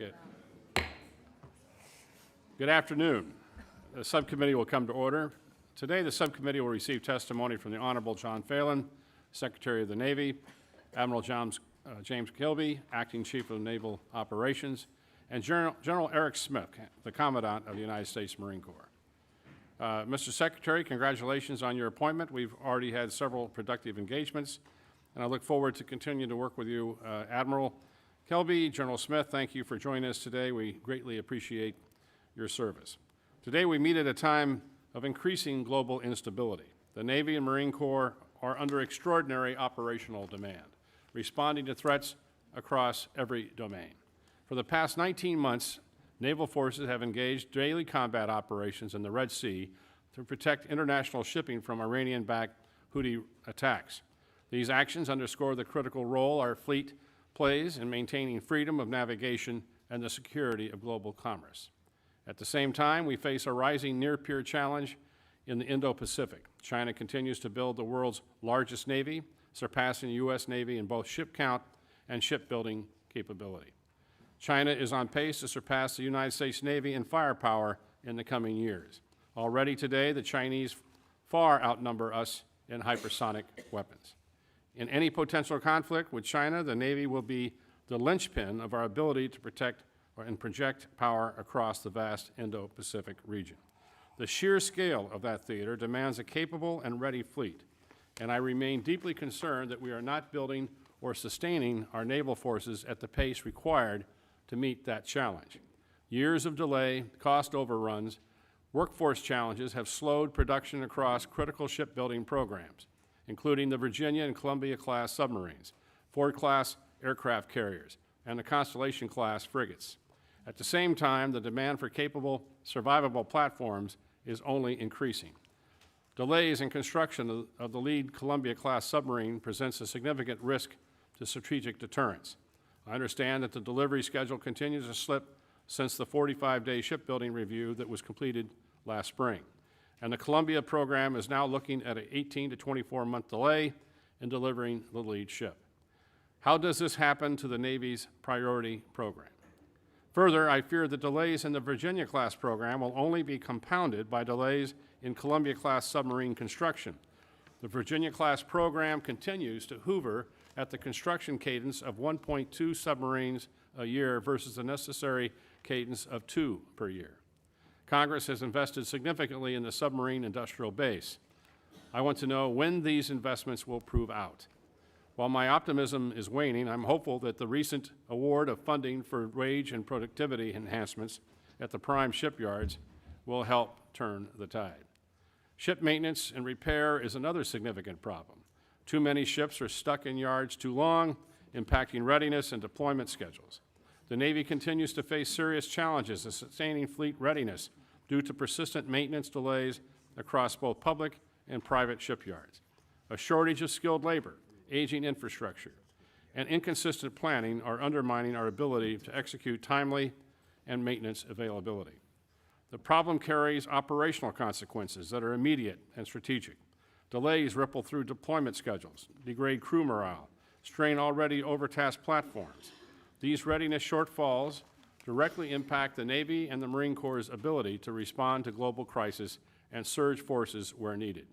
Good. Good afternoon. The subcommittee will come to order. Today, the subcommittee will receive testimony from the Honorable John Phelan, Secretary of the Navy, Admiral James Kilby, Acting Chief of Naval Operations, and General Eric Smith, the Commandant of the United States Marine Corps. Mr. Secretary, congratulations on your appointment. We've already had several productive engagements, and I look forward to continuing to work with you. Admiral Kilby, General Smith, thank you for joining us today. We greatly appreciate your service. Today we meet at a time of increasing global instability. The Navy and Marine Corps are under extraordinary operational demand, responding to threats across every domain. For the past 19 months, naval forces have engaged daily combat operations in the Red Sea to protect international shipping from Iranian-backed Houthi attacks. These actions underscore the critical role our fleet plays in maintaining freedom of navigation and the security of global commerce. At the same time, we face a rising near-peer challenge in the Indo-Pacific. China continues to build the world's largest Navy, surpassing the U.S. Navy in both ship count and shipbuilding capability. China is on pace to surpass the United States Navy in firepower in the coming years. Already today, the Chinese far outnumber us in hypersonic weapons. In any potential conflict with China, the Navy will be the linchpin of our ability to protect and project power across the vast Indo-Pacific region. The sheer scale of that theater demands a capable and ready fleet, and I remain deeply concerned that we are not building or sustaining our naval forces at the pace required to meet that challenge. Years of delay, cost overruns, workforce challenges have slowed production across critical shipbuilding programs, including the Virginia and Columbia-class submarines, Ford-class aircraft carriers, and the Constellation-class frigates. At the same time, the demand for capable, survivable platforms is only increasing. Delays in construction of the lead Columbia-class submarine presents a significant risk to strategic deterrence. I understand that the delivery schedule continues to slip since the 45-day shipbuilding review that was completed last spring. And the Columbia program is now looking at an 18 to 24-month delay in delivering the lead ship. How does this happen to the Navy's priority program? Further, I fear that delays in the Virginia-class program will only be compounded by delays in Columbia-class submarine construction. The Virginia-class program continues to hover at the construction cadence of 1.2 submarines a year versus the necessary cadence of 2 per year. Congress has invested significantly in the submarine industrial base. I want to know when these investments will prove out. While my optimism is waning, I'm hopeful that the recent award of funding for wage and productivity enhancements at the prime shipyards will help turn the tide. Ship maintenance and repair is another significant problem. Too many ships are stuck in yards too long, impacting readiness and deployment schedules. The Navy continues to face serious challenges in sustaining fleet readiness due to persistent maintenance delays across both public and private shipyards. A shortage of skilled labor, aging infrastructure, and inconsistent planning are undermining our ability to execute timely and maintenance availability. The problem carries operational consequences that are immediate and strategic. Delays ripple through deployment schedules, degrade crew morale, strain already overtasked platforms. These readiness shortfalls directly impact the Navy and the Marine Corps' ability to respond to global crisis and surge forces where needed.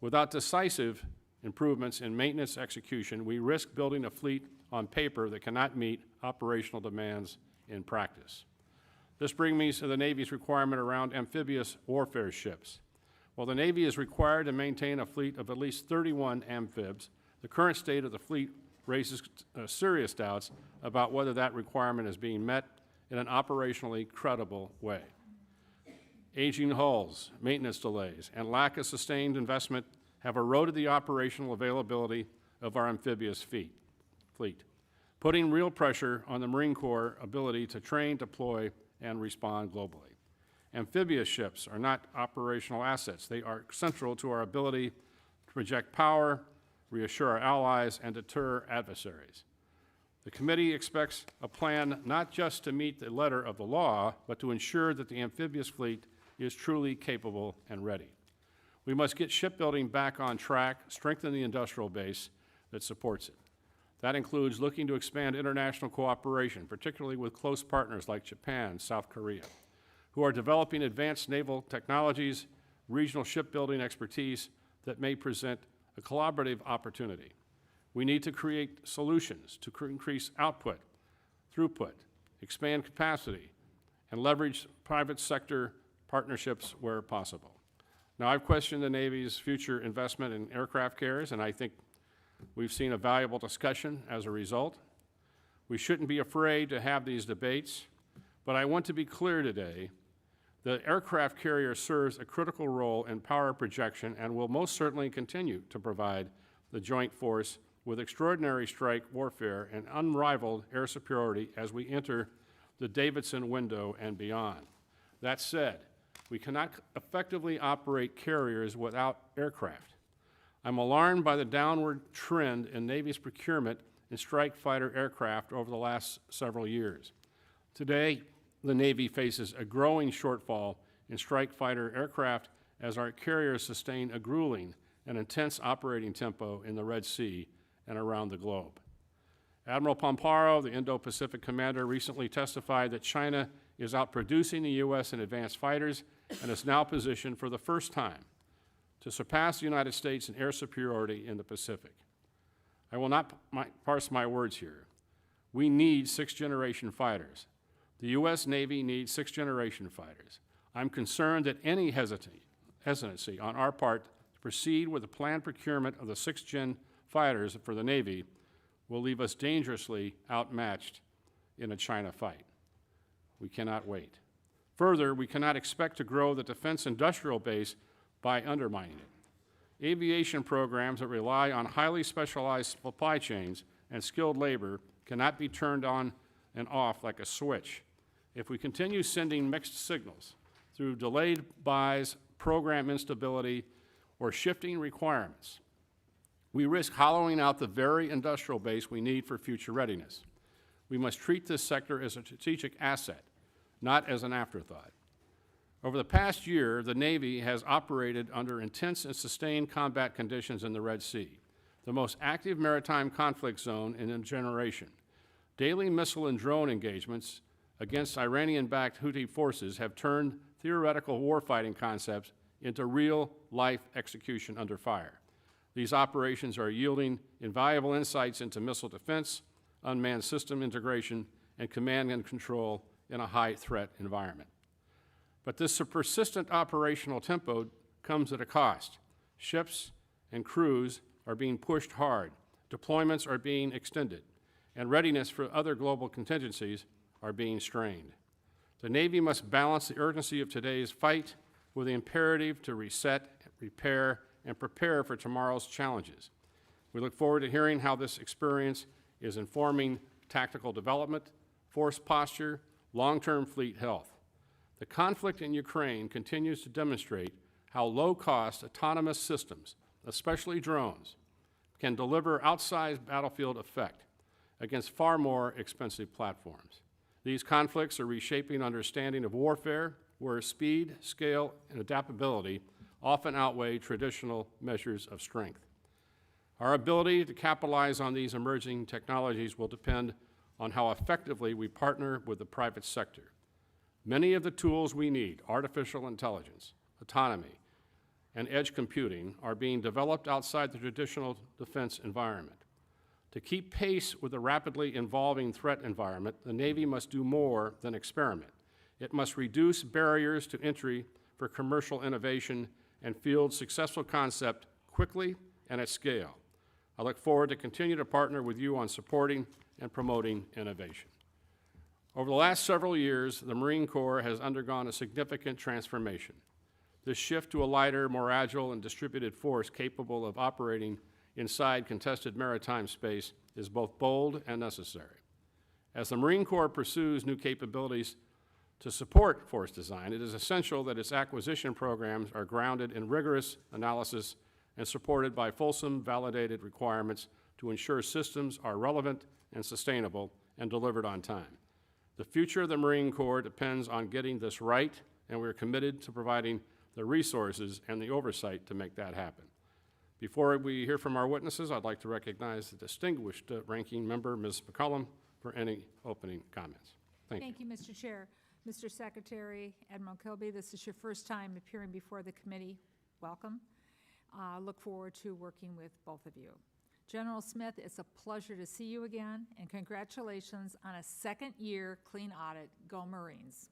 Without decisive improvements in maintenance execution, we risk building a fleet on paper that cannot meet operational demands in practice. This brings me to the Navy's requirement around amphibious warfare ships. While the Navy is required to maintain a fleet of at least 31 amphibs, the current state of the fleet raises serious doubts about whether that requirement is being met in an operationally credible way. Aging hulls, maintenance delays, and lack of sustained investment have eroded the operational availability of our amphibious fleet, putting real pressure on the Marine Corps' ability to train, deploy, and respond globally. Amphibious ships are not operational assets. They are central to our ability to project power, reassure our allies, and deter adversaries. The committee expects a plan not just to meet the letter of the law, but to ensure that the amphibious fleet is truly capable and ready. We must get shipbuilding back on track, strengthen the industrial base that supports it. That includes looking to expand international cooperation, particularly with close partners like Japan and South Korea, who are developing advanced naval technologies, regional shipbuilding expertise that may present a collaborative opportunity. We need to create solutions to increase output, throughput, expand capacity, and leverage private sector partnerships where possible. Now, I've questioned the Navy's future investment in aircraft carriers, and I think we've seen a valuable discussion as a result. We shouldn't be afraid to have these debates, but I want to be clear today that aircraft carrier serves a critical role in power projection and will most certainly continue to provide the joint force with extraordinary strike warfare and unrivaled air superiority as we enter the Davidson window and beyond. That said, we cannot effectively operate carriers without aircraft. I'm alarmed by the downward trend in Navy's procurement in strike fighter aircraft over the last several years. Today, the Navy faces a growing shortfall in strike fighter aircraft as our carriers sustain a grueling and intense operating tempo in the Red Sea and around the globe. Admiral Pomparo, the Indo-Pacific commander, recently testified that China is outproducing the U.S. in advanced fighters and is now positioned for the first time to surpass the United States in air superiority in the Pacific. I will not parse my words here. We need sixth-generation fighters. The U.S. Navy needs sixth-generation fighters. I'm concerned that any hesitancy on our part to proceed with the planned procurement of the sixth-gen fighters for the Navy will leave us dangerously outmatched in a China fight. We cannot wait. Further, we cannot expect to grow the defense industrial base by undermining it. Aviation programs that rely on highly specialized supply chains and skilled labor cannot be turned on and off like a switch. If we continue sending mixed signals through delayed buys, program instability, or shifting requirements, we risk hollowing out the very industrial base we need for future readiness. We must treat this sector as a strategic asset, not as an afterthought. Over the past year, the Navy has operated under intense and sustained combat conditions in the Red Sea, the most active maritime conflict zone in a generation. Daily missile and drone engagements against Iranian-backed Houthi forces have turned theoretical warfighting concepts into real-life execution under fire. These operations are yielding invaluable insights into missile defense, unmanned system integration, and command and control in a high-threat environment. But this persistent operational tempo comes at a cost. Ships and crews are being pushed hard, deployments are being extended, and readiness for other global contingencies are being strained. The Navy must balance the urgency of today's fight with the imperative to reset, repair, and prepare for tomorrow's challenges. We look forward to hearing how this experience is informing tactical development, force posture, long-term fleet health. The conflict in Ukraine continues to demonstrate how low-cost autonomous systems, especially drones, can deliver outsized battlefield effect against far more expensive platforms. These conflicts are reshaping understanding of warfare, where speed, scale, and adaptability often outweigh traditional measures of strength. Our ability to capitalize on these emerging technologies will depend on how effectively we partner with the private sector. Many of the tools we need, artificial intelligence, autonomy, and edge computing, are being developed outside the traditional defense environment. To keep pace with the rapidly evolving threat environment, the Navy must do more than experiment. It must reduce barriers to entry for commercial innovation and field successful concept quickly and at scale. I look forward to continue to partner with you on supporting and promoting innovation. Over the last several years, the Marine Corps has undergone a significant transformation. This shift to a lighter, more agile, and distributed force capable of operating inside contested maritime space is both bold and necessary. As the Marine Corps pursues new capabilities to support force design, it is essential that its acquisition programs are grounded in rigorous analysis and supported by fulsome, validated requirements to ensure systems are relevant and sustainable and delivered on time. The future of the Marine Corps depends on getting this right, and we are committed to providing the resources and the oversight to make that happen. Before we hear from our witnesses, I'd like to recognize the distinguished ranking member, Ms. McCollum, for any opening comments. Thank you. Thank you, Mr. Chair. Mr. Secretary, Admiral Kilby, this is your first time appearing before the committee. Welcome. Look forward to working with both of you. General Smith, it's a pleasure to see you again, and congratulations on a second-year clean audit. Go Marines.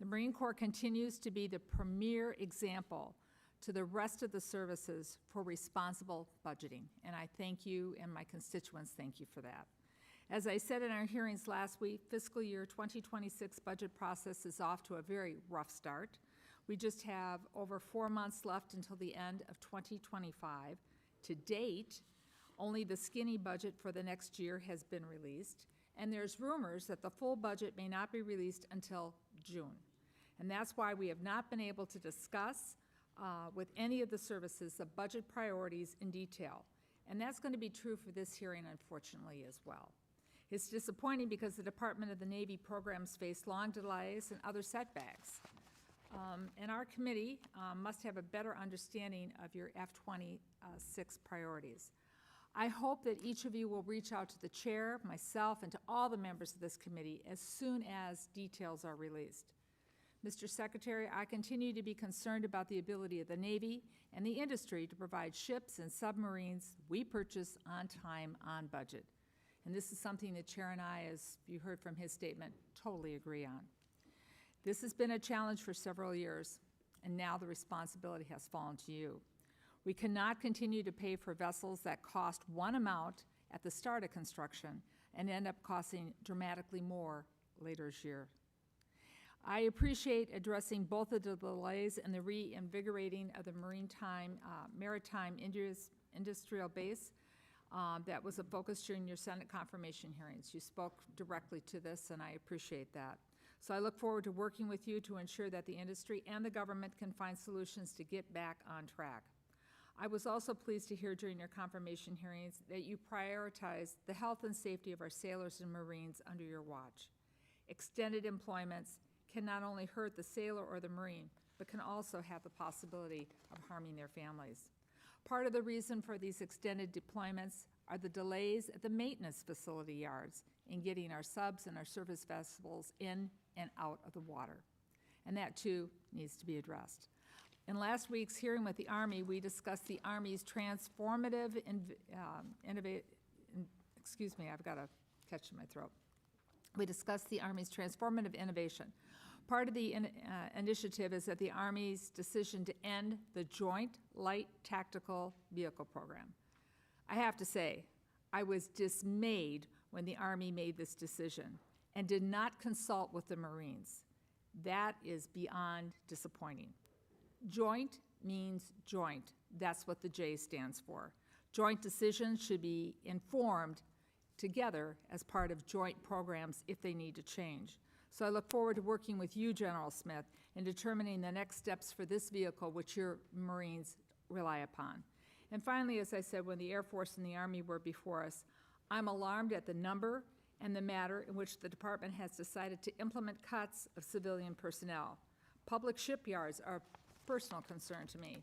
The Marine Corps continues to be the premier example to the rest of the services for responsible budgeting, and I thank you and my constituents thank you for that. As I said in our hearings last week, fiscal year 2026 budget process is off to a very rough start. We just have over 4 months left until the end of 2025. To date, only the skinny budget for the next year has been released, and there's rumors that the full budget may not be released until June. And that's why we have not been able to discuss with any of the services the budget priorities in detail. And that's going to be true for this hearing, unfortunately, as well. It's disappointing because the Department of the Navy programs face long delays and other setbacks. And our committee must have a better understanding of your F-26 priorities. I hope that each of you will reach out to the chair, myself, and to all the members of this committee as soon as details are released. Mr. Secretary, I continue to be concerned about the ability of the Navy and the industry to provide ships and submarines we purchase on time, on budget. And this is something the Chair and I, as you heard from his statement, totally agree on. This has been a challenge for several years, and now the responsibility has fallen to you. We cannot continue to pay for vessels that cost one amount at the start of construction and end up costing dramatically more later this year. I appreciate addressing both of the delays and the reinvigorating of the maritime industrial base that was a focus during your Senate confirmation hearings. You spoke directly to this, and I appreciate that. So I look forward to working with you to ensure that the industry and the government can find solutions to get back on track. I was also pleased to hear during your confirmation hearings that you prioritize the health and safety of our sailors and Marines under your watch. Extended employments can not only hurt the sailor or the Marine, but can also have the possibility of harming their families. Part of the reason for these extended deployments are the delays at the maintenance facility yards in getting our subs and our service vessels in and out of the water. And that, too, needs to be addressed. In last week's hearing with the Army, we discussed the Army's transformative I've got a catch in my throat. We discussed the Army's transformative innovation. Part of the initiative is that the Army's decision to end the Joint Light Tactical Vehicle Program. I have to say, I was dismayed when the Army made this decision and did not consult with the Marines. That is beyond disappointing. Joint means joint. That's what the J stands for. Joint decisions should be informed together as part of joint programs if they need to change. So I look forward to working with you, General Smith, in determining the next steps for this vehicle which your Marines rely upon. And finally, as I said, when the Air Force and the Army were before us, I'm alarmed at the number and the manner in which the department has decided to implement cuts of civilian personnel. Public shipyards are a personal concern to me.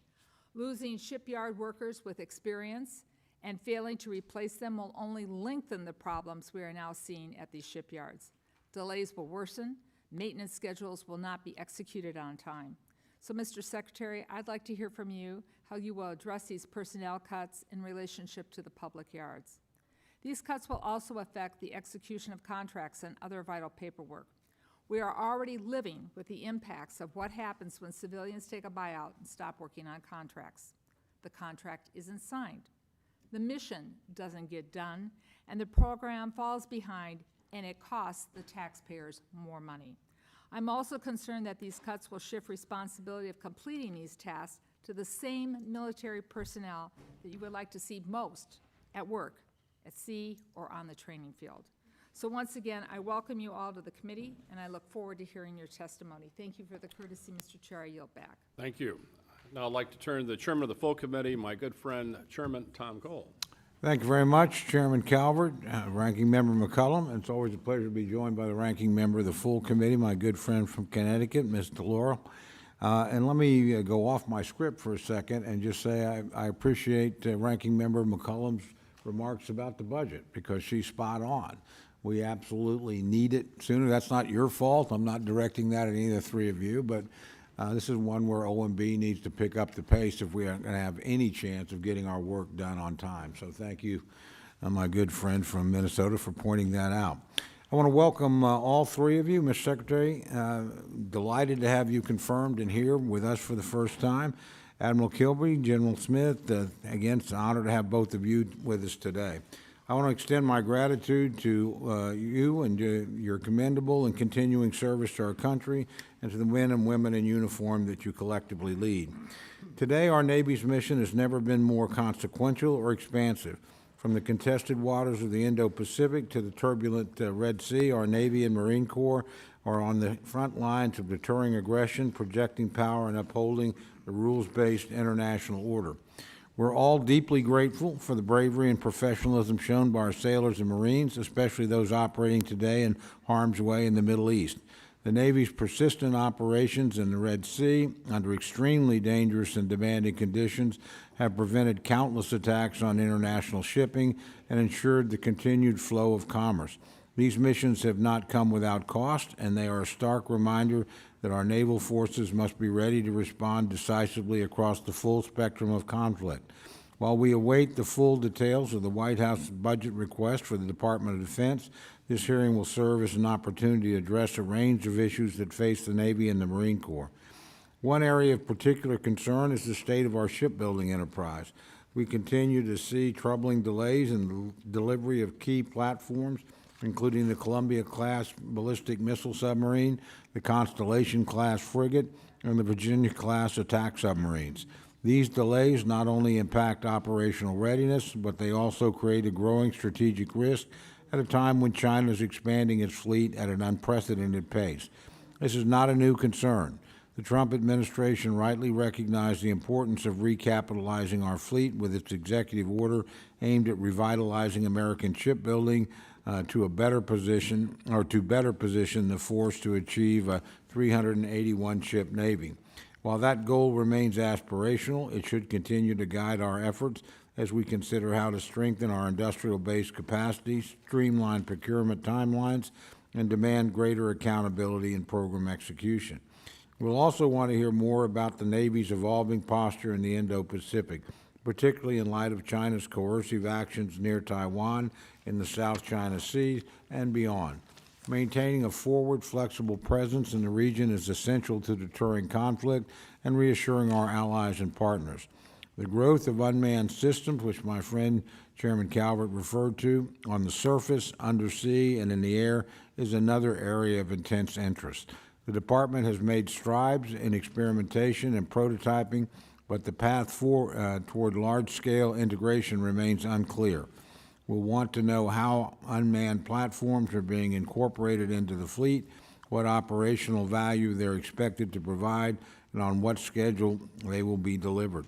Losing shipyard workers with experience and failing to replace them will only lengthen the problems we are now seeing at these shipyards. Delays will worsen, maintenance schedules will not be executed on time. So, Mr. Secretary, I'd like to hear from you how you will address these personnel cuts in relationship to the public yards. These cuts will also affect the execution of contracts and other vital paperwork. We are already living with the impacts of what happens when civilians take a buyout and stop working on contracts. The contract isn't signed. The mission doesn't get done, and the program falls behind, and it costs the taxpayers more money. I'm also concerned that these cuts will shift responsibility of completing these tasks to the same military personnel that you would like to see most at work, at sea, or on the training field. So once again, I welcome you all to the committee, and I look forward to hearing your testimony. Thank you for the courtesy, Mr. Chair. I yield back. Thank you. Now I'd like to turn to the chairman of the full committee, my good friend, Chairman Tom Cole. Thank you very much, Chairman Calvert, Ranking Member McCullum. It's always a pleasure to be joined by the Ranking Member of the full committee, my good friend from Connecticut, Ms. DeLaurel. And let me go off my script for a second and just say I appreciate Ranking Member McCollum's remarks about the budget, because she's spot on. We absolutely need it sooner. That's not your fault. I'm not directing that at any of the three of you, but this is one where OMB needs to pick up the pace if we are going to have any chance of getting our work done on time. So thank you, my good friend from Minnesota, for pointing that out. I want to welcome all three of you, Mr. Secretary. Delighted to have you confirmed and here with us for the first time. Admiral Kilby, General Smith, again, it's an honor to have both of you with us today. I want to extend my gratitude to you and your commendable and continuing service to our country, and to the men and women in uniform that you collectively lead. Today, our Navy's mission has never been more consequential or expansive. From the contested waters of the Indo-Pacific to the turbulent Red Sea, our Navy and Marine Corps are on the front lines of deterring aggression, projecting power, and upholding the rules-based international order. We're all deeply grateful for the bravery and professionalism shown by our sailors and Marines, especially those operating today in harm's way in the Middle East. The Navy's persistent operations in the Red Sea under extremely dangerous and demanding conditions have prevented countless attacks on international shipping and ensured the continued flow of commerce. These missions have not come without cost, and they are a stark reminder that our naval forces must be ready to respond decisively across the full spectrum of conflict. While we await the full details of the White House budget request for the Department of Defense, this hearing will serve as an opportunity to address a range of issues that face the Navy and the Marine Corps. One area of particular concern is the state of our shipbuilding enterprise. We continue to see troubling delays in the delivery of key platforms, including the Columbia-class ballistic missile submarine, the Constellation-class frigate, and the Virginia-class attack submarines. These delays not only impact operational readiness, but they also create a growing strategic risk at a time when China is expanding its fleet at an unprecedented pace. This is not a new concern. The Trump administration rightly recognized the importance of recapitalizing our fleet with its executive order aimed at revitalizing American shipbuilding to better position the force to achieve a 381-ship Navy. While that goal remains aspirational, it should continue to guide our efforts as we consider how to strengthen our industrial-based capacities, streamline procurement timelines, and demand greater accountability in program execution. We'll also want to hear more about the Navy's evolving posture in the Indo-Pacific, particularly in light of China's coercive actions near Taiwan, in the South China Sea, and beyond. Maintaining a forward, flexible presence in the region is essential to deterring conflict and reassuring our allies and partners. The growth of unmanned systems, which my friend Chairman Calvert referred to, on the surface, undersea, and in the air, is another area of intense interest. The Department has made strides in experimentation and prototyping, but the path toward large-scale integration remains unclear. We'll want to know how unmanned platforms are being incorporated into the fleet, what operational value they're expected to provide, and on what schedule they will be delivered.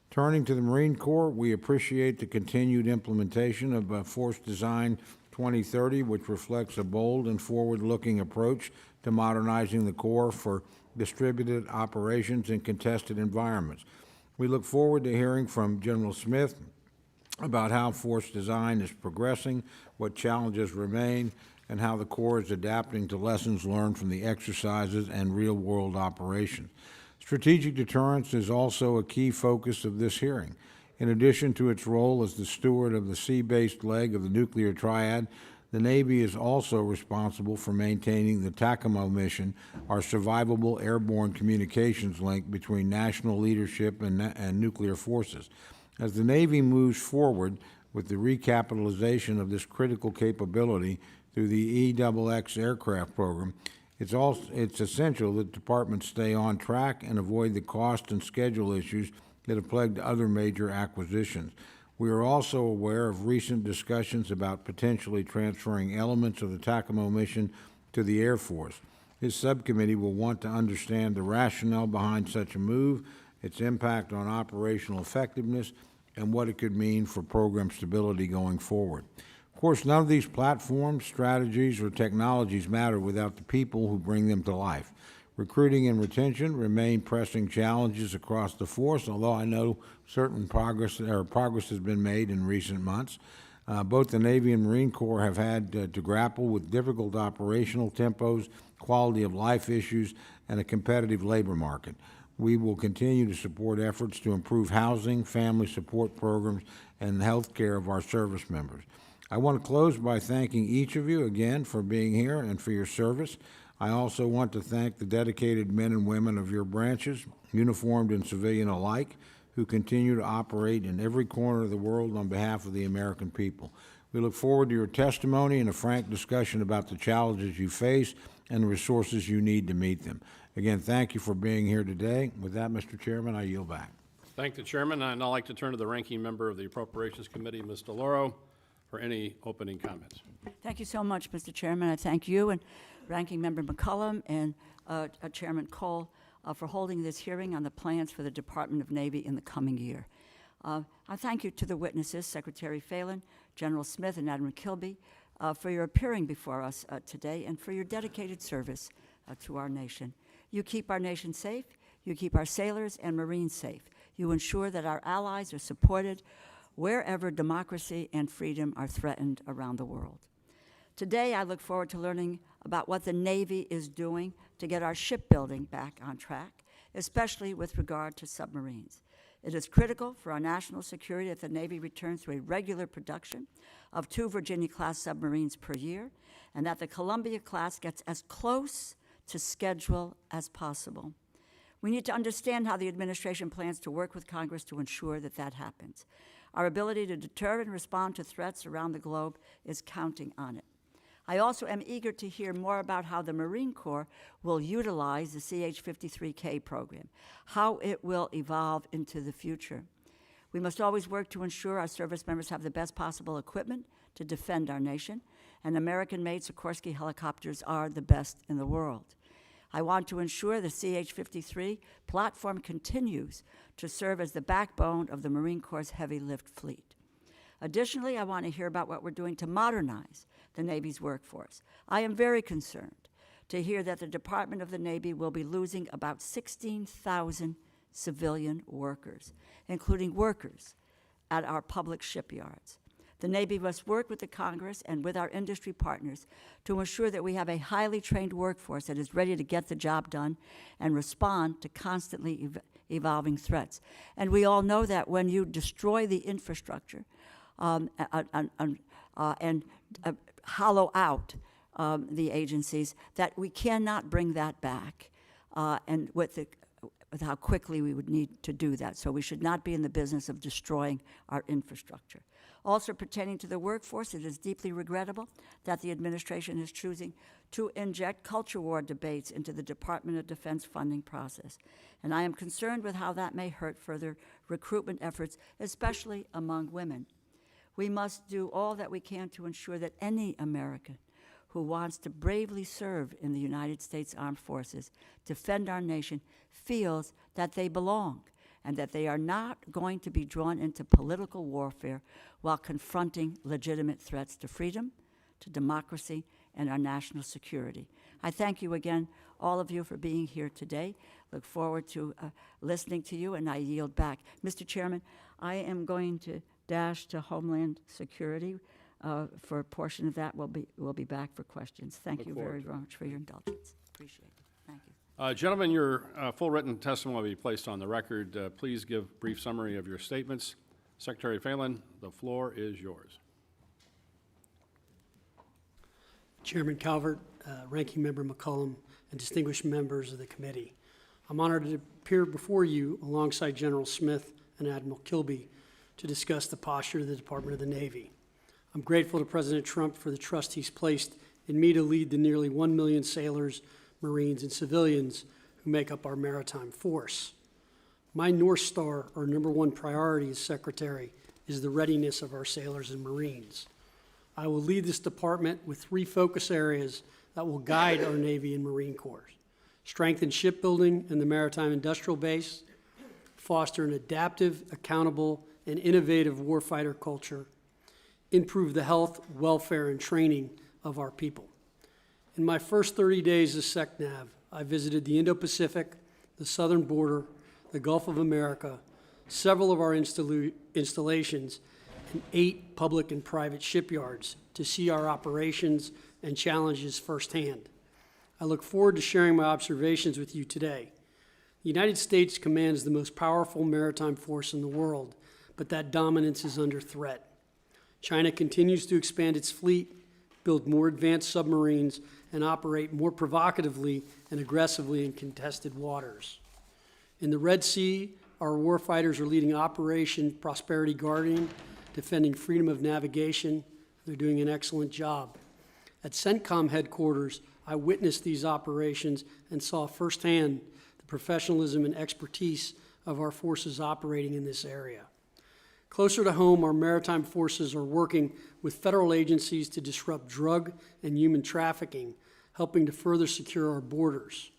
Turning to the Marine Corps, we appreciate the continued implementation of Force Design 2030, which reflects a bold and forward-looking approach to modernizing the Corps for distributed operations in contested environments. We look forward to hearing from General Smith about how force design is progressing, what challenges remain, and how the Corps is adapting to lessons learned from the exercises and real-world operations. Strategic deterrence is also a key focus of this hearing. In addition to its role as the steward of the sea-based leg of the nuclear triad, the Navy is also responsible for maintaining the TACAMO mission, our survivable airborne communications link between national leadership and nuclear forces. As the Navy moves forward with the recapitalization of this critical capability through the EXX aircraft program, it's essential that departments stay on track and avoid the cost and schedule issues that have plagued other major acquisitions. We are also aware of recent discussions about potentially transferring elements of the TACAMO mission to the Air Force. This subcommittee will want to understand the rationale behind such a move, its impact on operational effectiveness, and what it could mean for program stability going forward. Of course, none of these platforms, strategies, or technologies matter without the people who bring them to life. Recruiting and retention remain pressing challenges across the force, although I know certain progress has been made in recent months. Both the Navy and Marine Corps have had to grapple with difficult operational tempos, quality of life issues, and a competitive labor market. We will continue to support efforts to improve housing, family support programs, and health care of our service members. I want to close by thanking each of you again for being here and for your service. I also want to thank the dedicated men and women of your branches, uniformed and civilian alike, who continue to operate in every corner of the world on behalf of the American people. We look forward to your testimony and a frank discussion about the challenges you face and the resources you need to meet them. Again, thank you for being here today. With that, Mr. Chairman, I yield back. Thank the chairman. I'd now like to turn to the ranking member of the Appropriations Committee, Ms. DeLauro, for any opening comments. Thank you so much, Mr. Chairman. I thank you and Ranking Member McCollum and Chairman Cole for holding this hearing on the plans for the Department of Navy in the coming year. I thank you to the witnesses, Secretary Phelan, General Smith, and Admiral Kilby, for your appearing before us today and for your dedicated service to our nation. You keep our nation safe, you keep our sailors and Marines safe. You ensure that our allies are supported wherever democracy and freedom are threatened around the world. Today, I look forward to learning about what the Navy is doing to get our shipbuilding back on track, especially with regard to submarines. It is critical for our national security that the Navy returns to a regular production of 2 Virginia-class submarines per year, and that the Columbia-class gets as close to schedule as possible. We need to understand how the administration plans to work with Congress to ensure that that happens. Our ability to deter and respond to threats around the globe is counting on it. I also am eager to hear more about how the Marine Corps will utilize the CH-53K program, how it will evolve into the future. We must always work to ensure our service members have the best possible equipment to defend our nation, and American-made Sikorsky helicopters are the best in the world. I want to ensure the CH-53 platform continues to serve as the backbone of the Marine Corps' heavy lift fleet. Additionally, I want to hear about what we're doing to modernize the Navy's workforce. I am very concerned to hear that the Department of the Navy will be losing about 16,000 civilian workers, including workers at our public shipyards. The Navy must work with the Congress and with our industry partners to ensure that we have a highly trained workforce that is ready to get the job done and respond to constantly evolving threats. And we all know that when you destroy the infrastructure and hollow out the agencies, that we cannot bring that back, and with how quickly we would need to do that. So we should not be in the business of destroying our infrastructure. Also pertaining to the workforce, it is deeply regrettable that the administration is choosing to inject culture war debates into the Department of Defense funding process. And I am concerned with how that may hurt further recruitment efforts, especially among women. We must do all that we can to ensure that any American who wants to bravely serve in the United States Armed Forces, defend our nation, feels that they belong and that they are not going to be drawn into political warfare while confronting legitimate threats to freedom, to democracy, and our national security. I thank you again, all of you, for being here today. Look forward to listening to you, and I yield back. Mr. Chairman, I am going to dash to Homeland Security for a portion of that. We'll be back for questions. Thank you very much for your indulgence. Appreciate it. Thank you. Gentlemen, your full written testimony will be placed on the record. Please give a brief summary of your statements. Secretary Phelan, the floor is yours. Chairman Calvert, Ranking Member McCollum, and distinguished members of the committee. I'm honored to appear before you alongside General Smith and Admiral Kilby to discuss the posture of the Department of the Navy. I'm grateful to President Trump for the trust he's placed in me to lead the nearly 1 million sailors, Marines, and civilians who make up our maritime force. My North Star, our #1 priority as Secretary, is the readiness of our sailors and Marines. I will lead this department with 3 focus areas that will guide our Navy and Marine Corps: strengthen shipbuilding and the maritime industrial base, foster an adaptive, accountable, and innovative warfighter culture, improve the health, welfare, and training of our people. In my first 30 days as SecNav, I visited the Indo-Pacific, the southern border, the Gulf of America, several of our installations, and 8 public and private shipyards to see our operations and challenges firsthand. I look forward to sharing my observations with you today. The United States commands the most powerful maritime force in the world, but that dominance is under threat. China continues to expand its fleet, build more advanced submarines, and operate more provocatively and aggressively in contested waters. In the Red Sea, our warfighters are leading Operation Prosperity Guardian, defending freedom of navigation. They're doing an excellent job. At CENTCOM headquarters, I witnessed these operations and saw firsthand the professionalism and expertise of our forces operating in this area. Closer to home, our maritime forces are working with federal agencies to disrupt drug and human trafficking, helping to further secure our borders.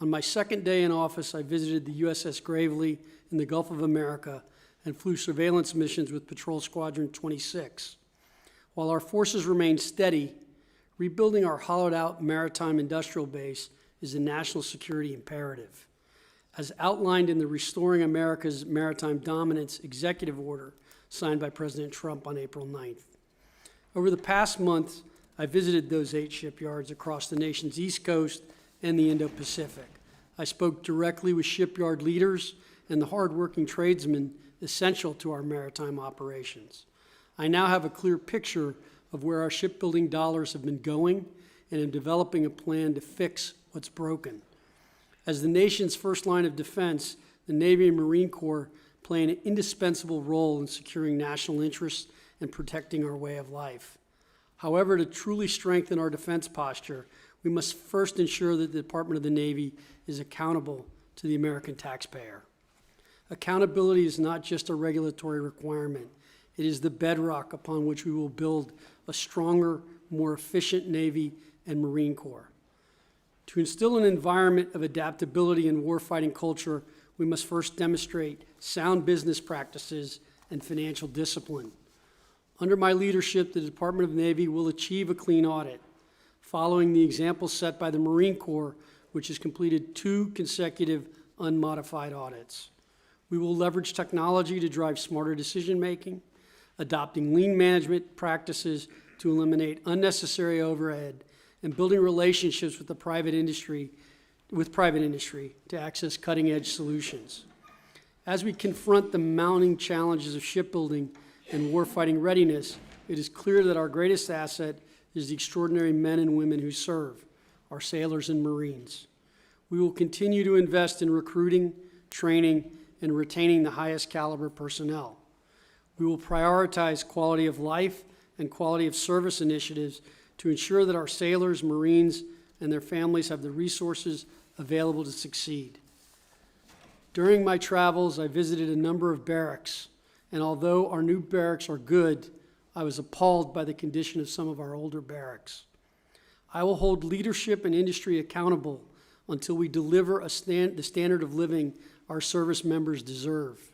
On my second day in office, I visited the USS Gravely in the Gulf of America and flew surveillance missions with Patrol Squadron 26. While our forces remain steady, rebuilding our hollowed-out maritime industrial base is a national security imperative. As outlined in the Restoring America's Maritime Dominance Executive Order signed by President Trump on April 9th. Over the past month, I visited those 8 shipyards across the nation's East Coast and the Indo-Pacific. I spoke directly with shipyard leaders and the hardworking tradesmen essential to our maritime operations. I now have a clear picture of where our shipbuilding dollars have been going and am developing a plan to fix what's broken. As the nation's first line of defense, the Navy and Marine Corps play an indispensable role in securing national interests and protecting our way of life. However, to truly strengthen our defense posture, we must first ensure that the Department of the Navy is accountable to the American taxpayer. Accountability is not just a regulatory requirement. It is the bedrock upon which we will build a stronger, more efficient Navy and Marine Corps. To instill an environment of adaptability and warfighting culture, we must first demonstrate sound business practices and financial discipline. Under my leadership, the Department of the Navy will achieve a clean audit, following the example set by the Marine Corps, which has completed 2 consecutive unmodified audits. We will leverage technology to drive smarter decision-making, adopting lean management practices to eliminate unnecessary overhead, and building relationships with private industry to access cutting-edge solutions. As we confront the mounting challenges of shipbuilding and warfighting readiness, it is clear that our greatest asset is the extraordinary men and women who serve, our sailors and Marines. We will continue to invest in recruiting, training, and retaining the highest caliber personnel. We will prioritize quality of life and quality of service initiatives to ensure that our sailors, Marines, and their families have the resources available to succeed. During my travels, I visited a number of barracks, and although our new barracks are good, I was appalled by the condition of some of our older barracks. I will hold leadership and industry accountable until we deliver the standard of living our service members deserve.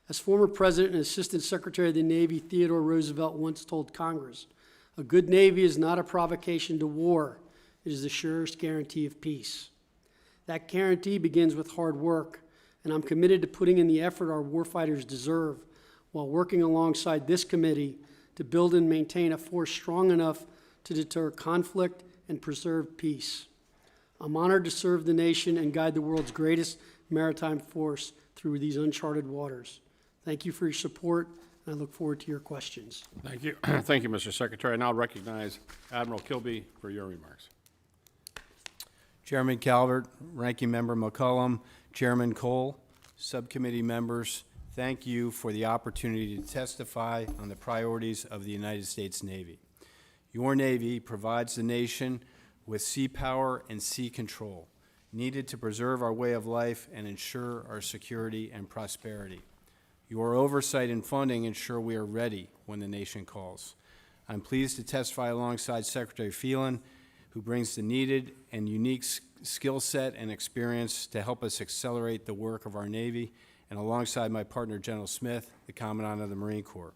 As former President and Assistant Secretary of the Navy Theodore Roosevelt once told Congress, a good Navy is not a provocation to war. It is the surest guarantee of peace. That guarantee begins with hard work, and I'm committed to putting in the effort our warfighters deserve while working alongside this committee to build and maintain a force strong enough to deter conflict and preserve peace. I'm honored to serve the nation and guide the world's greatest maritime force through these uncharted waters. Thank you for your support, and I look forward to your questions. Thank you. Thank you, Mr. Secretary. I now recognize Admiral Kilby for your remarks. Chairman Calvert, Ranking Member McCollum, Chairman Cole, Subcommittee members, thank you for the opportunity to testify on the priorities of the United States Navy. Your Navy provides the nation with sea power and sea control needed to preserve our way of life and ensure our security and prosperity. Your oversight and funding ensure we are ready when the nation calls. I'm pleased to testify alongside Secretary Phelan, who brings the needed and unique skill set and experience to help us accelerate the work of our Navy, and alongside my partner, General Smith, the Commandant of the Marine Corps.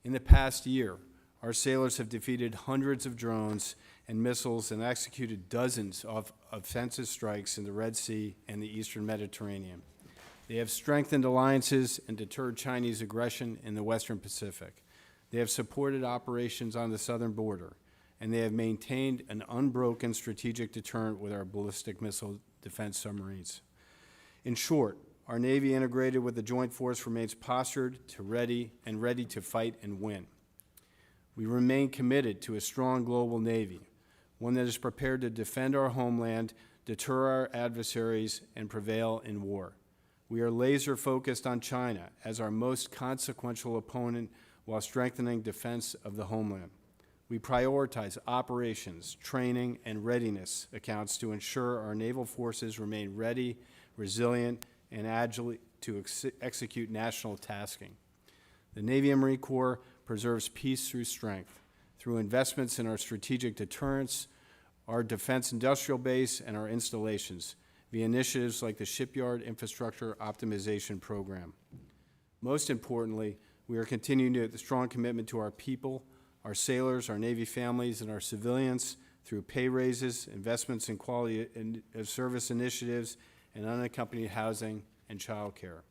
In the past year, our sailors have defeated hundreds of drones and missiles and executed dozens of offensive strikes in the Red Sea and the Eastern Mediterranean. They have strengthened alliances and deterred Chinese aggression in the Western Pacific. They have supported operations on the southern border, and they have maintained an unbroken strategic deterrent with our ballistic missile defense submarines. In short, our Navy integrated with the Joint Force remains postured to ready to fight and win. We remain committed to a strong global Navy, one that is prepared to defend our homeland, deter our adversaries, and prevail in war. We are laser focused on China as our most consequential opponent while strengthening defense of the homeland. We prioritize operations, training, and readiness accounts to ensure our naval forces remain ready, resilient, and agile to execute national tasking. The Navy and Marine Corps preserves peace through strength, through investments in our strategic deterrence, our defense industrial base, and our installations, via initiatives like the Shipyard Infrastructure Optimization Program. Most importantly, we are continuing to have a strong commitment to our people, our sailors, our Navy families, and our civilians through pay raises, investments in quality of service initiatives, and unaccompanied housing and child care.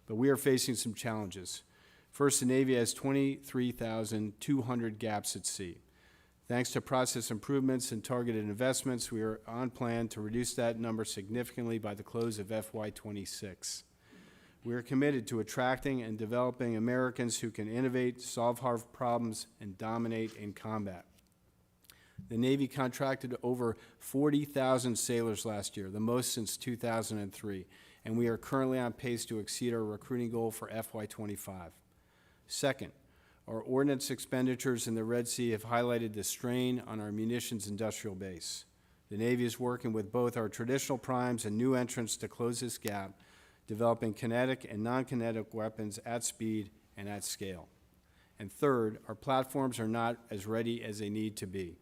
But we are facing some challenges. First, the Navy has 23,200 gaps at sea. Thanks to process improvements and targeted investments, we are on plan to reduce that number significantly by the close of FY26. We are committed to attracting and developing Americans who can innovate, solve hard problems, and dominate in combat. The Navy contracted over 40,000 sailors last year, the most since 2003, and we are currently on pace to exceed our recruiting goal for FY25. Second, our ordnance expenditures in the Red Sea have highlighted the strain on our munitions industrial base. The Navy is working with both our traditional primes and new entrants to close this gap, developing kinetic and non-kinetic weapons at speed and at scale. And third, our platforms are not as ready as they need to be.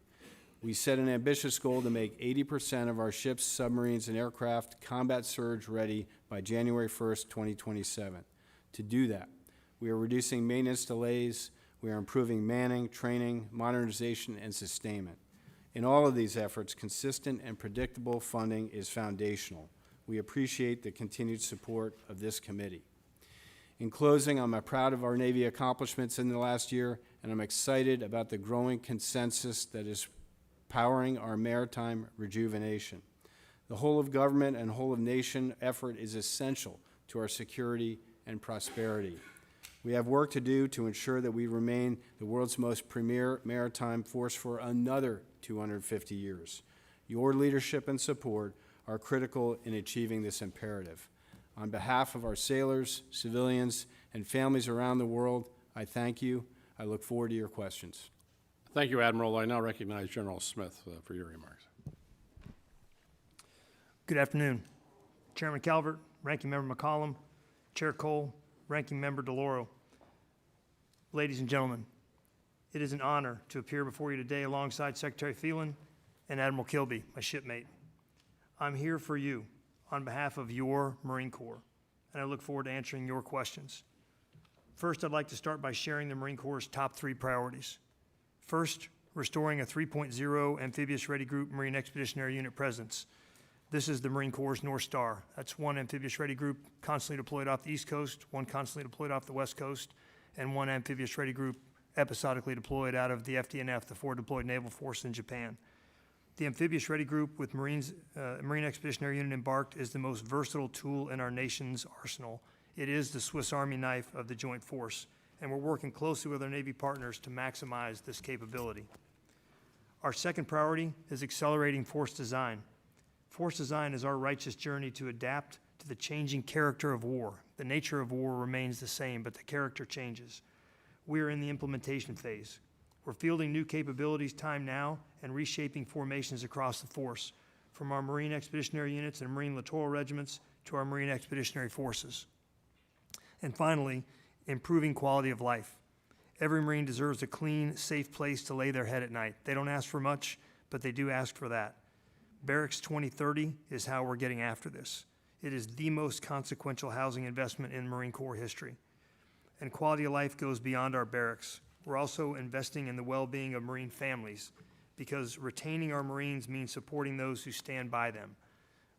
We set an ambitious goal to make 80% of our ships, submarines, and aircraft combat surge ready by January 1st, 2027. To do that, we are reducing maintenance delays, we are improving manning, training, modernization, and sustainment. In all of these efforts, consistent and predictable funding is foundational. We appreciate the continued support of this committee. In closing, I'm proud of our Navy accomplishments in the last year, and I'm excited about the growing consensus that is powering our maritime rejuvenation. The whole of government and whole of nation effort is essential to our security and prosperity. We have work to do to ensure that we remain the world's most premier maritime force for another 250 years. Your leadership and support are critical in achieving this imperative. On behalf of our sailors, civilians, and families around the world, I thank you. I look forward to your questions. Thank you, Admiral. I now recognize General Smith for your remarks. Good afternoon. Chairman Calvert, Ranking Member McCollum, Chair Cole, Ranking Member DeLauro. Ladies and gentlemen, it is an honor to appear before you today alongside Secretary Phelan and Admiral Kilby, my shipmate. I'm here for you on behalf of your Marine Corps, and I look forward to answering your questions. First, I'd like to start by sharing the Marine Corps' top 3 priorities. First, restoring a 3.0 amphibious ready group Marine Expeditionary Unit presence. This is the Marine Corps' North Star. That's 1 amphibious ready group constantly deployed off the East Coast, 1 constantly deployed off the West Coast, and 1 amphibious ready group episodically deployed out of the FDNF, the Forward Deployed Naval Force in Japan. The amphibious ready group with Marine Expeditionary Unit embarked is the most versatile tool in our nation's arsenal. It is the Swiss Army knife of the Joint Force, and we're working closely with our Navy partners to maximize this capability. Our second priority is accelerating force design. Force design is our righteous journey to adapt to the changing character of war. The nature of war remains the same, but the character changes. We are in the implementation phase. We're fielding new capabilities time now and reshaping formations across the force, from our Marine Expeditionary Units and Marine Littoral Regiments to our Marine Expeditionary Forces. And finally, improving quality of life. Every Marine deserves a clean, safe place to lay their head at night. They don't ask for much, but they do ask for that. Barracks 2030 is how we're getting after this. It is the most consequential housing investment in Marine Corps history. And quality of life goes beyond our barracks. We're also investing in the well-being of Marine families. because retaining our Marines means supporting those who stand by them.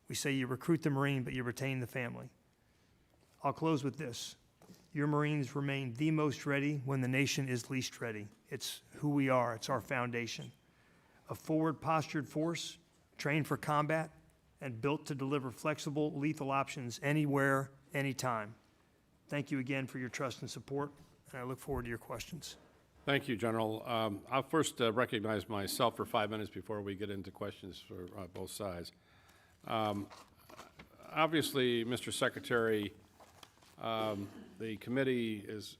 We say you recruit the Marine, but you retain the family. I'll close with this. Your Marines remain the most ready when the nation is least ready. It's who we are. It's our foundation. A forward-postured force, trained for combat, and built to deliver flexible, lethal options anywhere, anytime. Thank you again for your trust and support, and I look forward to your questions. Thank you, General. I'll first recognize myself for 5 minutes before we get into questions for both sides. Obviously, Mr. Secretary, the committee is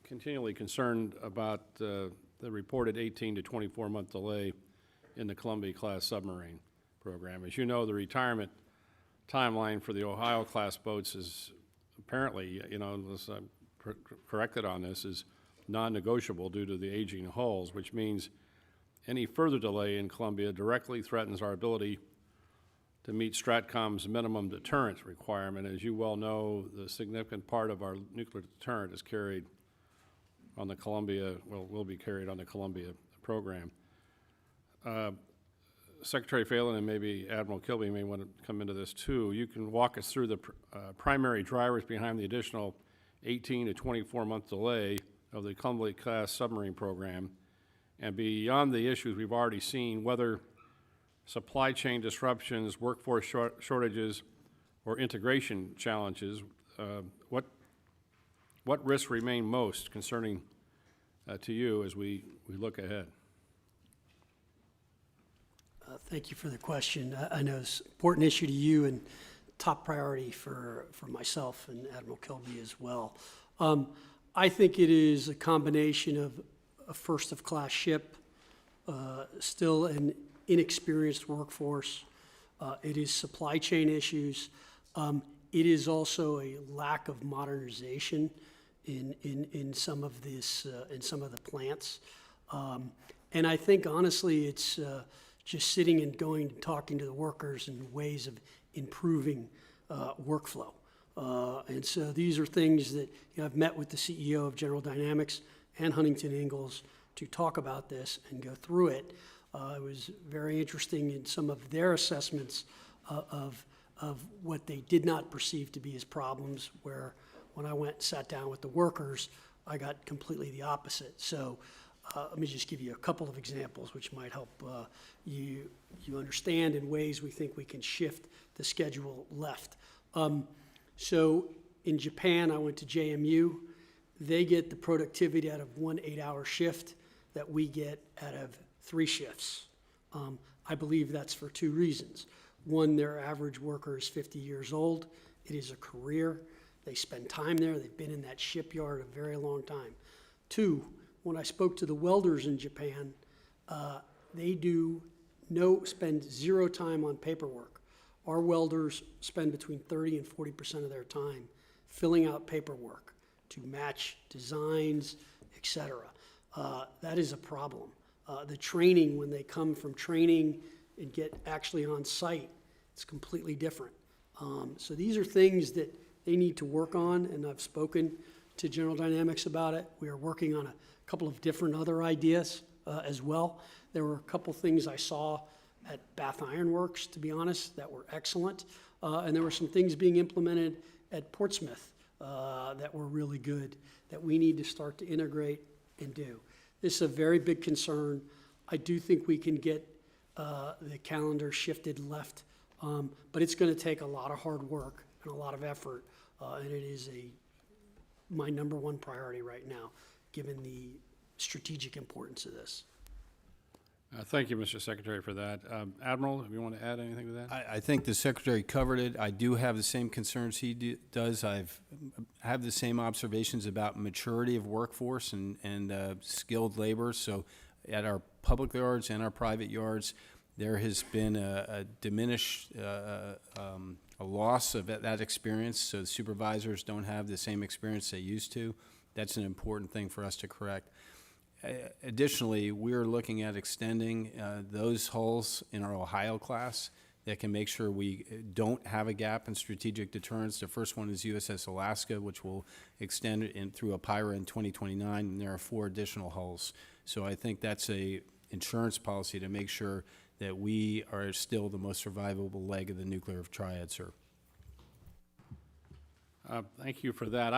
continually concerned about the reported 18 to 24-month delay in the Columbia-class submarine program. As you know, the retirement timeline for the Ohio-class boats is apparently, unless I'm corrected on this, is non-negotiable due to the aging hulls, which means any further delay in Columbia directly threatens our ability to meet STRATCOM's minimum deterrence requirement. As you well know, the significant part of our nuclear deterrent is carried on the Columbia, will be carried on the Columbia program. Secretary Phelan and maybe Admiral Kilby may want to come into this too. You can walk us through the primary drivers behind the additional 18 to 24-month delay of the Columbia-class submarine program, and beyond the issues we've already seen, whether supply chain disruptions, workforce shortages, or integration challenges, what risks remain most concerning to you as we look ahead? Thank you for the question. I know it's an important issue to you and top priority for myself and Admiral Kilby as well. I think it is a combination of a first-of-class ship, still an inexperienced workforce. It is supply chain issues. It is also a lack of modernization in some of this in some of the plants. And I think honestly, it's just sitting and going and talking to the workers and ways of improving workflow. And so these are things that I've met with the CEO of General Dynamics and Huntington Ingalls to talk about this and go through it. It was very interesting in some of their assessments of what they did not perceive to be as problems, where when I went and sat down with the workers, I got completely the opposite. So let me just give you a couple of examples which might help you understand in ways we think we can shift the schedule left. So in Japan, I went to JMU. They get the productivity out of 1 8-hour shift that we get out of 3 shifts. I believe that's for 2 reasons. One, their average worker is 50 years old. It is a career. They spend time there. They've been in that shipyard a very long time. 2, when I spoke to the welders in Japan, they spend 0 time on paperwork. Our welders spend between 30 and 40% of their time filling out paperwork to match designs, etc. That is a problem. The training, when they come from training and get actually on site, it's completely different. So these are things that they need to work on, and I've spoken to General Dynamics about it. We are working on a couple of different other ideas as well. There were a couple things I saw at Bath Iron Works, to be honest, that were excellent. And there were some things being implemented at Portsmouth that were really good that we need to start to integrate and do. This is a very big concern. I do think we can get the calendar shifted left, but it's going to take a lot of hard work and a lot of effort, and it is my number 1 priority right now, given the strategic importance of this. Thank you, Mr. Secretary, for that. Admiral, if you want to add anything to that? I think the Secretary covered it. I do have the same concerns he does. I have the same observations about maturity of workforce and skilled labor. So at our public yards and our private yards, there has been a loss of that experience. So the supervisors don't have the same experience they used to. That's an important thing for us to correct. Additionally, we're looking at extending those hulls in our Ohio class that can make sure we don't have a gap in strategic deterrence. The first one is USS Alaska, which will extend through APIRA in 2029, and there are 4 additional hulls. So I think that's an insurance policy to make sure that we are still the most survivable leg of the nuclear triad, sir. Thank you for that.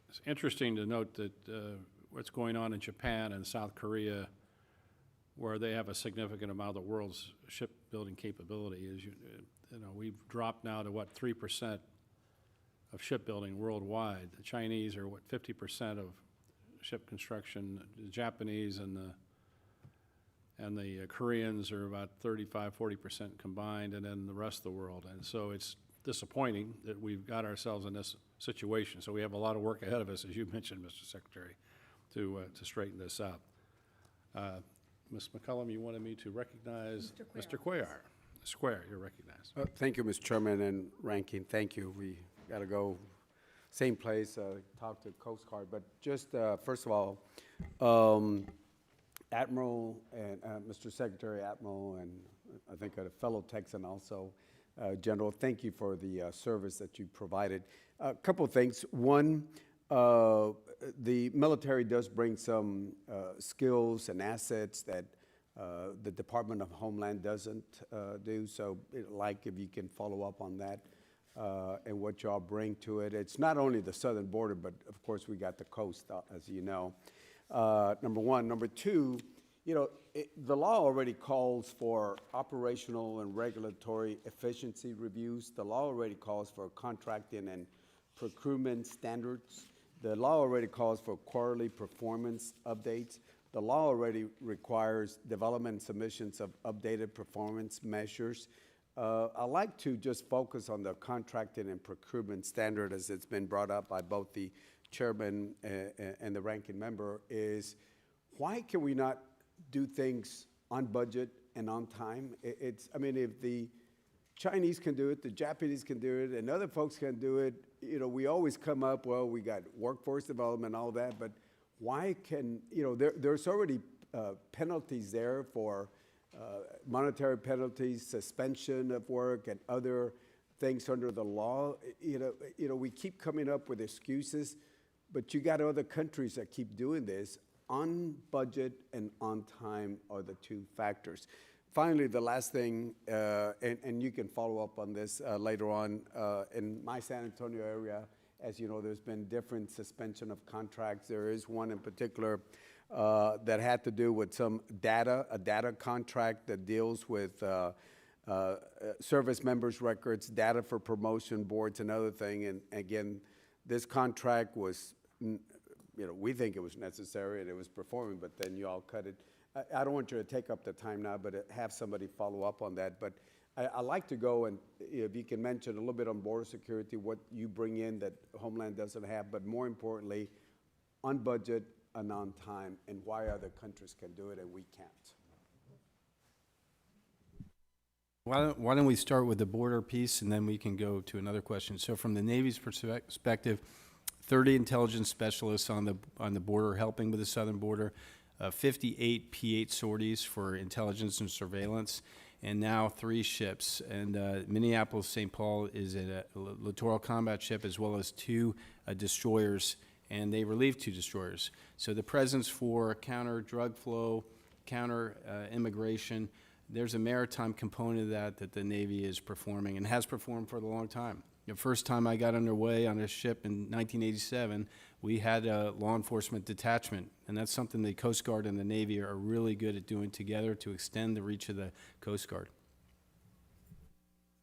It's interesting to note that what's going on in Japan and South Korea, where they have a significant amount of the world's shipbuilding capability, is we've dropped now to what, 3% of shipbuilding worldwide. The Chinese are what, 50% of ship construction. The Japanese and the Koreans are about 35-40% combined, and then the rest of the world. And so it's disappointing that we've got ourselves in this situation. So we have a lot of work ahead of us, as you mentioned, Mr. Secretary, to straighten this out. Ms. McCollum, you wanted me to recognize Mr. Cuellar. Mr. Cuellar, you're recognized. Thank you, Mr. Chairman and Ranking. Thank you. We got to go same place, talk to Coast Guard. But just first of all, Admiral and Mr. Secretary, Admiral, and I think a fellow Texan also, General, thank you for the service that you provided. A couple of things. One, the military does bring some skills and assets that the Department of Homeland doesn't do. So like if you can follow up on that and what y'all bring to it. It's not only the southern border, but of course we got the coast, as you know. Number one. Number two, the law already calls for operational and regulatory efficiency reviews. The law already calls for contracting and procurement standards. The law already calls for quarterly performance updates. The law already requires development and submissions of updated performance measures. I like to just focus on the contracting and procurement standard, as it's been brought up by both the chairman and the ranking member, is why can we not do things on budget and on time? I mean, if the Chinese can do it, the Japanese can do it, and other folks can do it, we always come up, well, we got workforce development, all that, but why can, there's already penalties there for monetary penalties, suspension of work, and other things under the law. We keep coming up with excuses, but you got other countries that keep doing this. On budget and on time are the two factors. Finally, the last thing, and you can follow up on this later on, in my San Antonio area, as you know, there's been different suspension of contracts. There is one in particular that had to do with a data contract that deals with service members' records, data for promotion boards, and other thing. And again, this contract was, we think it was necessary and it was performing, but then you all cut it. I don't want you to take up the time now, but have somebody follow up on that. But I like to go and if you can mention a little bit on border security, what you bring in that Homeland doesn't have, but more importantly, on budget and on time, and why other countries can do it and we can't. Why don't we start with the border piece, and then we can go to another question. So from the Navy's perspective, 30 intelligence specialists on the border helping with the southern border, 58 P-8 sorties for intelligence and surveillance, and now 3 ships. And Minneapolis-St. Paul is a littoral combat ship, as well as 2 destroyers, and they relieved 2 destroyers. So the presence for counter drug flow, counter immigration, there's a maritime component of that the Navy is performing and has performed for a long time. The first time I got underway on a ship in 1987, we had a law enforcement detachment, and that's something the Coast Guard and the Navy are really good at doing together to extend the reach of the Coast Guard.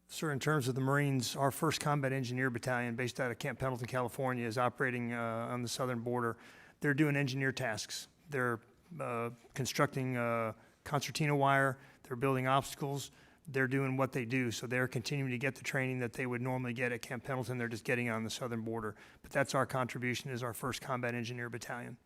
Sir, in terms of the Marines, our 1st Combat Engineer Battalion, based out of Camp Pendleton, California, is operating on the southern border. They're doing engineer tasks. They're constructing concertina wire. They're building obstacles. They're doing what they do, so they're continuing to get the training that they would normally get at Camp Pendleton. They're just getting on the southern border. But that's our contribution, is our 1st Combat Engineer Battalion.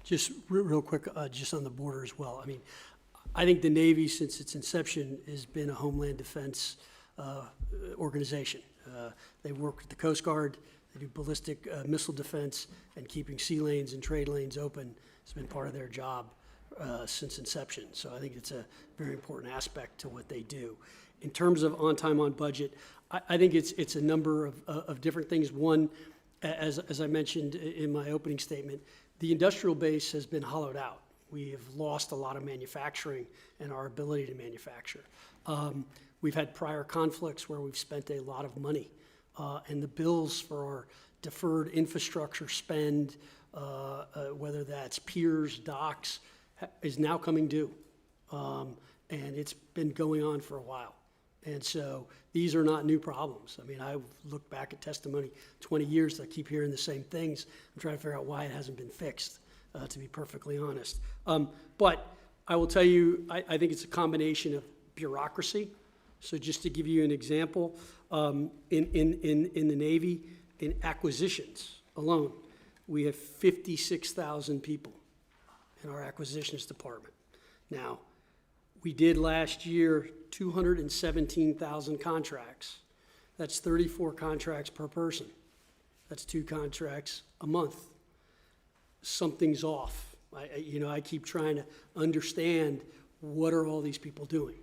Just real quick, just on the border as well. I mean, I think the Navy, since its inception, has been a Homeland Defense organization. They work with the Coast Guard. They do ballistic missile defense, and keeping sea lanes and trade lanes open has been part of their job. since inception. So I think it's a very important aspect to what they do. In terms of on time, on budget, I think it's a number of different things. One, as I mentioned in my opening statement, the industrial base has been hollowed out. We have lost a lot of manufacturing and our ability to manufacture. We've had prior conflicts where we've spent a lot of money, and the bills for our deferred infrastructure spend, whether that's piers, docks, is now coming due. And it's been going on for a while. And so these are not new problems. I mean, I look back at testimony 20 years, I keep hearing the same things. I'm trying to figure out why it hasn't been fixed, to be perfectly honest. But I will tell you, I think it's a combination of bureaucracy. So just to give you an example, in the Navy, in acquisitions alone, we have 56,000 people in our acquisitions department. Now, we did last year 217,000 contracts. That's 34 contracts per person. That's 2 contracts a month. Something's off. I keep trying to understand what are all these people doing.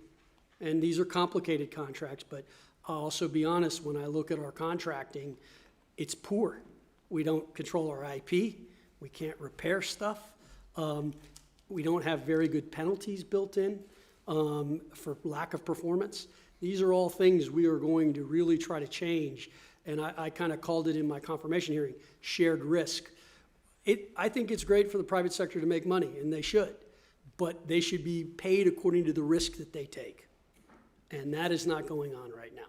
And these are complicated contracts, but I'll also be honest, when I look at our contracting, it's poor. We don't control our IP. We can't repair stuff. We don't have very good penalties built in for lack of performance. These are all things we are going to really try to change. And I kind of called it in my confirmation hearing, shared risk. I think it's great for the private sector to make money, and they should. But they should be paid according to the risk that they take. And that is not going on right now.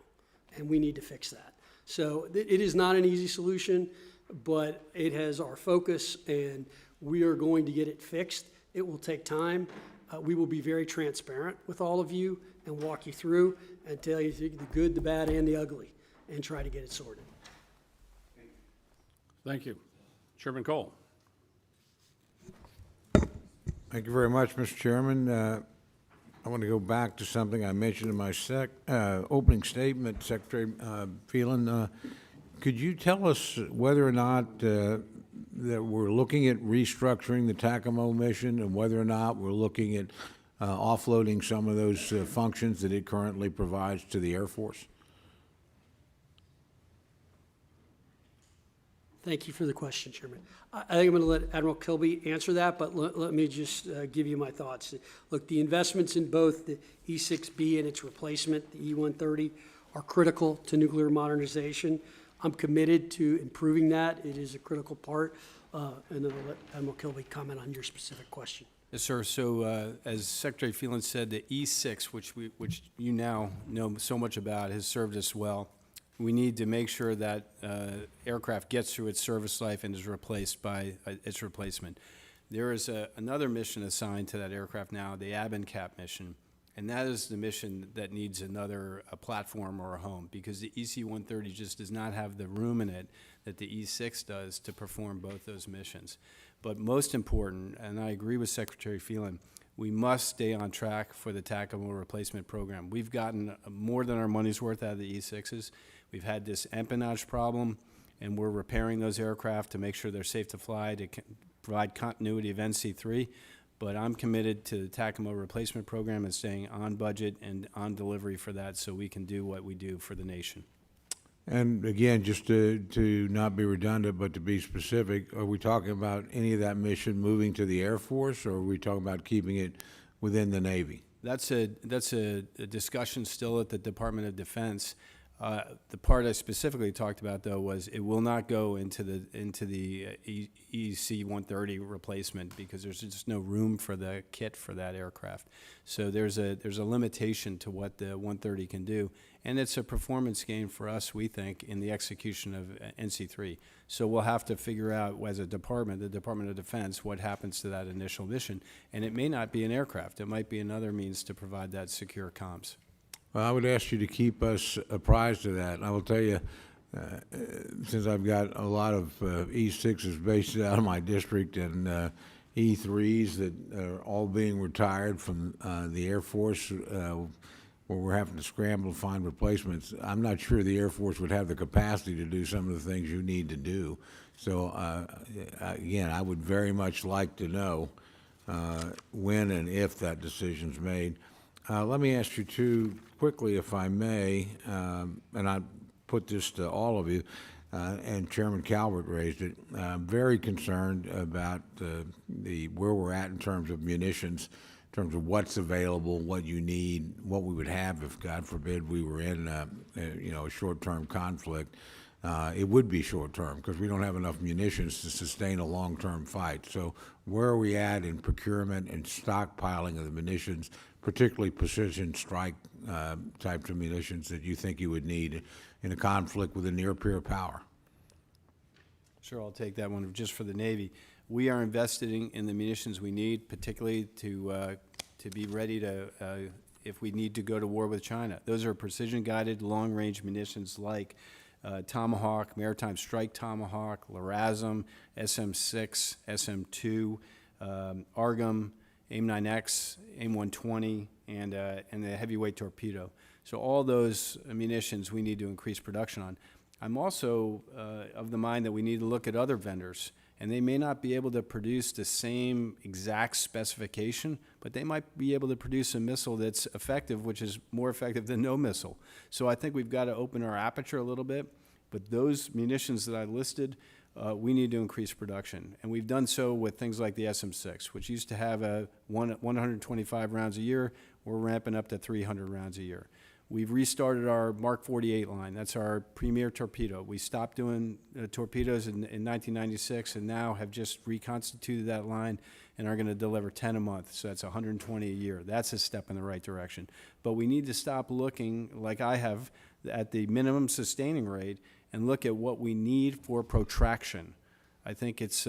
And we need to fix that. So it is not an easy solution, but it has our focus, and we are going to get it fixed. It will take time. We will be very transparent with all of you and walk you through and tell you the good, the bad, and the ugly, and try to get it sorted. Thank you. Chairman Cole. Thank you very much, Mr. Chairman. I want to go back to something I mentioned in my opening statement, Secretary Phelan. Could you tell us whether or not that we're looking at restructuring the TACAMO mission and whether or not we're looking at offloading some of those functions that it currently provides to the Air Force? Thank you for the question, Chairman. I think I'm going to let Admiral Kilby answer that, but let me just give you my thoughts. Look, the investments in both the E-6B and its replacement, the E-130, are critical to nuclear modernization. I'm committed to improving that. It is a critical part. And then I'll let Admiral Kilby comment on your specific question. Yes, sir. So as Secretary Phelan said, the E6, which you now know so much about, has served us well. We need to make sure that aircraft gets through its service life and is replaced by its replacement. There is another mission assigned to that aircraft now, the ABNCAP mission, and that is the mission that needs a platform or a home, because the EC-130 just does not have the room in it that the E-6 does to perform both those missions. But most important, and I agree with Secretary Phelan, we must stay on track for the TACAMO replacement program. We've gotten more than our money's worth out of the E-6s. We've had this empennage problem, and we're repairing those aircraft to make sure they're safe to fly, to provide continuity of NC3. But I'm committed to the TACAMO replacement program and staying on budget and on delivery for that so we can do what we do for the nation. And again, just to not be redundant, but to be specific, are we talking about any of that mission moving to the Air Force, or are we talking about keeping it within the Navy? That's a discussion still at the Department of Defense. The part I specifically talked about, though, was it will not go into the EC-130 replacement because there's just no room for the kit for that aircraft. So there's a limitation to what the 130 can do, and it's a performance gain for us, we think, in the execution of NC-3. So we'll have to figure out, as a department, the Department of Defense, what happens to that initial mission, and it may not be an aircraft. It might be another means to provide that secure comms. Well, I would ask you to keep us apprised of that. And I will tell you, since I've got a lot of E6s based out of my district and E3s that are all being retired from the Air Force, where we're having to scramble to find replacements, I'm not sure the Air Force would have the capacity to do some of the things you need to do. So, again, I would very much like to know when and if that decision's made. Let me ask you two quickly, if I may, and I put this to all of you, and Chairman Calvert raised it. I'm very concerned about where we're at in terms of munitions, in terms of what's available, what you need, what we would have if, God forbid, we were in a short-term conflict. It would be short-term because we don't have enough munitions to sustain a long-term fight. So where are we at in procurement and stockpiling of the munitions, particularly precision strike types of munitions that you think you would need in a conflict with a near-peer power? Sure, I'll take that one just for the Navy. We are investing in the munitions we need, particularly to be ready to, if we need to go to war with China. Those are precision-guided, long-range munitions like Tomahawk, Maritime Strike Tomahawk, LRASM, SM-6, SM-2, ARGM, AIM-9X, AIM-120, and the heavyweight torpedo. So all those munitions we need to increase production on. I'm also of the mind that we need to look at other vendors, and they may not be able to produce the same exact specification, but they might be able to produce a missile that's effective, which is more effective than no missile. So I think we've got to open our aperture a little bit, but those munitions that I listed, we need to increase production. And we've done so with things like the SM-6, which used to have 125 rounds a year. We're ramping up to 300 rounds a year. We've restarted our Mark 48 line. That's our premier torpedo. We stopped doing torpedoes in 1996 and now have just reconstituted that line and are going to deliver 10 a month. So that's 120 a year. That's a step in the right direction. But we need to stop looking, like I have, at the minimum sustaining rate and look at what we need for protraction. I think it's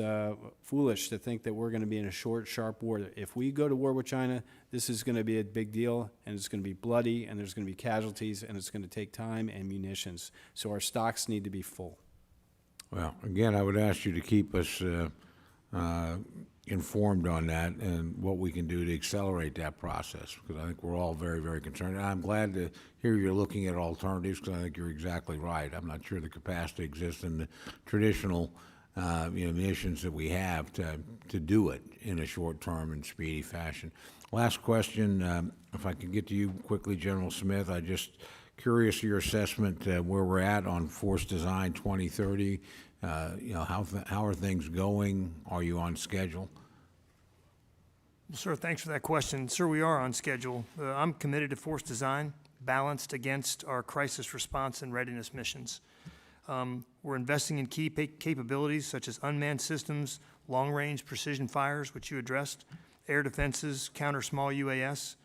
foolish to think that we're going to be in a short, sharp war. If we go to war with China, this is going to be a big deal, and it's going to be bloody, and there's going to be casualties, and it's going to take time and munitions. So our stocks need to be full. Well, again, I would ask you to keep us informed on that and what we can do to accelerate that process, because I think we're all very, very concerned. And I'm glad to hear you're looking at alternatives, because I think you're exactly right. I'm not sure the capacity exists in the traditional munitions that we have to do it in a short-term and speedy fashion. Last question, if I can get to you quickly, General Smith. I'm just curious of your assessment where we're at on Force Design 2030. How are things going? Are you on schedule? Well, sir, thanks for that question. Sir, we are on schedule. I'm committed to force design, balanced against our crisis response and readiness missions. We're investing in key capabilities such as unmanned systems, long-range precision fires, which you addressed, air defenses, counter small UAS.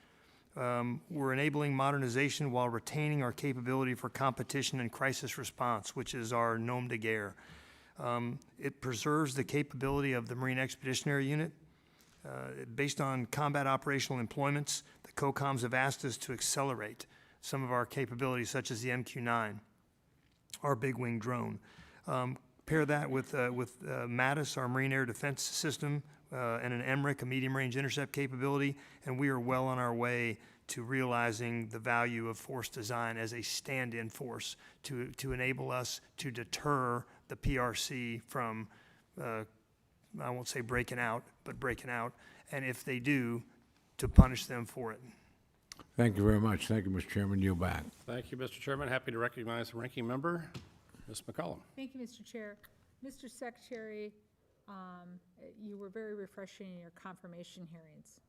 We're enabling modernization while retaining our capability for competition and crisis response, which is our nom de guerre. It preserves the capability of the Marine Expeditionary Unit. Based on combat operational employments, the COCOMs have asked us to accelerate some of our capabilities, such as the MQ-9, our big-wing drone. Pair that with MATIS, our Marine Air Defense System, and an MRIC, a medium-range intercept capability, and we are well on our way to realizing the value of force design as a stand-in force to enable us to deter the PRC from, I won't say breaking out, but breaking out, and if they do, to punish them for it. Thank you very much. Thank you, Mr. Chairman. Yield back. Thank you, Mr. Chairman. Happy to recognize the ranking member, Ms. McCollum. Thank you, Mr. Chair. Mr. Secretary, you were very refreshing in your confirmation hearings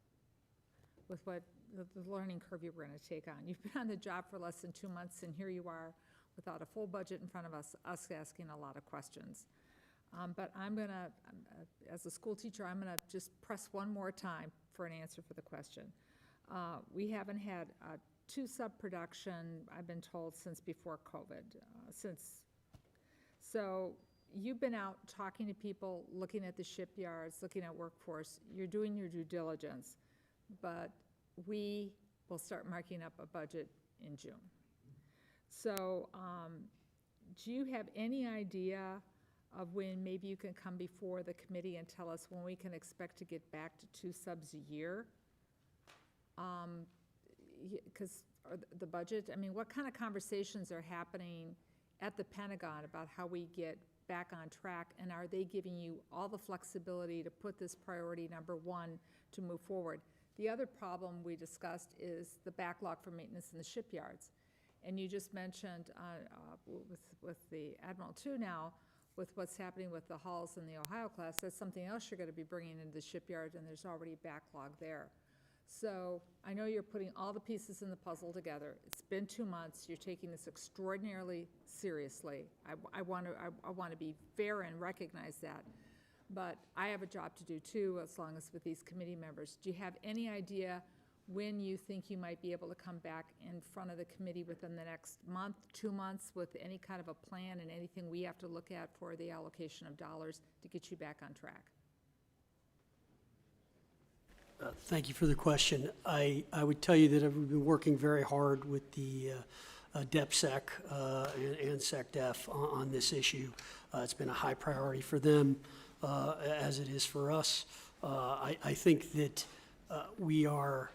with what the learning curve you were going to take on. You've been on the job for less than 2 months, and here you are without a full budget in front of us asking a lot of questions. But I'm going to, as a school teacher, I'm going to just press one more time for an answer for the question. We haven't had two-sub production, I've been told, since before COVID. So you've been out talking to people, looking at the shipyards, looking at workforce. You're doing your due diligence, but we will start marking up a budget in June. So do you have any idea of when maybe you can come before the committee and tell us when we can expect to get back to 2 subs a year? Because the budget, I mean, what kind of conversations are happening at the Pentagon about how we get back on track? And are they giving you all the flexibility to put this priority number one to move forward? The other problem we discussed is the backlog for maintenance in the shipyards. And you just mentioned with the Admiral 2 now, with what's happening with the hulls in the Ohio class, that's something else you're going to be bringing into the shipyard, and there's already a backlog there. So I know you're putting all the pieces in the puzzle together. It's been 2 months. You're taking this extraordinarily seriously. I want to be fair and recognize that. But I have a job to do too, as long as with these committee members. Do you have any idea when you think you might be able to come back in front of the committee within the next month, 2 months, with any kind of a plan and anything we have to look at for the allocation of dollars to get you back on track? Thank you for the question. I would tell you that we've been working very hard with the DepSec and SecDef on this issue. It's been a high priority for them, as it is for us. I think that we are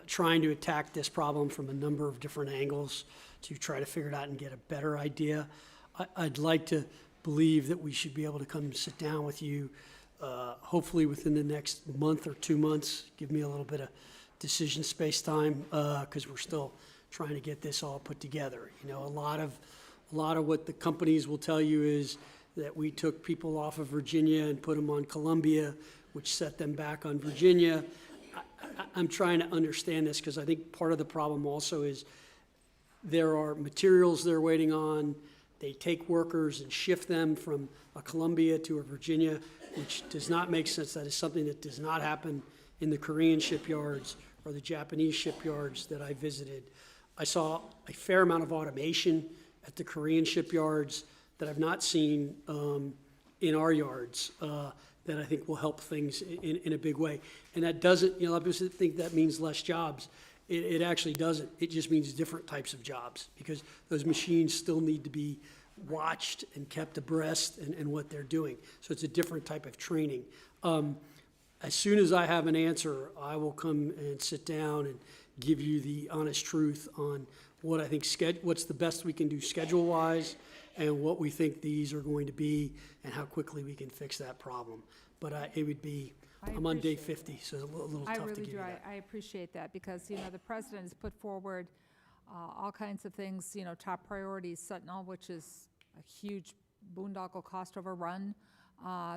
trying to attack this problem from a number of different angles to try to figure it out and get a better idea. I'd like to believe that we should be able to come sit down with you, hopefully within the next month or 2 months. Give me a little bit of decision space time, because we're still trying to get this all put together. You know, a lot of what the companies will tell you is that we took people off of Virginia and put them on Columbia, which set them back on Virginia. I'm trying to understand this, because I think part of the problem also is there are materials they're waiting on. They take workers and shift them from a Columbia to a Virginia, which does not make sense. That is something that does not happen in the Korean shipyards or the Japanese shipyards that I visited. I saw a fair amount of automation at the Korean shipyards that I've not seen in our yards, that I think will help things in a big way. And that doesn't, you know, I just think that means less jobs. It actually doesn't. It just means different types of jobs, because those machines still need to be watched and kept abreast and what they're doing. So it's a different type of training. As soon as I have an answer, I will come and sit down and give you the honest truth on what I think, what's the best we can do schedule-wise, and what we think these are going to be, and how quickly we can fix that problem. But it would be, I'm on day 50, so it's a little I tough to really give do. you that. I appreciate that, because, you know, the president has put forward all kinds of things, you know, top priorities, Sentinel, which is a huge boondoggle cost overrun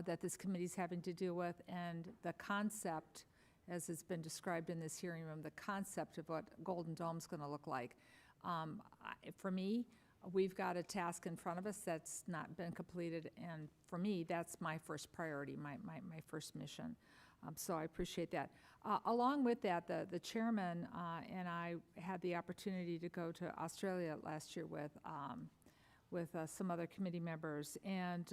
that this committee's having to deal with, and the concept, as it's been described in this hearing room, the concept of what Golden Dome's going to look like. For me, we've got a task in front of us that's not been completed, and for me, that's my first priority, my first mission. So I appreciate that. Along with that, the chairman and I had the opportunity to go to Australia last year with some other committee members. And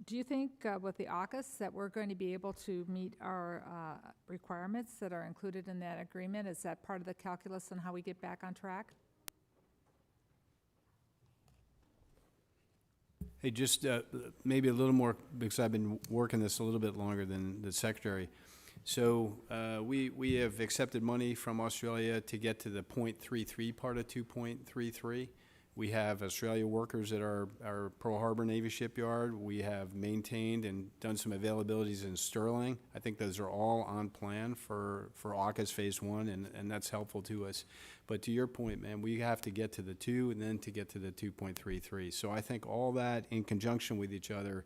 do you think with the AUKUS that we're going to be able to meet our requirements that are included in that agreement? Is that part of the calculus on how we get back on track? Hey, just maybe a little more, because I've been working this a little bit longer than the secretary. So we have accepted money from Australia to get to the 0.33 part of 2.33. We have Australia workers at our Pearl Harbor Navy shipyard. We have maintained and done some availabilities in Sterling. I think those are all on plan for AUKUS Phase 1, and that's helpful to us. But to your point, man, we have to get to the 2 and then to get to the 2.33. So I think all that in conjunction with each other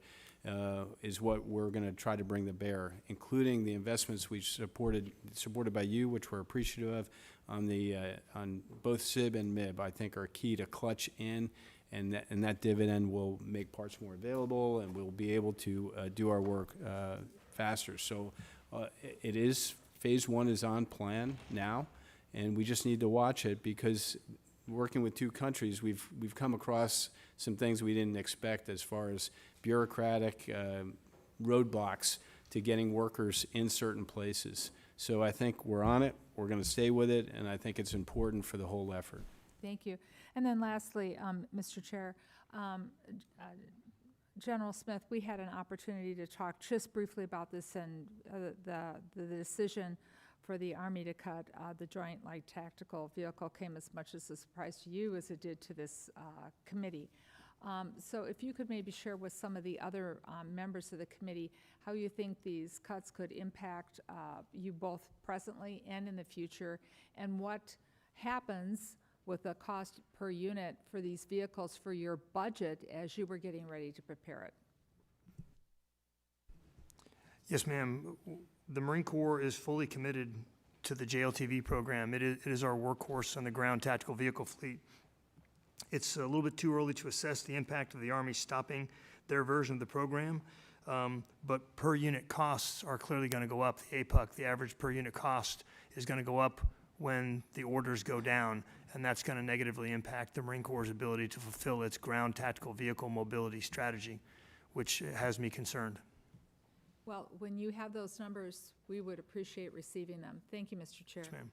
is what we're going to try to bring to bear, including the investments we supported by you, which we're appreciative of, on both SIB and MIB. I think are key to clutch in, and that dividend will make parts more available, and we'll be able to do our work faster. So it is, Phase 1 is on plan now, and we just need to watch it, because working with two countries, we've come across some things we didn't expect as far as bureaucratic roadblocks to getting workers in certain places. So I think we're on it, we're going to stay with it, and I think it's important for the whole effort. Thank you. And then lastly, Mr. Chair, General Smith, we had an opportunity to talk just briefly about this, and the decision for the Army to cut the Joint Light Tactical Vehicle came as much as a surprise to you as it did to this committee. So if you could maybe share with some of the other members of the committee how you think these cuts could impact you both presently and in the future, and what happens with the cost per unit for these vehicles for your budget as you were getting ready to prepare it. Yes, ma'am. The Marine Corps is fully committed to the JLTV program. It is our workhorse on the ground tactical vehicle fleet. It's a little bit too early to assess the impact of the Army stopping their version of the program, but per unit costs are clearly going to go up. The APUC, the average per unit cost, is going to go up when the orders go down, and that's going to negatively impact the Marine Corps' ability to fulfill its ground tactical vehicle mobility strategy, which has me concerned. Well, when you have those numbers, we would appreciate receiving them. Thank you, Mr. Chair. Yes, ma'am.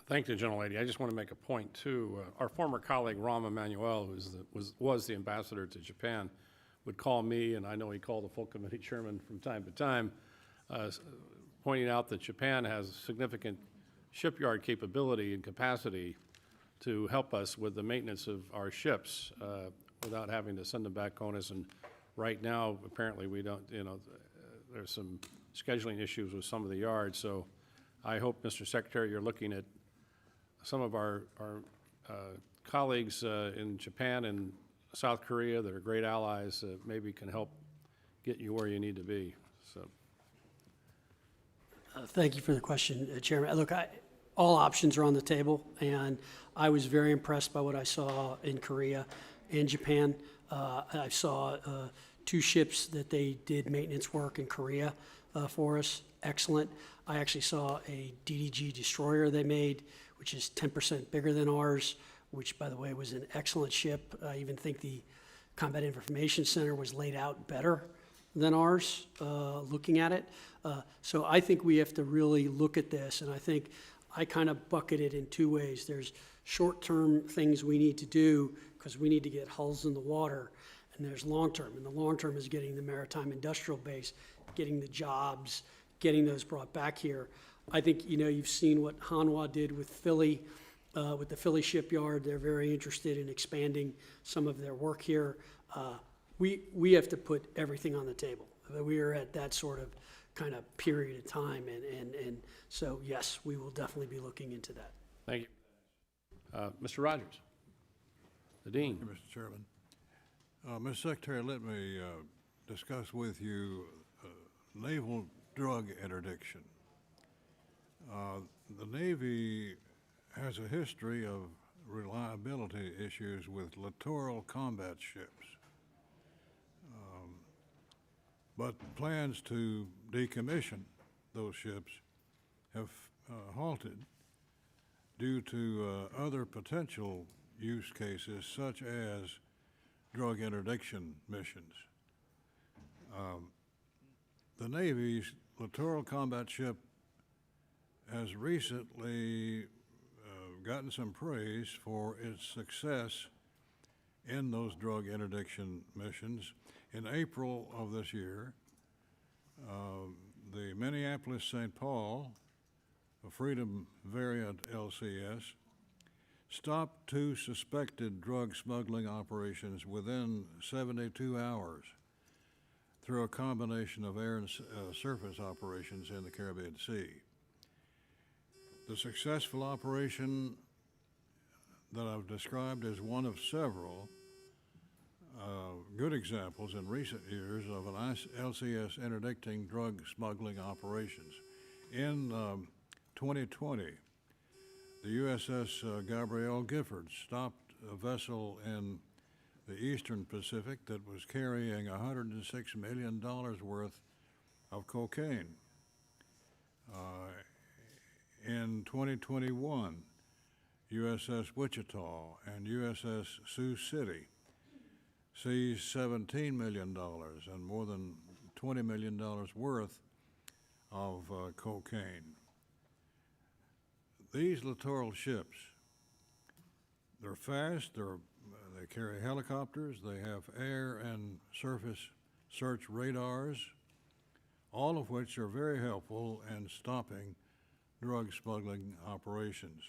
Thank you, gentlelady. I just want to make a point, too. Our former colleague, Rahm Emanuel, who was the ambassador to Japan, would call me, and I know he called the full committee chairman from time to time, pointing out that Japan has significant shipyard capability and capacity to help us with the maintenance of our ships without having to send them back on us. And right now, apparently, we don't, there's some scheduling issues with some of the yards. So I hope, Mr. Secretary, you're looking at some of our colleagues in Japan and South Korea that are great allies that maybe can help get you where you need to be. So. Thank you for the question, Chairman. Look, all options are on the table, and I was very impressed by what I saw in Korea and Japan. I saw 2 ships that they did maintenance work in Korea for us. Excellent. I actually saw a DDG destroyer they made, which is 10% bigger than ours, which, by the way, was an excellent ship. I even think the Combat Information Center was laid out better than ours, looking at it. So I think we have to really look at this, and I think I kind of bucket it in 2 ways. There's short-term things we need to do because we need to get hulls in the water, and there's long-term, and the long-term is getting the maritime industrial base, getting the jobs, getting those brought back here. I think, you've seen what Hanwha did with Philly, with the Philly shipyard. They're very interested in expanding some of their work here. We have to put everything on the table. We are at that sort of kind of period of time, and so, yes, we will definitely be looking into that. Thank you. Mr. Rogers, the Dean. Thank you, Mr. Chairman. Mr. Secretary, let me discuss with you naval drug interdiction. The Navy has a history of reliability issues with littoral combat ships, but plans to decommission those ships have halted due to other potential use cases such as drug interdiction missions. The Navy's littoral combat ship has recently gotten some praise for its success in those drug interdiction missions. In April of this year, the Minneapolis-St. Paul, a Freedom Variant LCS, stopped 2 suspected drug smuggling operations within 72 hours through a combination of air and surface operations in the Caribbean Sea. The successful operation that I've described is one of several good examples in recent years of an LCS interdicting drug smuggling operations. In 2020, the USS Gabrielle Gifford stopped a vessel in the Eastern Pacific that was carrying $106 million worth of cocaine. In 2021, USS Wichita and USS Sioux City seized $17 million and more than $20 million worth of cocaine. These littoral ships, they're fast, they carry helicopters, they have air and surface search radars, all of which are very helpful in stopping drug smuggling operations.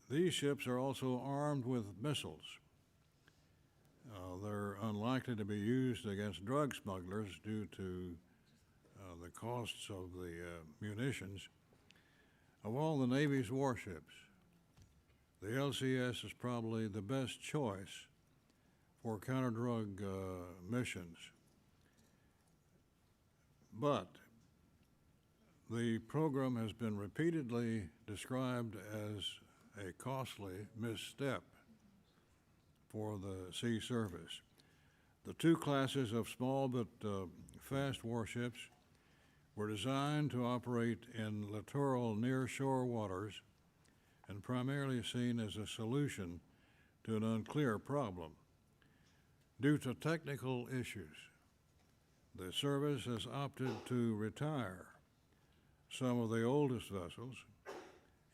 These ships are also armed with missiles, They're unlikely to be used against drug smugglers due to the costs of the munitions. Of all the Navy's warships, the LCS is probably the best choice for counter-drug missions. But the program has been repeatedly described as a costly misstep for the sea service. The two classes of small but fast warships were designed to operate in littoral near-shore waters and primarily seen as a solution to an unclear problem. Due to technical issues, the service has opted to retire some of the oldest vessels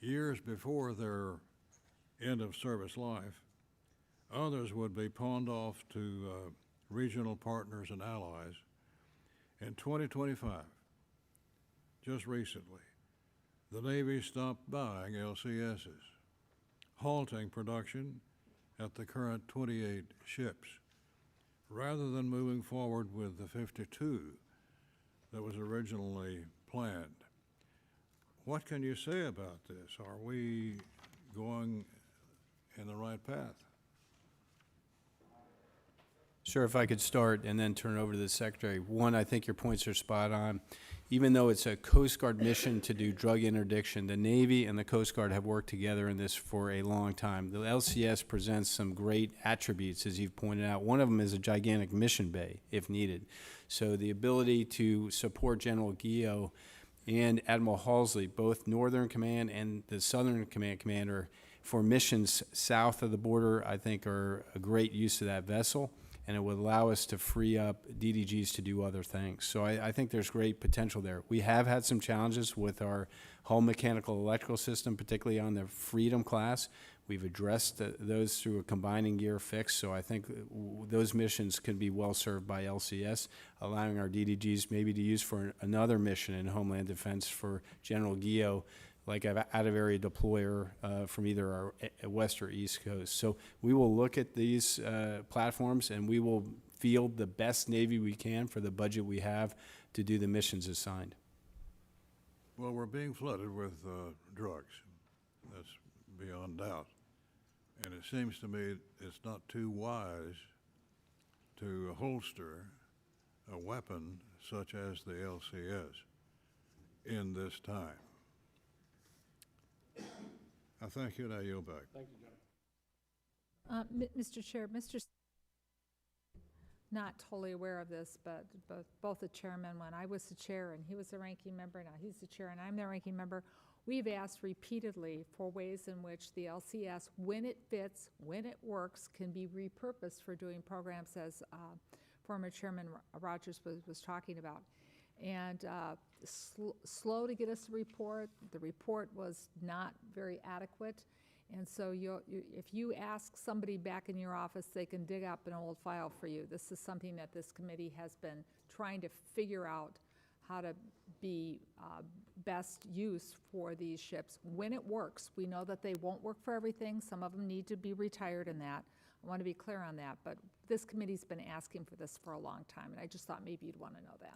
years before their end of service life. Others would be pawned off to regional partners and allies. In 2025, just recently, the Navy stopped buying LCSs, halting production at the current 28 ships, rather than moving forward with the 52 that was originally planned. What can you say about this? Are we going in the right path? Sure, if I could start and then turn it over to the Secretary. One, I think your points are spot on. Even though it's a Coast Guard mission to do drug interdiction, the Navy and the Coast Guard have worked together in this for a long time. The LCS presents some great attributes, as you've pointed out. One of them is a gigantic mission bay, if needed. So the ability to support General Guillot and Admiral Halsey, both Northern Command and the Southern Command Commander, for missions south of the border, I think are a great use of that vessel, and it would allow us to free up DDGs to do other things. So I think there's great potential there. We have had some challenges with our hull mechanical electrical system, particularly on the Freedom class. We've addressed those through a combining gear fix, so I think those missions can be well served by LCS, allowing our DDGs maybe to use for another mission in Homeland Defense for General Guillot, like an out-of-area deployer from either our west or east coast. So we will look at these platforms, and we will field the best Navy we can for the budget we have to do the missions assigned. Well, we're being flooded with drugs. That's beyond doubt. And it seems to me it's not too wise to holster a weapon such as the LCS in this time. I thank you, and I yield back. Thank you, General. Mr. Chair, not totally aware of this, but both the chairmen, when I was the chair and he was the ranking member, now he's the chair and I'm the ranking member, we've asked repeatedly for ways in which the LCS, when it fits, when it works, can be repurposed for doing programs as former Chairman Rogers was talking about. And slow to get us a report. The report was not very adequate. And so if you ask somebody back in your office, they can dig up an old file for you. This is something that this committee has been trying to figure out how to be best use for these ships when it works. We know that they won't work for everything. Some of them need to be retired in that. I want to be clear on that. But this committee's been asking for this for a long time, and I just thought maybe you'd want to know that.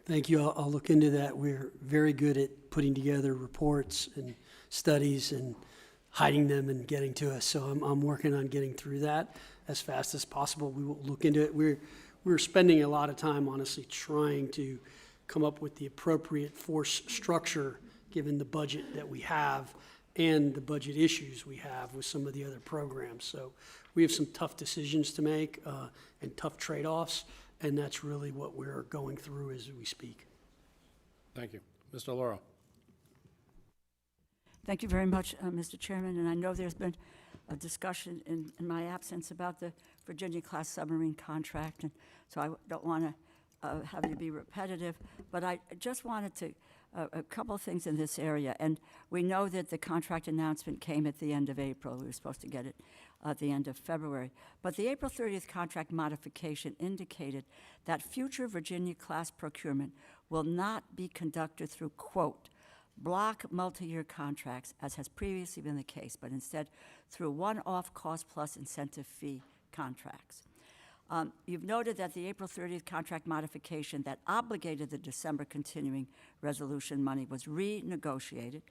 Thank you. I'll look into that. We're very good at putting together reports and studies and hiding them and getting to us. So I'm working on getting through that as fast as possible. We will look into it. We're spending a lot of time, honestly, trying to come up with the appropriate force structure given the budget that we have and the budget issues we have with some of the other programs. So we have some tough decisions to make and tough trade-offs. And that's really what we're going through as we speak. Thank you. Mr. Lauro. Thank you very much, Mr. Chairman. And I know there's been a discussion in my absence about the Virginia-class submarine contract, and so I don't want to have you be repetitive, but I just wanted to, a couple of things in this area. And we know that the contract announcement came at the end of April. We were supposed to get it at the end of February. But the April 30th contract modification indicated that future Virginia-class procurement will not be conducted through, quote, block multi-year contracts, as has previously been the case, but instead through one-off cost-plus incentive fee contracts. You've noted that the April 30th contract modification that obligated the December continuing resolution money was renegotiated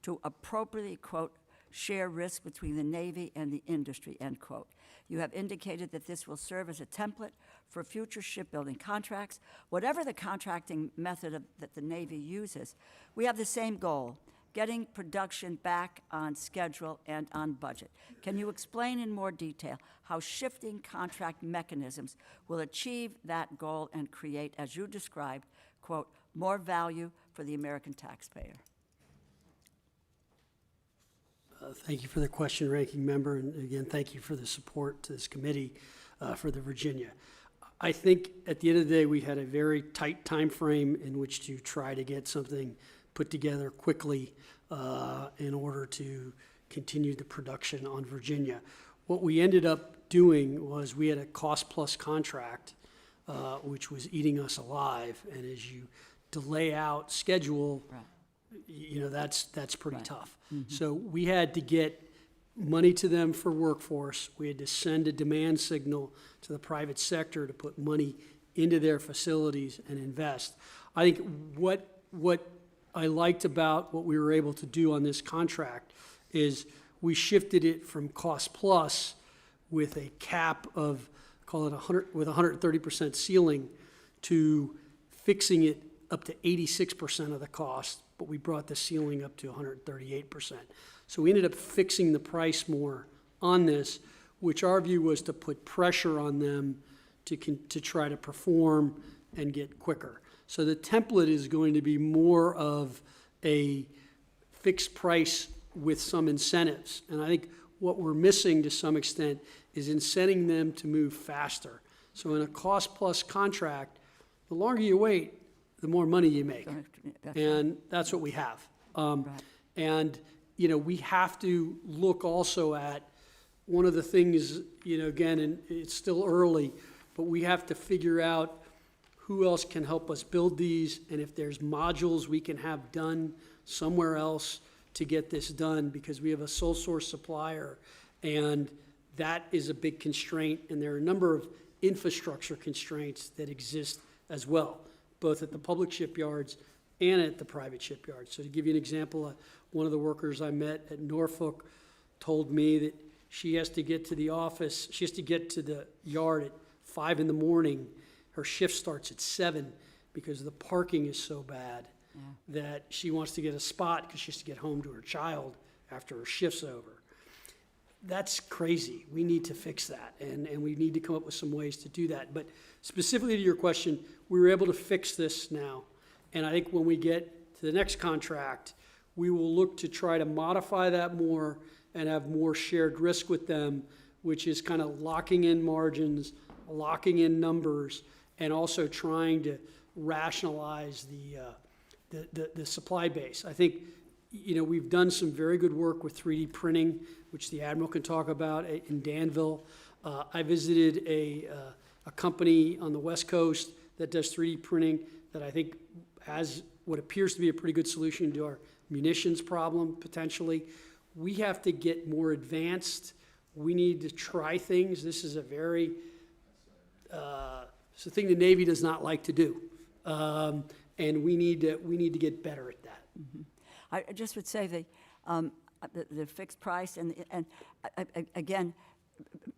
to appropriately, quote, share risk between the Navy and the industry, end quote. You have indicated that this will serve as a template for future shipbuilding contracts. Whatever the contracting method that the Navy uses, we have the same goal, getting production back on schedule and on budget. Can you explain in more detail how shifting contract mechanisms will achieve that goal and create, as you described, quote, more value for the American taxpayer? Thank you for the question, Ranking Member, and again, thank you for the support to this committee for the Virginia. I think at the end of the day, we had a very tight time frame in which to try to get something put together quickly in order to continue the production on Virginia. What we ended up doing was we had a cost-plus contract, which was eating us alive, and as you delay out schedule, Right. you know, that's pretty Right. tough. So we had to get money to them for workforce. We had to send a demand signal to the private sector to put money into their facilities and invest. I think what I liked about what we were able to do on this contract is we shifted it from cost plus with a cap of, call it 100, with 130% ceiling, to fixing it up to 86% of the cost, but we brought the ceiling up to 138%. So we ended up fixing the price more on this, which our view was to put pressure on them to try to perform and get quicker. So the template is going to be more of a fixed price with some incentives. And I think what we're missing to some extent is incenting them to move faster. So in a cost-plus contract, the longer you wait, the more money you make. And that's what we have. And, you know, we have to look also at one of the things, you know, again, and it's still early, but we have to figure out who else can help us build these, and if there's modules we can have done somewhere else to get this done, because we have a sole source supplier, and that is a big constraint, and there are a number of infrastructure constraints that exist as well, both at the public shipyards and at the private shipyards. So to give you an example, one of the workers I met at Norfolk told me that she has to get to the office, she has to get to the yard at 5 in the morning. Her shift starts at 7 because the parking is so bad that she wants to get a spot because she has to get home to her child after her shift's over. That's crazy. We need to fix that, and we need to come up with some ways to do that. But specifically to your question, we were able to fix this now. And I think when we get to the next contract, we will look to try to modify that more and have more shared risk with them, which is kind of locking in margins, locking in numbers, and also trying to rationalize the supply base. I think, you know, we've done some very good work with 3D printing, which the Admiral can talk about in Danville. I visited a company on the West Coast that does 3D printing that I think has what appears to be a pretty good solution to our munitions problem, potentially. We have to get more advanced. We need to try things. This is a very, it's a thing the Navy does not like to do. And we need to get better at that. Mm-hmm. I just would say the fixed price and again,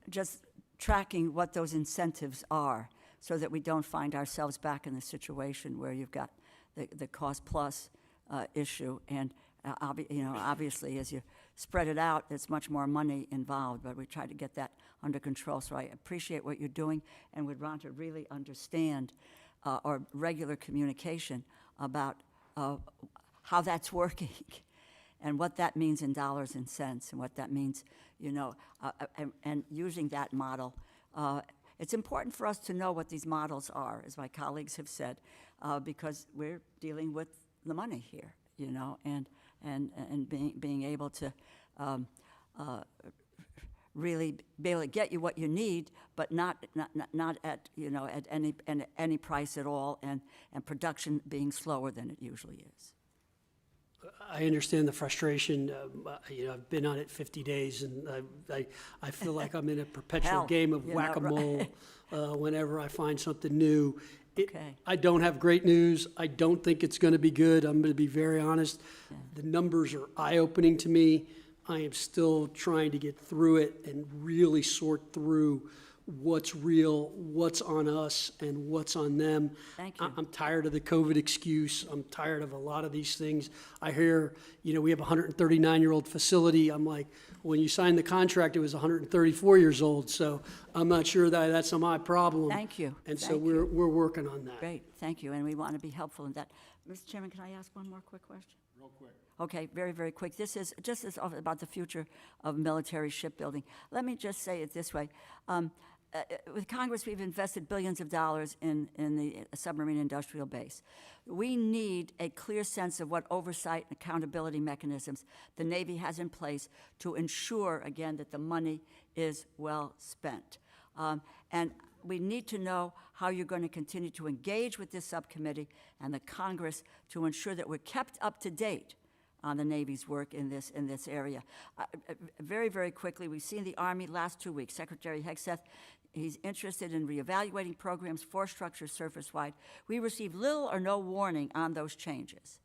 just tracking what those incentives are so that we don't find ourselves back in the situation where you've got the cost plus issue. And you know, obviously, as you spread it out, there's much more money involved, but we try to get that under control. So I appreciate what you're doing and would want to really understand our regular communication about how that's working and what that means in dollars and cents and what that means, you know, and using that model. It's important for us to know what these models are, as my colleagues have said, because we're dealing with the money here, you know, and being able to really be able to get you what you need, but not at, you know, at any price at all, and production being slower than it usually is. I understand the frustration. You know, I've been on it 50 days, and I feel like I'm in a perpetual Hell, game of you know, whack-a-mole whenever I find something new. Okay. I don't have great news. I don't think it's going to be good. I'm going to be very honest. The numbers are eye-opening to me. I am still trying to get through it and really sort through what's real, what's on us, and what's on them. Thank you. I'm tired of the COVID excuse. I'm tired of a lot of these things. I hear, you know, we have a 139-year-old facility. I'm like, when you signed the contract, it was 134 years old, so I'm not sure that that's my problem. Thank you. And so Thank we're you. working on that. Great, thank you, and we want to be helpful in that. Mr. Chairman, can I ask one more quick question? Real quick. Okay, very, very quick. This is just about the future of military shipbuilding. Let me just say it this way. With Congress, we've invested billions of dollars in the submarine industrial base. We need a clear sense of what oversight and accountability mechanisms the Navy has in place to ensure, again, that the money is well spent. And we need to know how you're going to continue to engage with this subcommittee and the Congress to ensure that we're kept up to date on the Navy's work in this area. Very, very quickly, we've seen the Army last 2 weeks. Secretary Hegseth, he's interested in reevaluating programs, force structures surface-wide. We received little or no warning on those changes.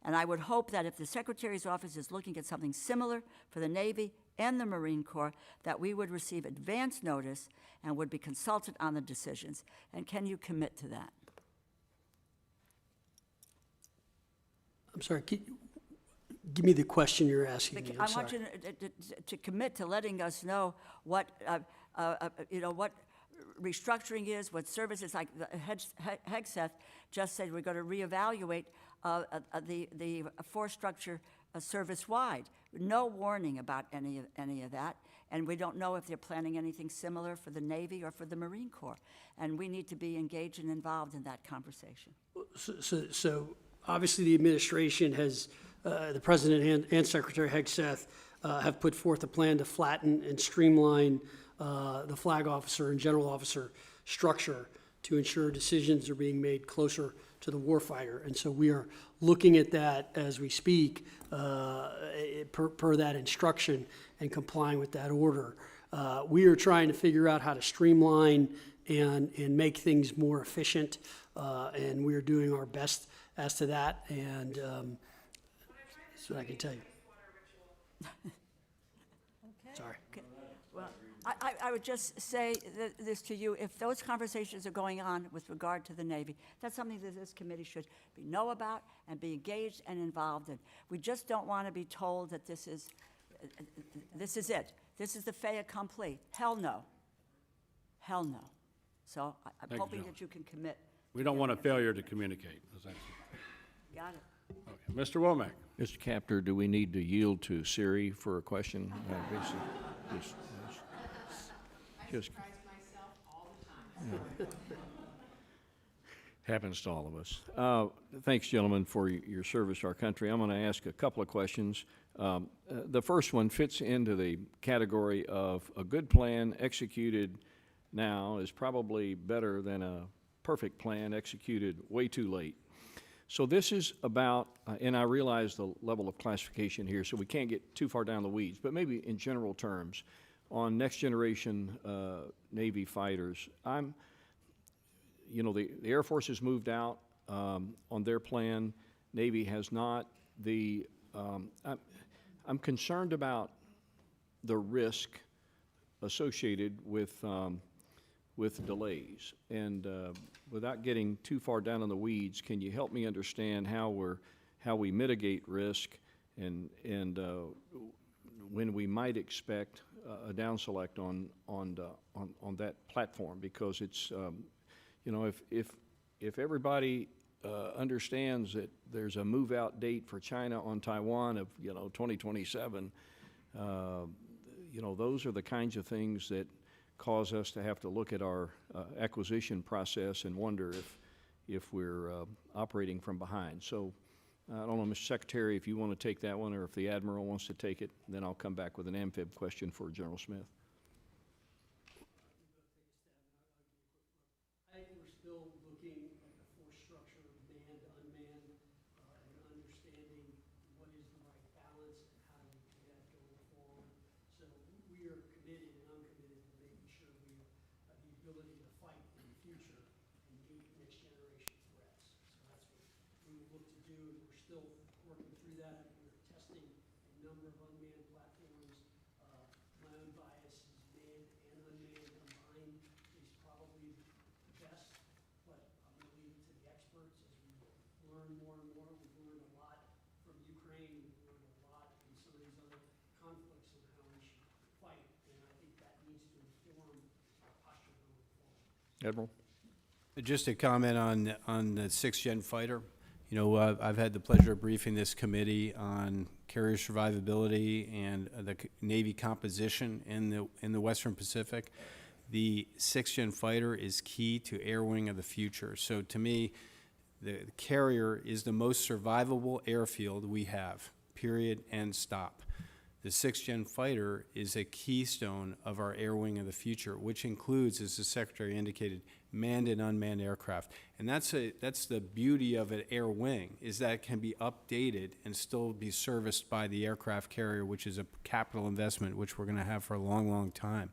And I would hope that if the Secretary's office is looking at something similar for the Navy and the Marine Corps, that we would receive advance notice and would be consulted on the decisions. And can you commit to that? I'm sorry, give me the question you're asking me. I'm I sorry. want you to commit to letting us know what, what restructuring is, what services, like Hegseth just said, we're going to reevaluate the force structure service-wide. No warning about any of that, and we don't know if they're planning anything similar for the Navy or for the Marine Corps, and we need to be engaged and involved in that conversation. So obviously the administration has, the President and Secretary Hegseth have put forth a plan to flatten and streamline the flag officer and general officer structure to ensure decisions are being made closer to the warfighter. And so we are looking at that as we speak, per that instruction and complying with that order. We are trying to figure out how to streamline and make things more efficient, and we are doing our best as to that, and that's what I can tell you. Sorry. Well, I would just say this to you: if those conversations are going on with regard to the Navy, that's something that this committee should know about and be engaged and involved in. We just don't want to be told that this is it. This is the fait accompli. Hell no. Hell no. So I'm you, hoping Joe. that you can commit. We don't want a failure to communicate. Got it. Okay. Mr. Womack. Mr. Capter, do we need to yield to Siri for a question? Just happens to all of us. Thanks, gentlemen, for your service to our country. I'm going to ask a couple of questions. The first one fits into the category of a good plan executed now is probably better than a perfect plan executed way too late. So this is about, and I realize the level of classification here, so we can't get too far down the weeds, but maybe in general terms, on next generation Navy fighters, the Air Force has moved out on their plan. Navy has not. I'm concerned about the risk associated with delays. And without getting too far down in the weeds, can you help me understand how we mitigate risk and when we might expect a down select on that platform? Because it's if everybody understands that there's a move out date for China on Taiwan of 2027, those are the kinds of things that cause us to have to look at our acquisition process and wonder if we're operating from behind. So I don't know, Mr. Secretary, if you want to take that one, or if the Admiral wants to take it, then I'll come back with an amphib question for General Smith. I think we're still looking at the force structure, manned, unmanned, and understanding what is do, and we're still working through that. We're testing a number of unmanned platforms. My own bias is manned and unmanned combined is probably the best, but I'm going to leave it to the experts as we learn more and more. We've learned a lot from Ukraine. We've learned a lot in some of these other conflicts and how we should fight, and I think that needs to inform our posture going forward. Admiral? Just a comment on the sixth-gen fighter. You know, I've had the pleasure of briefing this committee on carrier survivability and the Navy composition in the Western Pacific. The sixth-gen fighter is key to air wing of the future. So to me, the carrier is the most survivable airfield we have, period, end stop. The sixth-gen fighter is a keystone of our air wing of the future, which includes, as the Secretary indicated, manned and unmanned aircraft. And that's the beauty of an air wing, is that it can be updated and still be serviced by the aircraft carrier, which is a capital investment, which we're going to have for a long, long time.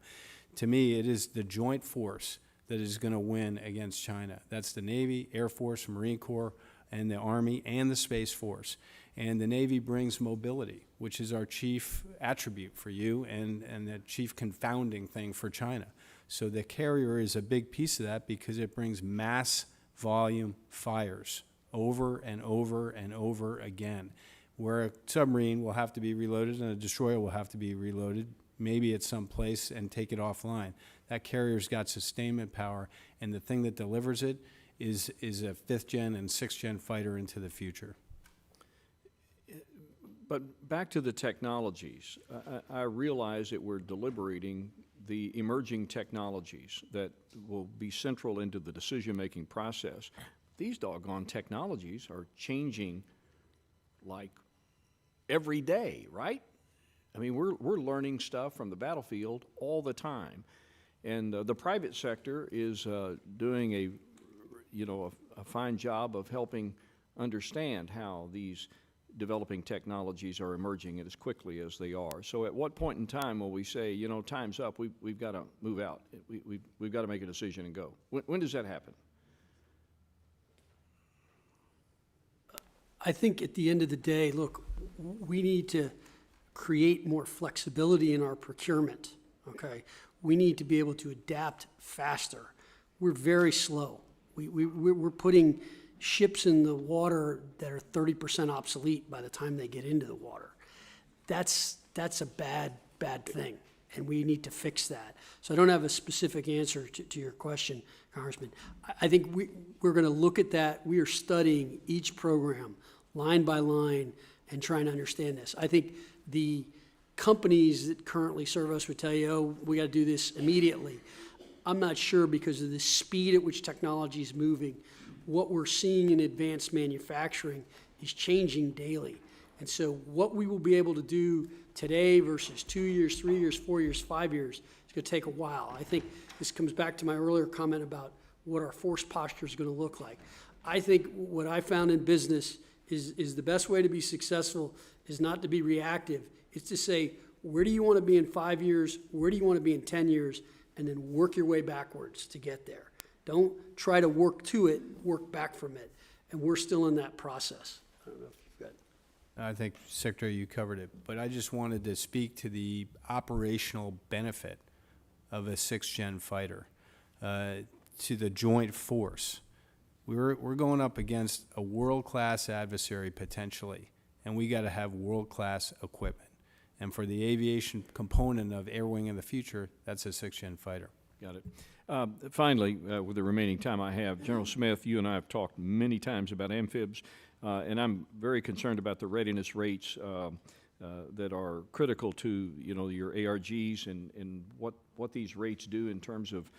To me, it is the joint force that is going to win against China. That's the Navy, Air Force, Marine Corps, and the Army, and the Space Force. And the Navy brings mobility, which is our chief attribute for you and the chief confounding thing for China. So the carrier is a big piece of that because it brings mass volume fires over and over and over again, where a submarine will have to be reloaded and a destroyer will have to be reloaded, maybe at some place, and take it offline. That carrier's got sustainment power, and the thing that delivers it is a fifth-gen and sixth-gen fighter into the future. But back to the technologies, I realize that we're deliberating the emerging technologies that will be central into the decision-making process. These doggone technologies are changing like every day, right? I mean, we're learning stuff from the battlefield all the time. And the private sector is doing a fine job of helping understand how these developing technologies are emerging as quickly as they are. So at what point in time will we say, you know, time's up, we've got to move out, we've got to make a decision and go? When does that happen? I think at the end of the day, look, we need to create more flexibility in our procurement, okay? We need to be able to adapt faster. We're very slow. We're putting ships in the water that are 30% obsolete by the time they get into the water. That's a bad thing, and we need to fix that. So I don't have a specific answer to your question, Congressman. I think we're going to look at that. We are studying each program line by line and trying to understand this. I think the companies that currently serve us would tell you, oh, we got to do this immediately. I'm not sure because of the speed at which technology is moving. What we're seeing in advanced manufacturing is changing daily. And so what we will be able to do today versus 2 years, 3 years, 4 years, 5 years, is going to take a while. I think this comes back to my earlier comment about what our force posture is going to look like. I think what I found in business is the best way to be successful is not to be reactive. It's to say, where do you want to be in 5 years? Where do you want to be in 10 years? And then work your way backwards to get there. Don't try to work to it, work back from it. And we're still in that process. I don't know if you've got. I think, Secretary, you covered it, but I just wanted to speak to the operational benefit of a sixth-gen fighter, to the joint force. We're going up against a world-class adversary potentially, and we got to have world-class equipment. And for the aviation component of air wing in the future, that's a sixth-gen fighter. Got it. Finally, with the remaining time I have, General Smith, you and I have talked many times about amphibs, and I'm very concerned about the readiness rates that are critical to, you know, your ARGs and what these rates do in terms of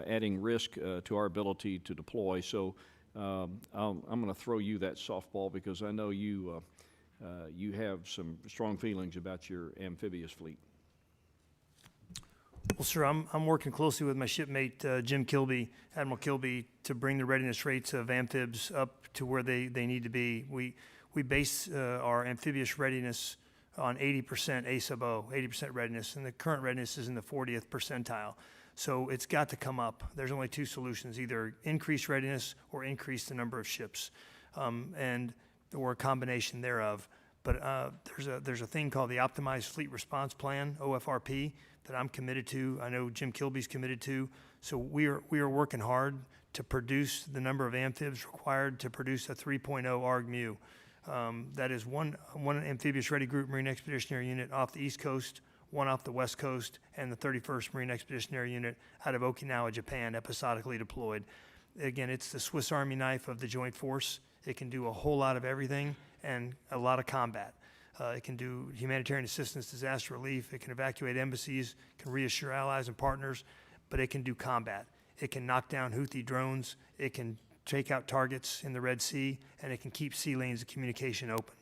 adding risk to our ability to deploy. So I'm going to throw you that softball because I know you have some strong feelings about your amphibious fleet. Well, sir, I'm working closely with my shipmate, Jim Kilby, Admiral Kilby, to bring the readiness rates of amphibs up to where they need to be. We base our amphibious readiness on 80% A sub O, 80% readiness, and the current readiness is in the 40th percentile. So it's got to come up. There's only two solutions, either increase readiness or increase the number of ships. And or a combination thereof. But there's a thing called the Optimized Fleet Response Plan, OFRP, that I'm committed to. I know Jim Kilby's committed to. So we are working hard to produce the number of amphibs required to produce a 3.0 ARG-MU. That is one amphibious ready group Marine Expeditionary Unit off the East Coast, one off the West Coast, and the 31st Marine Expeditionary Unit out of Okinawa, Japan, episodically deployed. Again, it's the Swiss Army knife of the Joint Force. It can do a whole lot of everything and a lot of combat. It can do humanitarian assistance, disaster relief. It can evacuate embassies, can reassure allies and partners, but it can do combat. It can knock down Houthi drones. It can take out targets in the Red Sea, and it can keep sea lanes of communication open.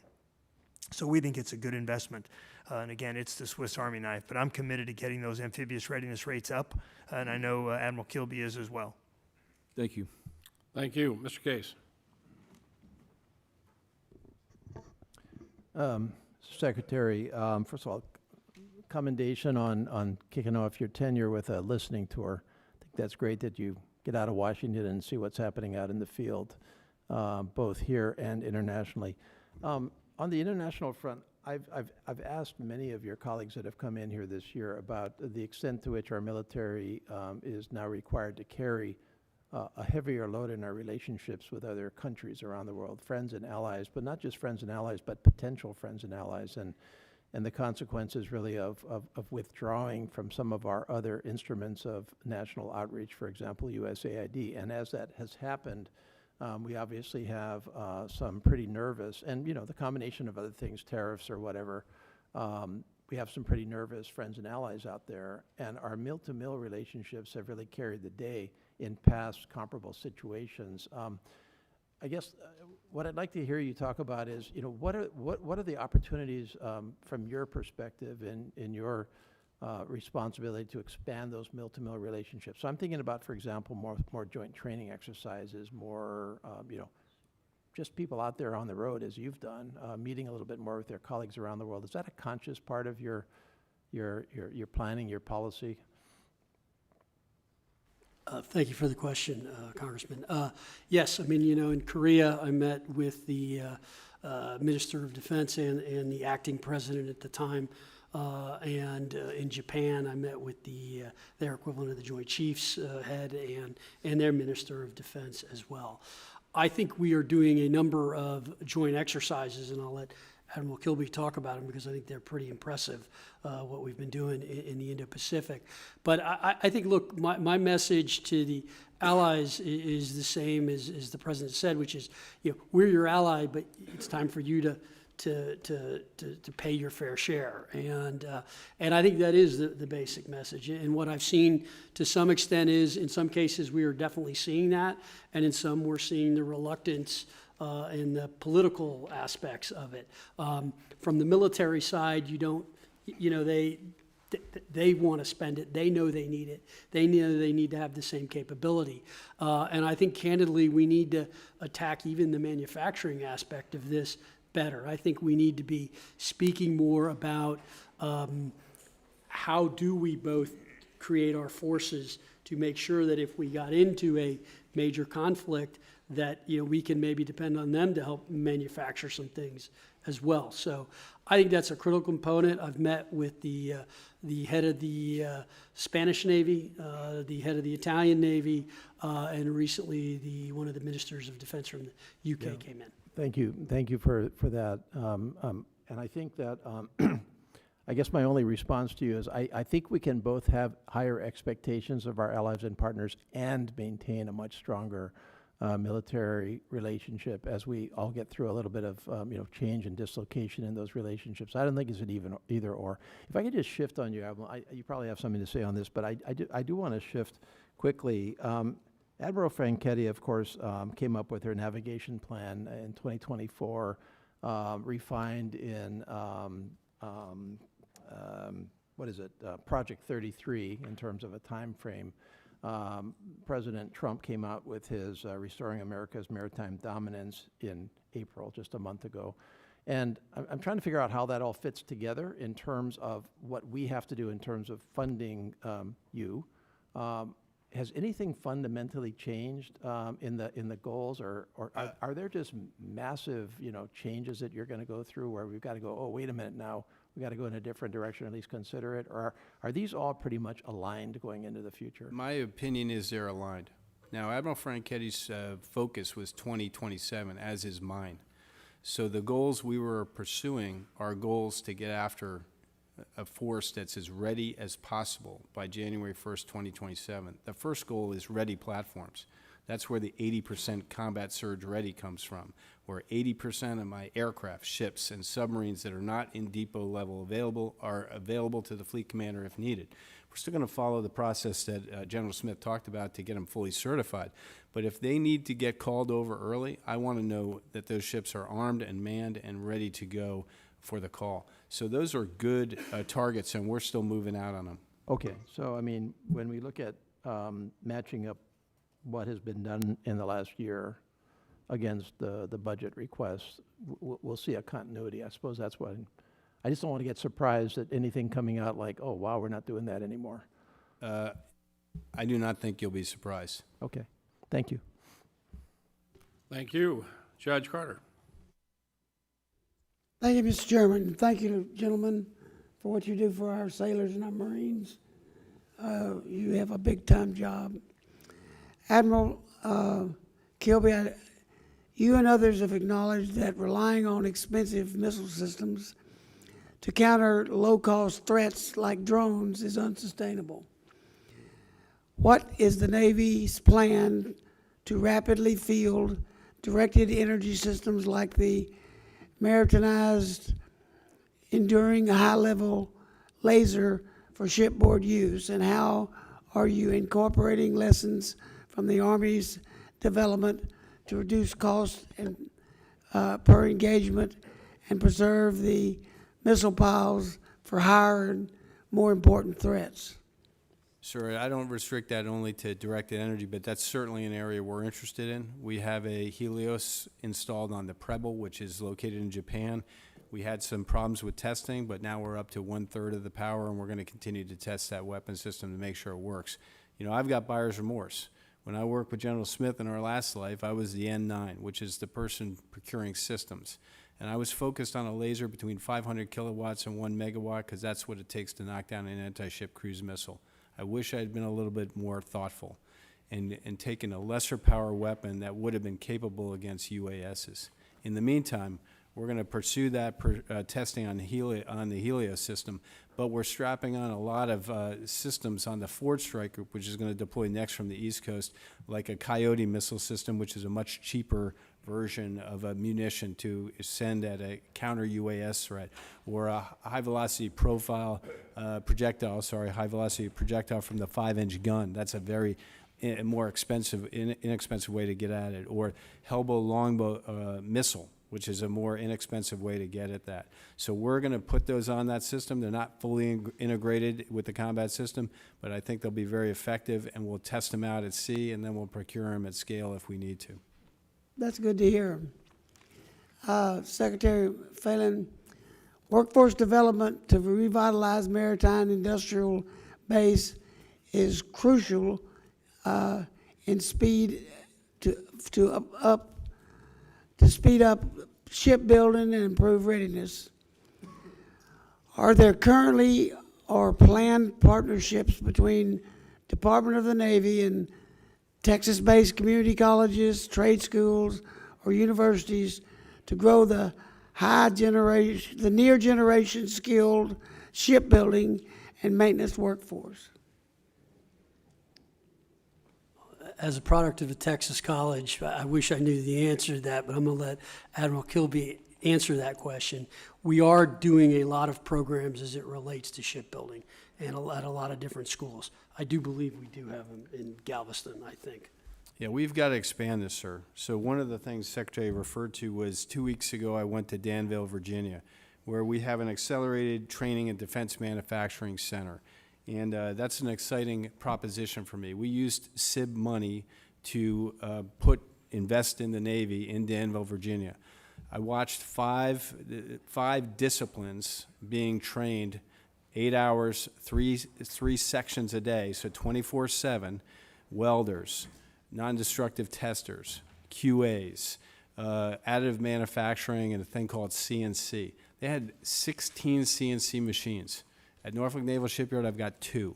So we think it's a good investment. And again, it's the Swiss Army knife, but I'm committed to getting those amphibious readiness rates up, and I know Admiral Kilby is as well. Thank you. Thank you. Mr. Case. Secretary, first of all, commendation on kicking off your tenure with a listening tour. I think that's great that you get out of Washington and see what's happening out in the field, both here and internationally. On the international front, I've asked many of your colleagues that have come in here this year about the extent to which our military is now required to carry a heavier load in our relationships with other countries around the world, friends and allies, but not just friends and allies, but potential friends and allies, and the consequences really of withdrawing from some of our other instruments of national outreach, for example, USAID. And as that has happened, we obviously have some pretty nervous, and the combination of other things, tariffs or whatever, we have some pretty nervous friends and allies out there, and our mill-to-mill relationships have really carried the day in past comparable situations. I guess what I'd like to hear you talk about is, what are the opportunities from your perspective in your responsibility to expand those mill-to-mill relationships? So I'm thinking about, for example, more joint training exercises, more just people out there on the road, as you've done, meeting a little bit more with their colleagues around the world. Is that a conscious part of your planning, your policy? Thank you for the question, Congressman. Yes, I mean, in Korea, I met with the Minister of Defense and the acting president at the time. And in Japan, I met with their equivalent of the Joint Chiefs head and their Minister of Defense as well. I think we are doing a number of joint exercises, and I'll let Admiral Kilby talk about them because I think they're pretty impressive, what we've been doing in the Indo-Pacific. But I think, look, my message to the allies is the same as the President said, which is, we're your ally, but it's time for you to pay your fair share. And I think that is the basic message. And what I've seen to some extent is, in some cases, we are definitely seeing that, and in some we're seeing the reluctance in the political aspects of it. From the military side, they want to spend it. They know they need it. They know they need to have the same capability. And I think, candidly, we need to attack even the manufacturing aspect of this better. I think we need to be speaking more about how do we both create our forces to make sure that if we got into a major conflict, that we can maybe depend on them to help manufacture some things as well. So I think that's a critical component. I've met with the head of the Spanish Navy, the head of the Italian Navy, and recently one of the ministers of defense from the UK came in. Thank you for that. And I think that I guess my only response to you is I think we can both have higher expectations of our allies and partners and maintain a much stronger military relationship as we all get through a little bit of change and dislocation in those relationships. I don't think it's an either or. If I could just shift on you, you probably have something to say on this, but I do want to shift quickly. Admiral Franchetti, of course, came up with her navigation plan in 2024, refined in Project 33 in terms of a time frame. President Trump came out with his Restoring America's Maritime Dominance in April, just a month ago. And I'm trying to figure out how that all fits together in terms of what we have to do in terms of funding you. has anything fundamentally changed in the goals, or are there just massive, changes that you're going to go through where we've got to go, oh, wait a minute now, we got to go in a different direction, at least consider it, or are these all pretty much aligned going into the future? My opinion is they're aligned. Now, Admiral Franchetti's focus was 2027, as is mine. So the goals we were pursuing are goals to get after a force that's as ready as possible by January 1st, 2027. The first goal is ready platforms. That's where the 80% combat surge ready comes from, where 80% of my aircraft, ships, and submarines that are not in depot level available are available to the fleet commander if needed. We're still going to follow the process that General Smith talked about to get them fully certified. But if they need to get called over early, I want to know that those ships are armed and manned and ready to go for the call. So those are good targets, and we're still moving out on them. Okay, so I mean, when we look at matching up what has been done in the last year against the budget requests, we'll see a continuity. I suppose that's what, I just don't want to get surprised at anything coming out like, oh, wow, we're not doing that anymore. I do not think you'll be surprised. Okay, thank you. Thank you. Judge Carter. Thank you, Mr. Chairman. Thank you, gentlemen, for what you do for our sailors and our Marines. You have a big-time job. Admiral Kilby, you and others have acknowledged that relying on expensive missile systems to counter low-cost threats like drones is unsustainable. What is the Navy's plan to rapidly field directed energy systems like the Meritonized Enduring High-Level Laser for shipboard use, and how are you incorporating lessons from the Army's development to reduce costs and per engagement and preserve the missile piles for higher and more important threats? Sir, I don't restrict that only to directed energy, but that's certainly an area we're interested in. We have a Helios installed on the Preble, which is located in Japan. We had some problems with testing, but now we're up to 1/3 of the power, and we're going to continue to test that weapon system to make sure it works. You know, I've got buyer's remorse. When I worked with General Smith in our last life, I was the N9, which is the person procuring systems. And I was focused on a laser between 500 kilowatts and 1 megawatt, because that's what it takes to knock down an anti-ship cruise missile. I wish I had been a little bit more thoughtful and taken a lesser power weapon that would have been capable against UASs. In the meantime, we're going to pursue that testing on the Helios system, but we're strapping on a lot of systems on the Ford Strike Group, which is going to deploy next from the East Coast, like a Coyote missile system, which is a much cheaper version of a munition to send at a counter UAS threat, or a high-velocity projectile from the 5-inch gun. That's a very more expensive, inexpensive way to get at it. Or Hellbow longbow missile, which is a more inexpensive way to get at that. So we're going to put those on that system. They're not fully integrated with the combat system, but I think they'll be very effective, and we'll test them out at sea, and then we'll procure them at scale if we need to. That's good to hear. Secretary Phelan, workforce development to revitalize maritime industrial base is crucial in speed to speed up shipbuilding and improve readiness. Are there currently or planned partnerships between Department of the Navy and Texas-based community colleges, trade schools, or universities to grow the near generation skilled shipbuilding and maintenance workforce? As a product of a Texas college, I wish I knew the answer to that, but I'm going to let Admiral Kilby answer that question. We are doing a lot of programs as it relates to shipbuilding and at a lot of different schools. I do believe we do have them in Galveston, I think. Yeah, we've got to expand this, sir. So one of the things the Secretary referred to was 2 weeks ago I went to Danville, Virginia, where we have an accelerated training and defense manufacturing center. And that's an exciting proposition for me. We used SIB money to invest in the Navy in Danville, Virginia. I watched five disciplines being trained, 8 hours, three sections a day, so 24/7, welders, non-destructive testers, QAs, additive manufacturing, and a thing called CNC. They had 16 CNC machines. At Norfolk Naval Shipyard, I've got 2.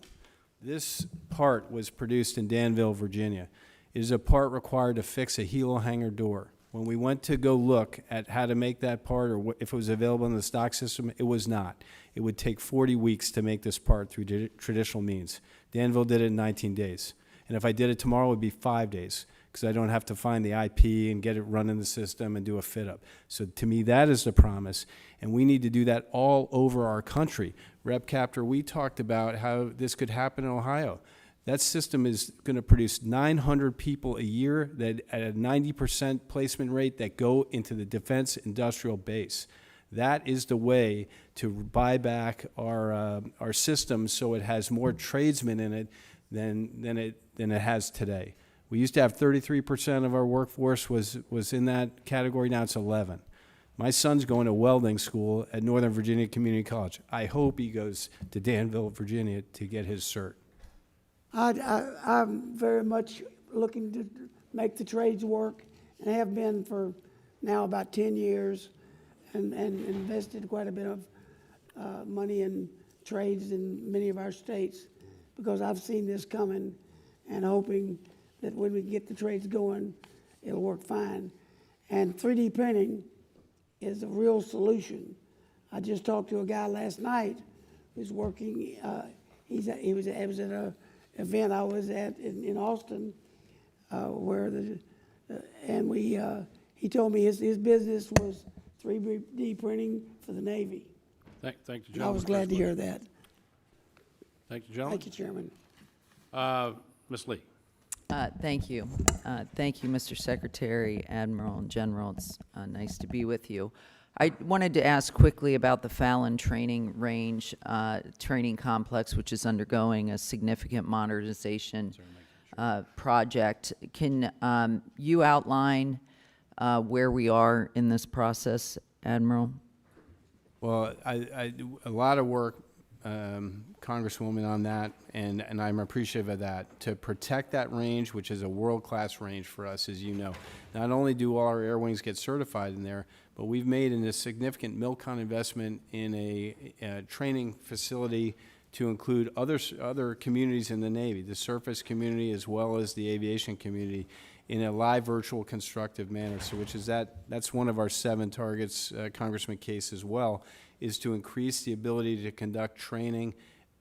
This part was produced in Danville, Virginia. It is a part required to fix a helo hanger door. When we went to go look at how to make that part or if it was available in the stock system, it was not. It would take 40 weeks to make this part through traditional means. Danville did it in 19 days. And if I did it tomorrow, it would be 5 days because I don't have to find the IP and get it run in the system and do a fit up. So to me, that is the promise. And we need to do that all over our country. Rep Captor, we talked about how this could happen in Ohio. That system is going to produce 900 people a year that at a 90% placement rate that go into the defense industrial base. That is the way to buy back our system so it has more tradesmen in it than it has today. We used to have 33% of our workforce was in that category. Now it's 11. My son's going to welding school at Northern Virginia Community College. I hope he goes to Danville, Virginia to get his cert. I'm very much looking to make the trades work, and have been for now about 10 years, and invested quite a bit of money in trades in many of our states, because I've seen this coming, and hoping that when we get the trades going, it'll work fine. And 3D printing is a real solution. I just talked to a guy last night who's working, he was at a event I was at in Austin, where he told me his business was 3D printing for the Navy. Thank you, And gentlemen. I was glad to hear that. Thank you, gentlemen. Thank you, Chairman. Ms. Lee. Thank you. Thank you, Mr. Secretary, Admiral, and General. It's nice to be with you. I wanted to ask quickly about the Fallon Training Range training complex, which is undergoing a significant modernization project. Can you outline where we are in this process, Admiral? Well, I a lot of work, Congresswoman, on that, and I'm appreciative of that, to protect that range, which is a world-class range for us, as you know. Not only do all our air wings get certified in there, but we've made a significant MILCON investment in a training facility to include other communities in the Navy, the surface community as well as the aviation community, in a live virtual constructive manner. So that's one of our 7 targets, Congressman Case, as well, is to increase the ability to conduct training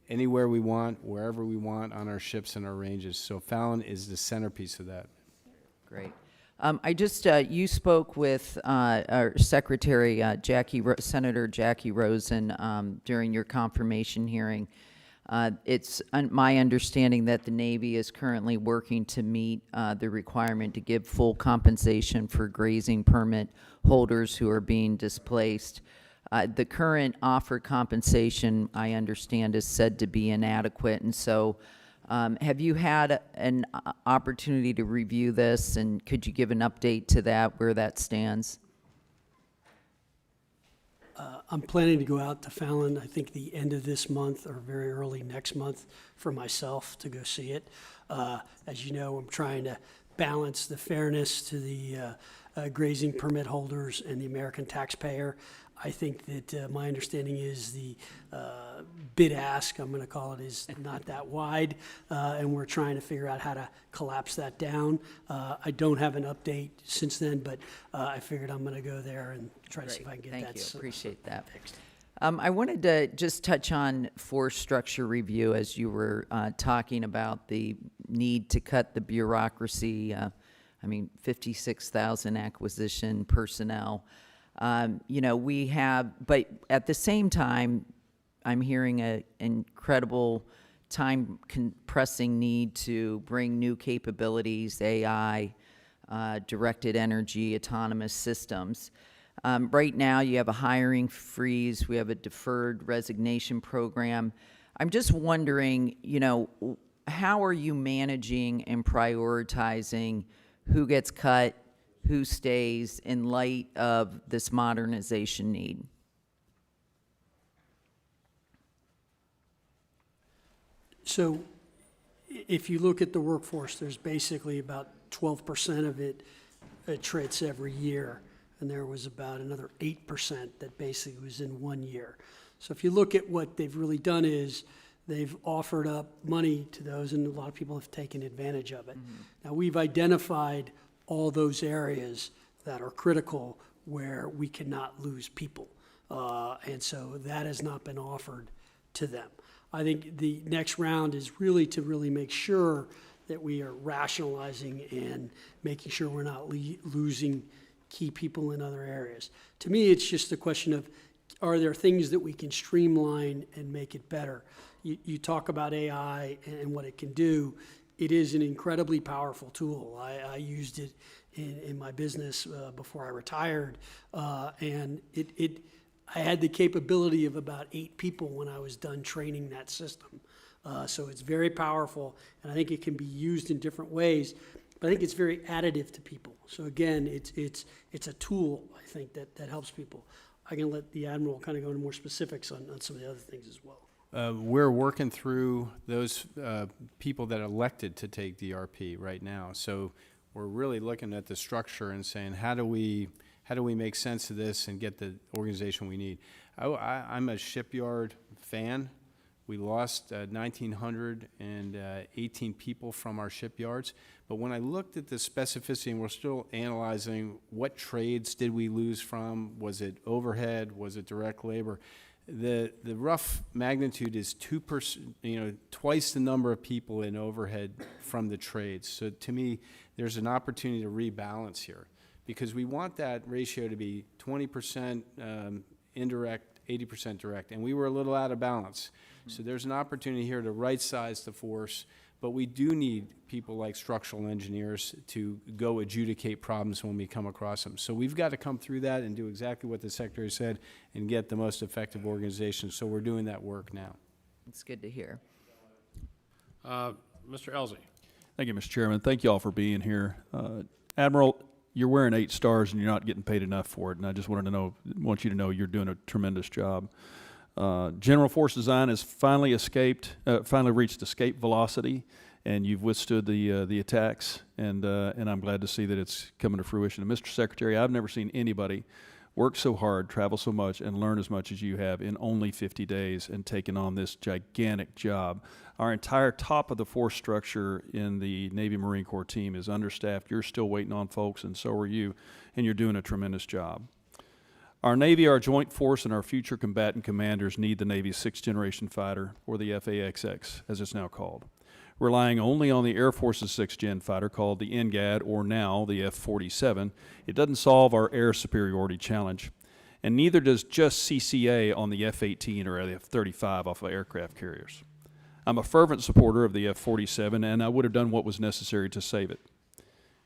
anywhere we want, wherever we want on our ships and our ranges. So Fallon is the centerpiece of that. Great. You spoke with our Secretary Senator Jackie Rosen during your confirmation hearing. It's my understanding that the Navy is currently working to meet the requirement to give full compensation for grazing permit holders who are being displaced. The current offered compensation, I understand, is said to be inadequate, and so have you had an opportunity to review this, and could you give an update to that, where that stands? I'm planning to go out to Fallon, I think the end of this month or very early next month, for myself to go see it. As you know, I'm trying to balance the fairness to the grazing permit holders and the American taxpayer. I think that my understanding is the bid ask, I'm going to call it, is not that wide, and we're trying to figure out how to collapse that down. I don't have an update since then, but I figured I'm going to go there and try to see if I can get that. Thank you. Appreciate that. I wanted to just touch on force structure review, as you were talking about the need to cut the bureaucracy. 56,000 acquisition personnel. We have, but at the same time, I'm hearing an incredible time compressing need to bring new capabilities, AI, directed energy, autonomous systems. Right now, you have a hiring freeze. We have a deferred resignation program. I'm just wondering, how are you managing and prioritizing who gets cut, who stays, in light of this modernization need? So if you look at the workforce, there's basically about 12% of it attrits every year, and there was about another 8% that basically was in 1 year. So if you look at what they've really done is they've offered up money to those, and a lot of people have taken advantage of it. Now, we've identified all those areas that are critical where we cannot lose people. And so that has not been offered to them. I think the next round is really to really make sure that we are rationalizing and making sure we're not losing key people in other areas. To me, it's just a question of, are there things that we can streamline and make it better? You talk about AI and what it can do. It is an incredibly powerful tool. I used it in my business before I retired, and I had the capability of about 8 people when I was done training that system. So it's very powerful, and I think it can be used in different ways. But I think it's very additive to people. So again, it's a tool, I think, that helps people. I can let the Admiral kind of go into more specifics on some of the other things as well. We're working through those people that elected to take DRP right now. So we're really looking at the structure and saying, how do we make sense of this and get the organization we need? I'm a shipyard fan. We lost 1,918 people from our shipyards. But when I looked at the specificity, and we're still analyzing what trades did we lose from, was it overhead, was it direct labor? The rough magnitude is 2%, twice the number of people in overhead from the trades. So to me, there's an opportunity to rebalance here, because we want that ratio to be 20% indirect, 80% direct, and we were a little out of balance. So there's an opportunity here to right-size the force, but we do need people like structural engineers to go adjudicate problems when we come across them. So we've got to come through that and do exactly what the Secretary said and get the most effective organization. So we're doing that work now. It's good to hear. Mr. Elzey. Thank you, Mr. Chairman. Thank you all for being here. Admiral, you're wearing 8 stars and you're not getting paid enough for it, and I just want you to know you're doing a tremendous job. General Force Design has finally reached escape velocity, and you've withstood the attacks, and I'm glad to see that it's coming to fruition. And Mr. Secretary, I've never seen anybody work so hard, travel so much, and learn as much as you have in only 50 days and taken on this gigantic job. Our entire top of the force structure in the Navy Marine Corps team is understaffed. You're still waiting on folks, and so are you, and you're doing a tremendous job. Our Navy, our joint force, and our future combatant commanders need the Navy's 6th-generation fighter, or the FAXX, as it's now called. Relying only on the Air Force's 6th-gen fighter, called the NGAD, or now the F-47, it doesn't solve our air superiority challenge, and neither does just CCA on the F-18 or the F-35 off of aircraft carriers. I'm a fervent supporter of the F-47, and I would have done what was necessary to save it.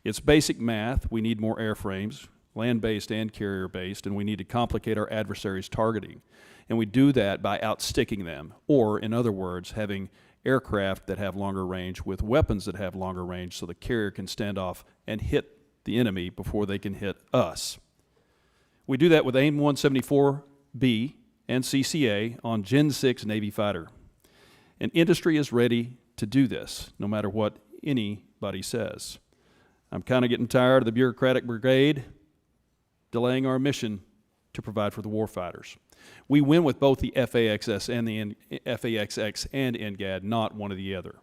It's basic math. We need more airframes, land-based and carrier-based, and we need to complicate our adversaries' targeting. And we do that by outsticking them, or, in other words, having aircraft that have longer range with weapons that have longer range so the carrier can stand off and hit the enemy before they can hit us. We do that with AIM-174B and CCA on Gen 6 Navy fighter. And industry is ready to do this, no matter what anybody says. I'm kind of getting tired of the bureaucratic brigade delaying our mission to provide for the warfighters. We win with both the FAXX and NGAD, not one or the other.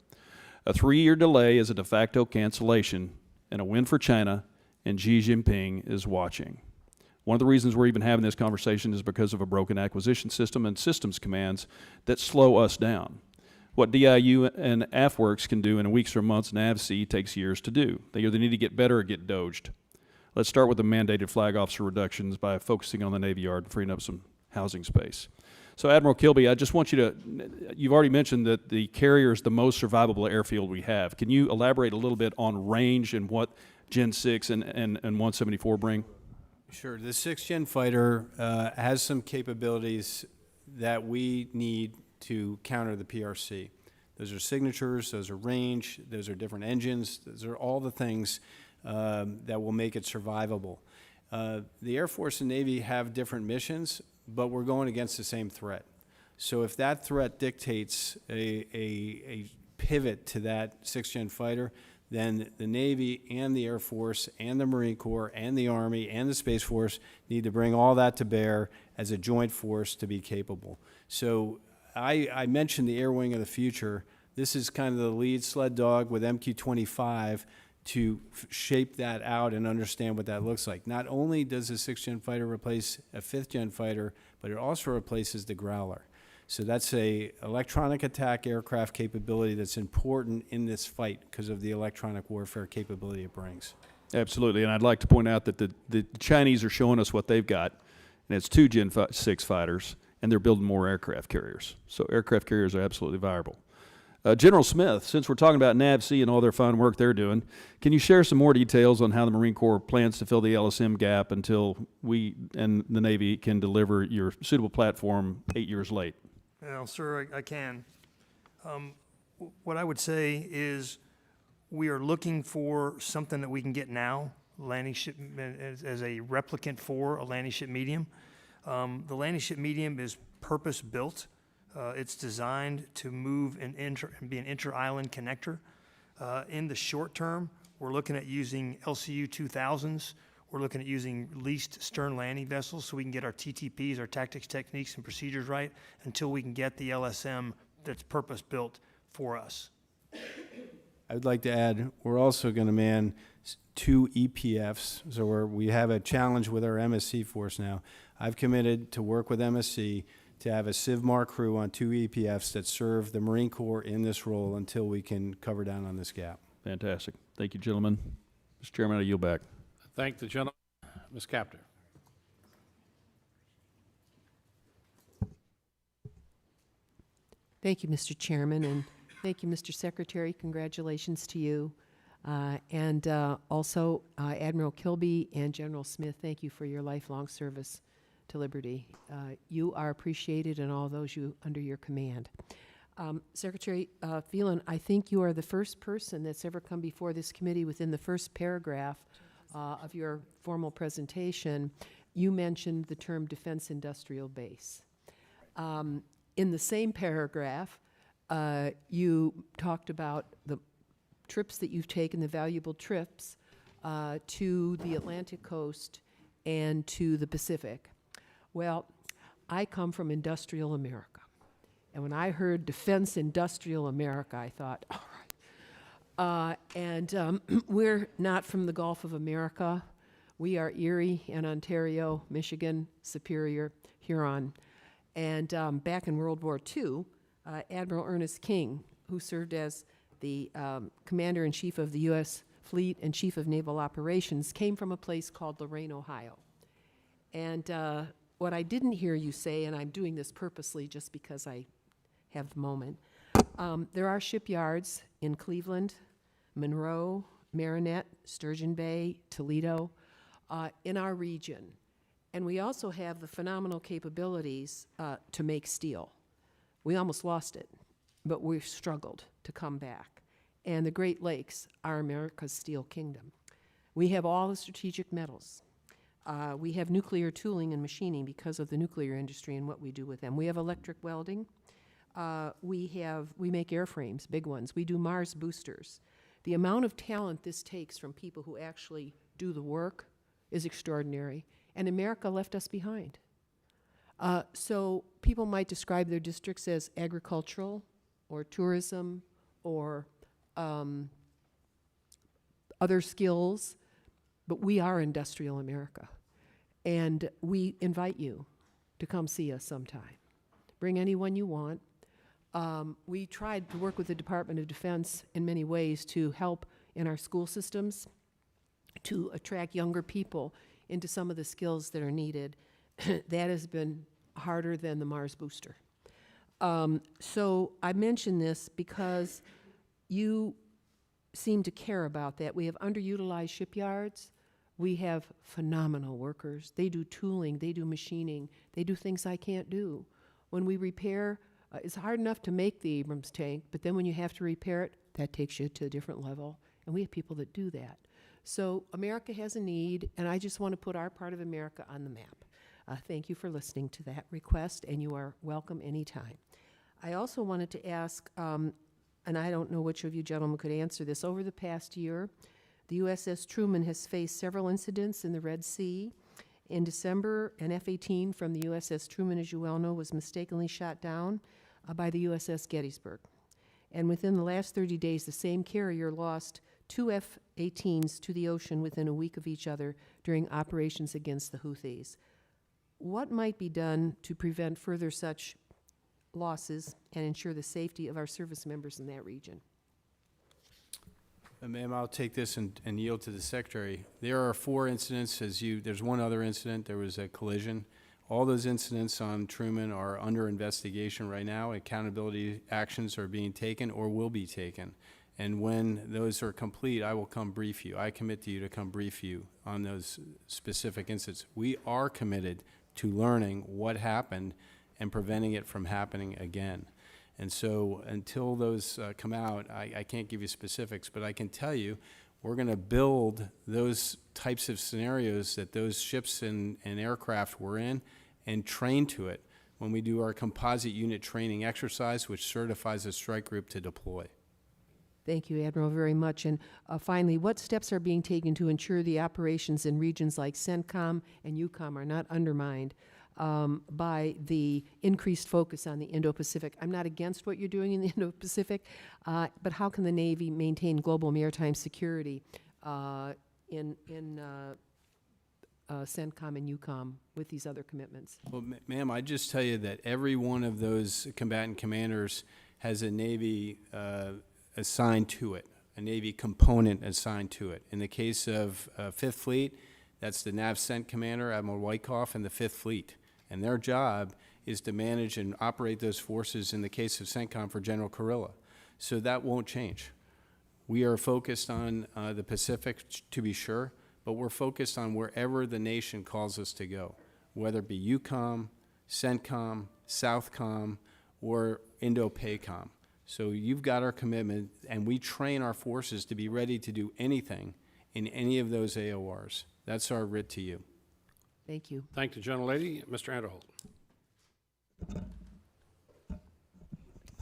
A 3-year delay is a de facto cancellation and a win for China, and Xi Jinping is watching. One of the reasons we're even having this conversation is because of a broken acquisition system and systems commands that slow us down. What DIU and AFWorks can do in weeks or months, NAVSEA takes years to do. They either need to get better or get doged. Let's start with the mandated flag officer reductions by focusing on the Navy Yard and freeing up some housing space. So Admiral Kilby, I just want you to, you've already mentioned that the carrier is the most survivable airfield we have. Can you elaborate a little bit on range and what Gen 6 and 174 bring? Sure. The 6th-gen fighter has some capabilities that we need to counter the PRC. Those are signatures, those are range, those are different engines, those are all the things that will make it survivable. The Air Force and Navy have different missions, but we're going against the same threat. So if that threat dictates a pivot to that 6th-gen fighter, then the Navy and the Air Force and the Marine Corps and the Army and the Space Force need to bring all that to bear as a joint force to be capable. So I mentioned the Air Wing of the future. This is kind of the lead sled dog with MQ-25 to shape that out and understand what that looks like. Not only does the 6th-gen fighter replace a 5th-gen fighter, but it also replaces the Growler. So that's a electronic attack aircraft capability that's important in this fight because of the electronic warfare capability it brings. Absolutely, and I'd like to point out that the Chinese are showing us what they've got, and it's 2 Gen 6 fighters, and they're building more aircraft carriers. So aircraft carriers are absolutely viable. General Smith, since we're talking about NAVSEA and all their fine work they're doing, can you share some more details on how the Marine Corps plans to fill the LSM gap until we and the Navy can deliver your suitable platform 8 years late? Well, sir, I can. What I would say is we are looking for something that we can get now, landing ship as a replicant for a landing ship medium. The landing ship medium is purpose-built. It's designed to move and be an inter-island connector. In the short term, we're looking at using LCU 2000s. We're looking at using leased stern landing vessels so we can get our TTPs, our tactics, techniques, and procedures right until we can get the LSM that's purpose-built for us. I'd like to add, we're also going to man 2 EPFs, so we have a challenge with our MSC force now. I've committed to work with MSC to have a CivMar crew on 2 EPFs that serve the Marine Corps in this role until we can cover down on this gap. Fantastic. Thank you, gentlemen. Mr. Chairman, I yield back. Thank the gentleman. Ms. Capter. Thank you, Mr. Chairman, and thank you, Mr. Secretary. Congratulations to you. And also, Admiral Kilby and General Smith, thank you for your lifelong service to liberty. You are appreciated and all those under your command. Secretary Phelan, I think you are the first person that's ever come before this committee within the first paragraph of your formal presentation. You mentioned the term defense industrial base. In the same paragraph, you talked about the trips that you've taken, the valuable trips to the Atlantic coast and to the Pacific. Well, I come from industrial America. And when I heard defense industrial America, I thought, all right. We're not from the Gulf of America. We are Erie and Ontario, Michigan, Superior, Huron. And back in World War II, Admiral Ernest King, who served as the Commander-in-Chief of the U.S. Fleet and Chief of Naval Operations, came from a place called Lorain, Ohio. And what I didn't hear you say, and I'm doing this purposely just because I have the moment, there are shipyards in Cleveland, Monroe, Marinette, Sturgeon Bay, Toledo, in our region. And we also have the phenomenal capabilities to make steel. We almost lost it, but we've struggled to come back. And the Great Lakes are America's steel kingdom. We have all the strategic metals. We have nuclear tooling and machining because of the nuclear industry and what we do with them. We have electric welding. We make airframes, big ones. We do Mars boosters. The amount of talent this takes from people who actually do the work is extraordinary. And America left us behind. So people might describe their districts as agricultural or tourism or other skills, but we are industrial America. And we invite you to come see us sometime. Bring anyone you want. We tried to work with the Department of Defense in many ways to help in our school systems to attract younger people into some of the skills that are needed. That has been harder than the Mars booster. So I mention this because you seem to care about that. We have underutilized shipyards. We have phenomenal workers. They do tooling, they do machining, they do things I can't do. When we repair, it's hard enough to make the Abrams tank, but then when you have to repair it, that takes you to a different level. And we have people that do that. So America has a need, and I just want to put our part of America on the map. Thank you for listening to that request, and you are welcome anytime. I also wanted to ask and I don't know which of you gentlemen could answer this. Over the past year, the USS Truman has faced several incidents in the Red Sea. In December, an F-18 from the USS Truman, as you well know, was mistakenly shot down by the USS Gettysburg. And within the last 30 days, the same carrier lost 2 F-18s to the ocean within a week of each other during operations against the Houthis. What might be done to prevent further such losses and ensure the safety of our service members in that region? Ma'am, I'll take this and yield to the Secretary. There are 4 incidents, there's one other incident, there was a collision. All those incidents on Truman are under investigation right now. Accountability actions are being taken or will be taken. And when those are complete, I will come brief you. I commit to you to come brief you on those specific incidents. We are committed to learning what happened and preventing it from happening again. And so until those come out, I can't give you specifics, but I can tell you we're going to build those types of scenarios that those ships and aircraft were in and train to it when we do our composite unit training exercise, which certifies a strike group to deploy. Thank you, Admiral, very much. And finally, what steps are being taken to ensure the operations in regions like CENTCOM and EUCOM are not undermined by the increased focus on the Indo-Pacific? I'm not against what you're doing in the Indo-Pacific, but how can the Navy maintain global maritime security in CENTCOM and EUCOM with these other commitments? Well, ma'am, I just tell you that every one of those combatant commanders has a Navy assigned to it, a Navy component assigned to it. In the case of 5th Fleet, that's the NAVCENT commander, Admiral Wyckoff, and the 5th Fleet. And their job is to manage and operate those forces in the case of CENTCOM for General Kurilla. So that won't change. We are focused on the Pacific, to be sure, but we're focused on wherever the nation calls us to go, whether it be EUCOM, CENTCOM, SOUTHCOM, or INDOPACOM. So you've got our commitment, and we train our forces to be ready to do anything in any of those AORs. That's our writ to you. Thank you. Thank the gentlelady. Mr. Anderholt.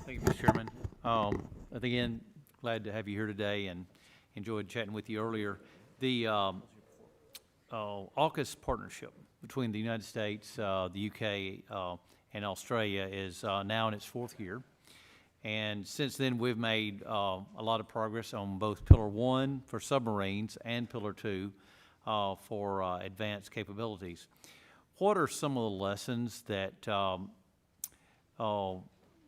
Thank you, Mr. Chairman. Again, glad to have you here today and enjoyed chatting with you earlier. The AUKUS partnership between the United States, the UK, and Australia is now in its 4th year. And since then, we've made a lot of progress on both Pillar 1 for submarines and Pillar 2 for advanced capabilities. What are some of the lessons that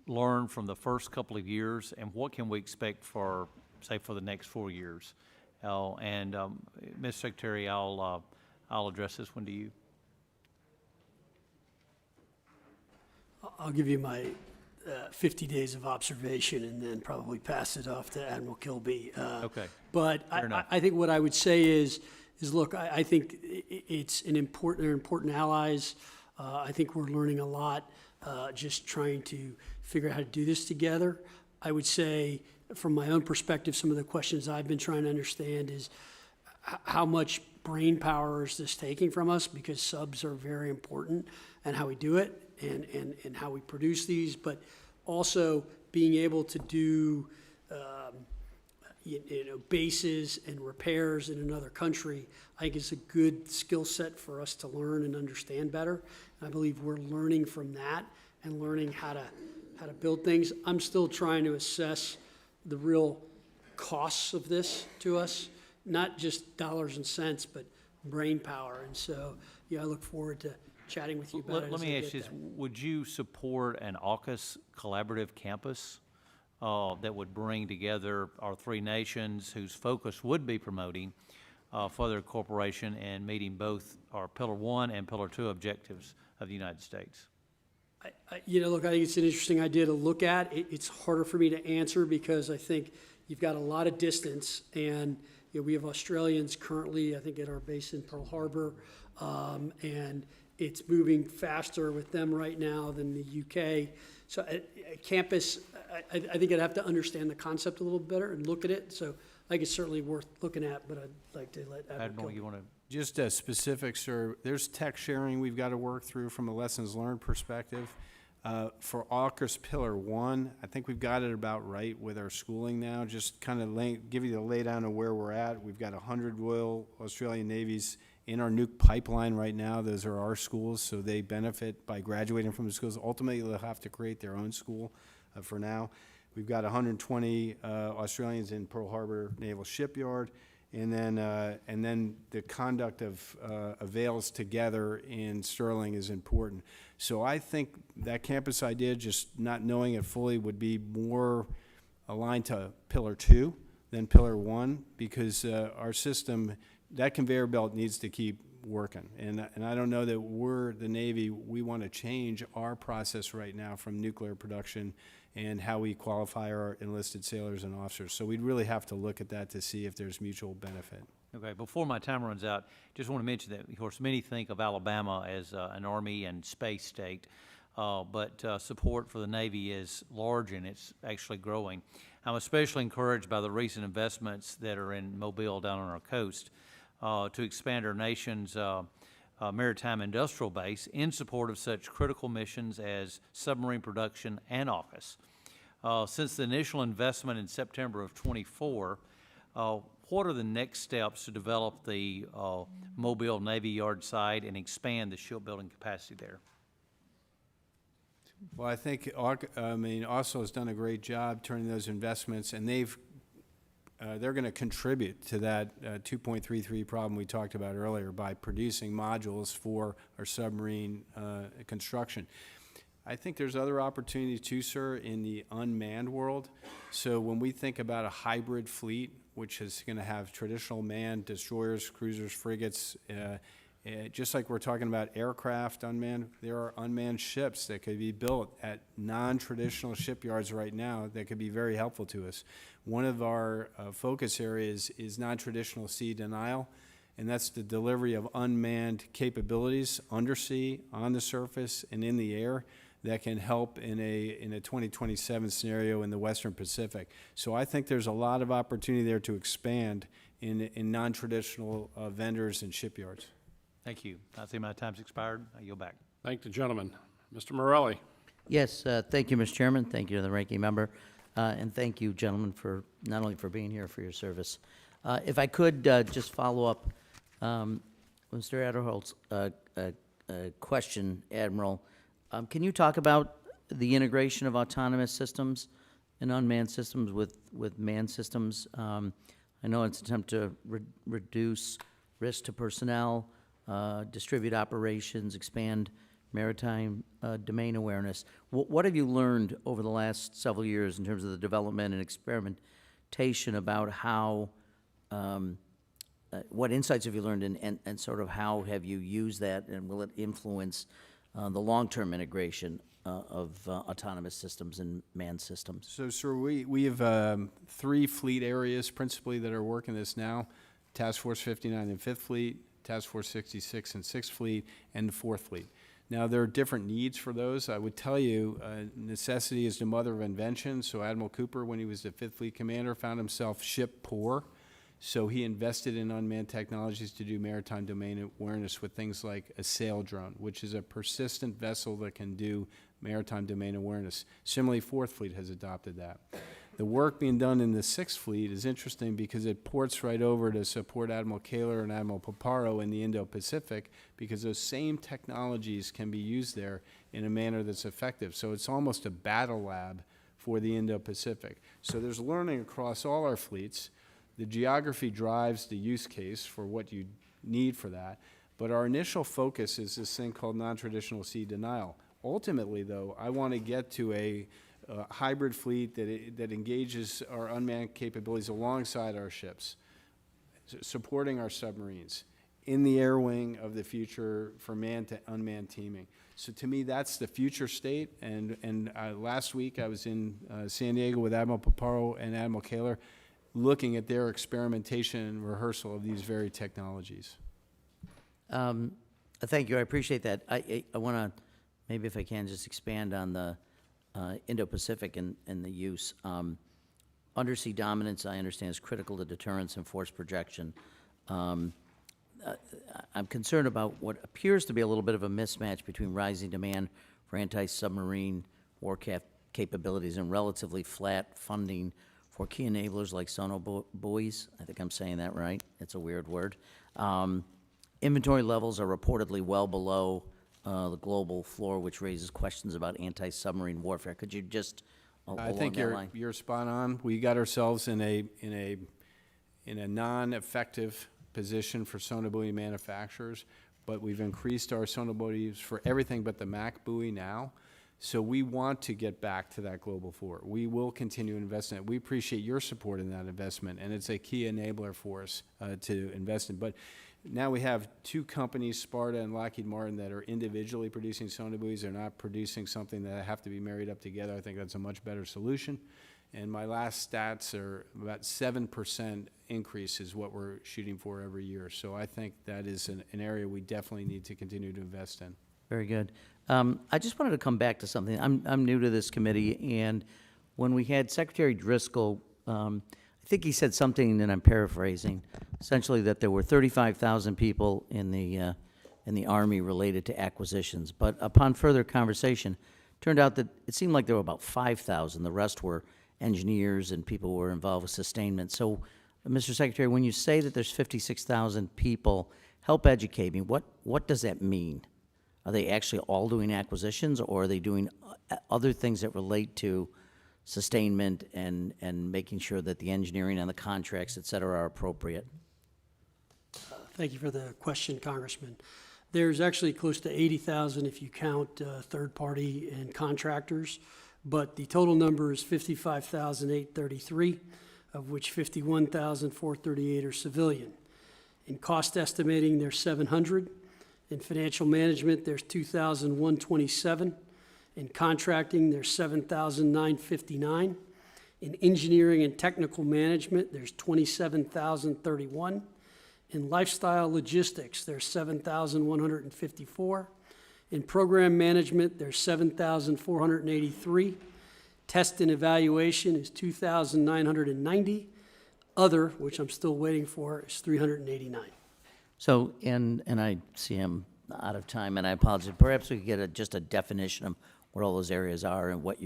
learned from the first couple of years, and what can we expect for, say, for the next 4 years? Mr. Secretary, I'll address this one to you. I'll give you my 50 days of observation and then probably pass it off to Admiral Kilby. Okay. But I think what I would say is look, I think it's they're important allies. I think we're learning a lot just trying to figure out how to do this together. I would say, from my own perspective, some of the questions I've been trying to understand is how much brain power is this taking from us, because subs are very important, and how we do it and how we produce these, but also being able to do bases and repairs in another country. I think it's a good skill set for us to learn and understand better. And I believe we're learning from that and learning how to build things. I'm still trying to assess the real costs of this to us, not just dollars and cents, but brain power. And so, I look forward to chatting with you about it. Let me ask you this. Would you support an AUKUS collaborative campus that would bring together our 3 nations whose focus would be promoting further cooperation and meeting both our Pillar 1 and Pillar 2 objectives of the United States? Look, I think it's an interesting idea to look at. It's harder for me to answer because I think you've got a lot of distance, and we have Australians currently, I think, at our base in Pearl Harbor, and it's moving faster with them right now than the UK. So at campus, I think I'd have to understand the concept a little better and look at it. So I think it's certainly worth looking at, but I'd like to let Admiral, you want to? Just specifics, sir. There's tech sharing we've got to work through from a lessons learned perspective. For AUKUS Pillar 1, I think we've got it about right with our schooling now. Just kind of give you the laydown of where we're at. We've got 100 Royal Australian Navies in our nuke pipeline right now. Those are our schools, so they benefit by graduating from the schools. Ultimately, they'll have to create their own school for now. We've got 120 Australians in Pearl Harbor Naval Shipyard. And then the conduct of avails together in Sterling is important. So I think that campus idea, just not knowing it fully, would be more aligned to Pillar 2 than Pillar 1, because our system, that conveyor belt needs to keep working. And I don't know that we're the Navy, we want to change our process right now from nuclear production and how we qualify our enlisted sailors and officers. So we'd really have to look at that to see if there's mutual benefit. Okay, before my time runs out, just want to mention that, of course, many think of Alabama as an Army and space state, but support for the Navy is large and it's actually growing. I'm especially encouraged by the recent investments that are in Mobile down on our coast to expand our nation's maritime industrial base in support of such critical missions as submarine production and AUKUS. Since the initial investment in September of '24, what are the next steps to develop the Mobile Navy Yard site and expand the shipbuilding capacity there? Well, I think AUSO has done a great job turning those investments, and they're going to contribute to that 2.33 problem we talked about earlier by producing modules for our submarine construction. I think there's other opportunities too, sir, in the unmanned world. So when we think about a hybrid fleet, which is going to have traditional manned destroyers, cruisers, frigates, just like we're talking about aircraft unmanned, there are unmanned ships that could be built at non-traditional shipyards right now that could be very helpful to us. One of our focus areas is non-traditional sea denial, and that's the delivery of unmanned capabilities undersea, on the surface, and in the air that can help in a 2027 scenario in the Western Pacific. So I think there's a lot of opportunity there to expand in non-traditional vendors and shipyards. Thank you. I see my time's expired. I yield back. Thank the gentleman. Mr. Morelli. Yes, thank you, Mr. Chairman. Thank you to the ranking member. And thank you, gentlemen, for not only for being here, for your service. If I could just follow up Mr. Adderholt's question, Admiral. Can you talk about the integration of autonomous systems and unmanned systems with manned systems? I know it's an attempt to reduce risk to personnel, distribute operations, expand maritime domain awareness. What have you learned over the last several years in terms of the development and experimentation about how, what insights have you learned and sort of how have you used that, and will it influence the long-term integration of autonomous systems and manned systems? So, sir, we have 3 fleet areas principally that are working this now: Task Force 59 and 5th Fleet, Task Force 66 and 6th Fleet, and the 4th Fleet. Now, there are different needs for those. I would tell you, necessity is the mother of invention. So Admiral Cooper, when he was the 5th Fleet commander, found himself ship poor. So he invested in unmanned technologies to do maritime domain awareness with things like a sail drone, which is a persistent vessel that can do maritime domain awareness. Similarly, 4th Fleet has adopted that. The work being done in the 6th Fleet is interesting because it ports right over to support Admiral Kaler and Admiral Paparo in the Indo-Pacific, because those same technologies can be used there in a manner that's effective. So it's almost a battle lab for the Indo-Pacific. So there's learning across all our fleets. The geography drives the use case for what you need for that. But our initial focus is this thing called non-traditional sea denial. Ultimately, though, I want to get to a hybrid fleet that engages our unmanned capabilities alongside our ships, supporting our submarines in the air wing of the future for manned to unmanned teaming. So to me, that's the future state. And last week I was in San Diego with Admiral Paparo and Admiral Kaler, looking at their experimentation and rehearsal of these very technologies. Thank you. I appreciate that. I want to, maybe if I can, just expand on the Indo-Pacific and the use. Undersea dominance, I understand, is critical to deterrence and force projection. I'm concerned about what appears to be a little bit of a mismatch between rising demand for anti-submarine warcraft capabilities and relatively flat funding for key enablers like sonobuoys. I think I'm saying that right. It's a weird word. Inventory levels are reportedly well below the global floor, which raises questions about anti-submarine warfare. Could you just I along think that line? you're spot on. We got ourselves in a non-effective position for sonobuoy manufacturers, but we've increased our sonobuoys for everything but the Mac buoy now. So we want to get back to that global floor. We will continue to invest in it. We appreciate your support in that investment, and it's a key enabler for us to invest in. But now we have two companies, Sparta and Lockheed Martin, that are individually producing sonobuoys. They're not producing something that have to be married up together. I think that's a much better solution. And my last stats are about 7% increase is what we're shooting for every year. So I think that is an area we definitely need to continue to invest in. Very good. I just wanted to come back to something. I'm new to this committee, and when we had Secretary Driscoll, I think he said something, and I'm paraphrasing, essentially that there were 35,000 people in the Army related to acquisitions. But upon further conversation, turned out that it seemed like there were about 5,000. The rest were engineers and people who were involved with sustainment. So, Mr. Secretary, when you say that there's 56,000 people, help educate me. What does that mean? Are they actually all doing acquisitions, or are they doing other things that relate to sustainment and making sure that the engineering and the contracts, et cetera, are appropriate? Thank you for the question, Congressman. There's actually close to 80,000 if you count third-party and contractors, but the total number is 55,833, of which 51,438 are civilian. In cost estimating, there's 700. In financial management, there's 2,127. In contracting, there's 7,959. In engineering and technical management, there's 27,031. In lifestyle logistics, there's 7,154. In program management, there's 7,483. Test and evaluation is 2,990. Other, which I'm still waiting for, is 389. So, and I see I'm out of time, and I apologize. Perhaps we could get just a definition of what all those areas are and what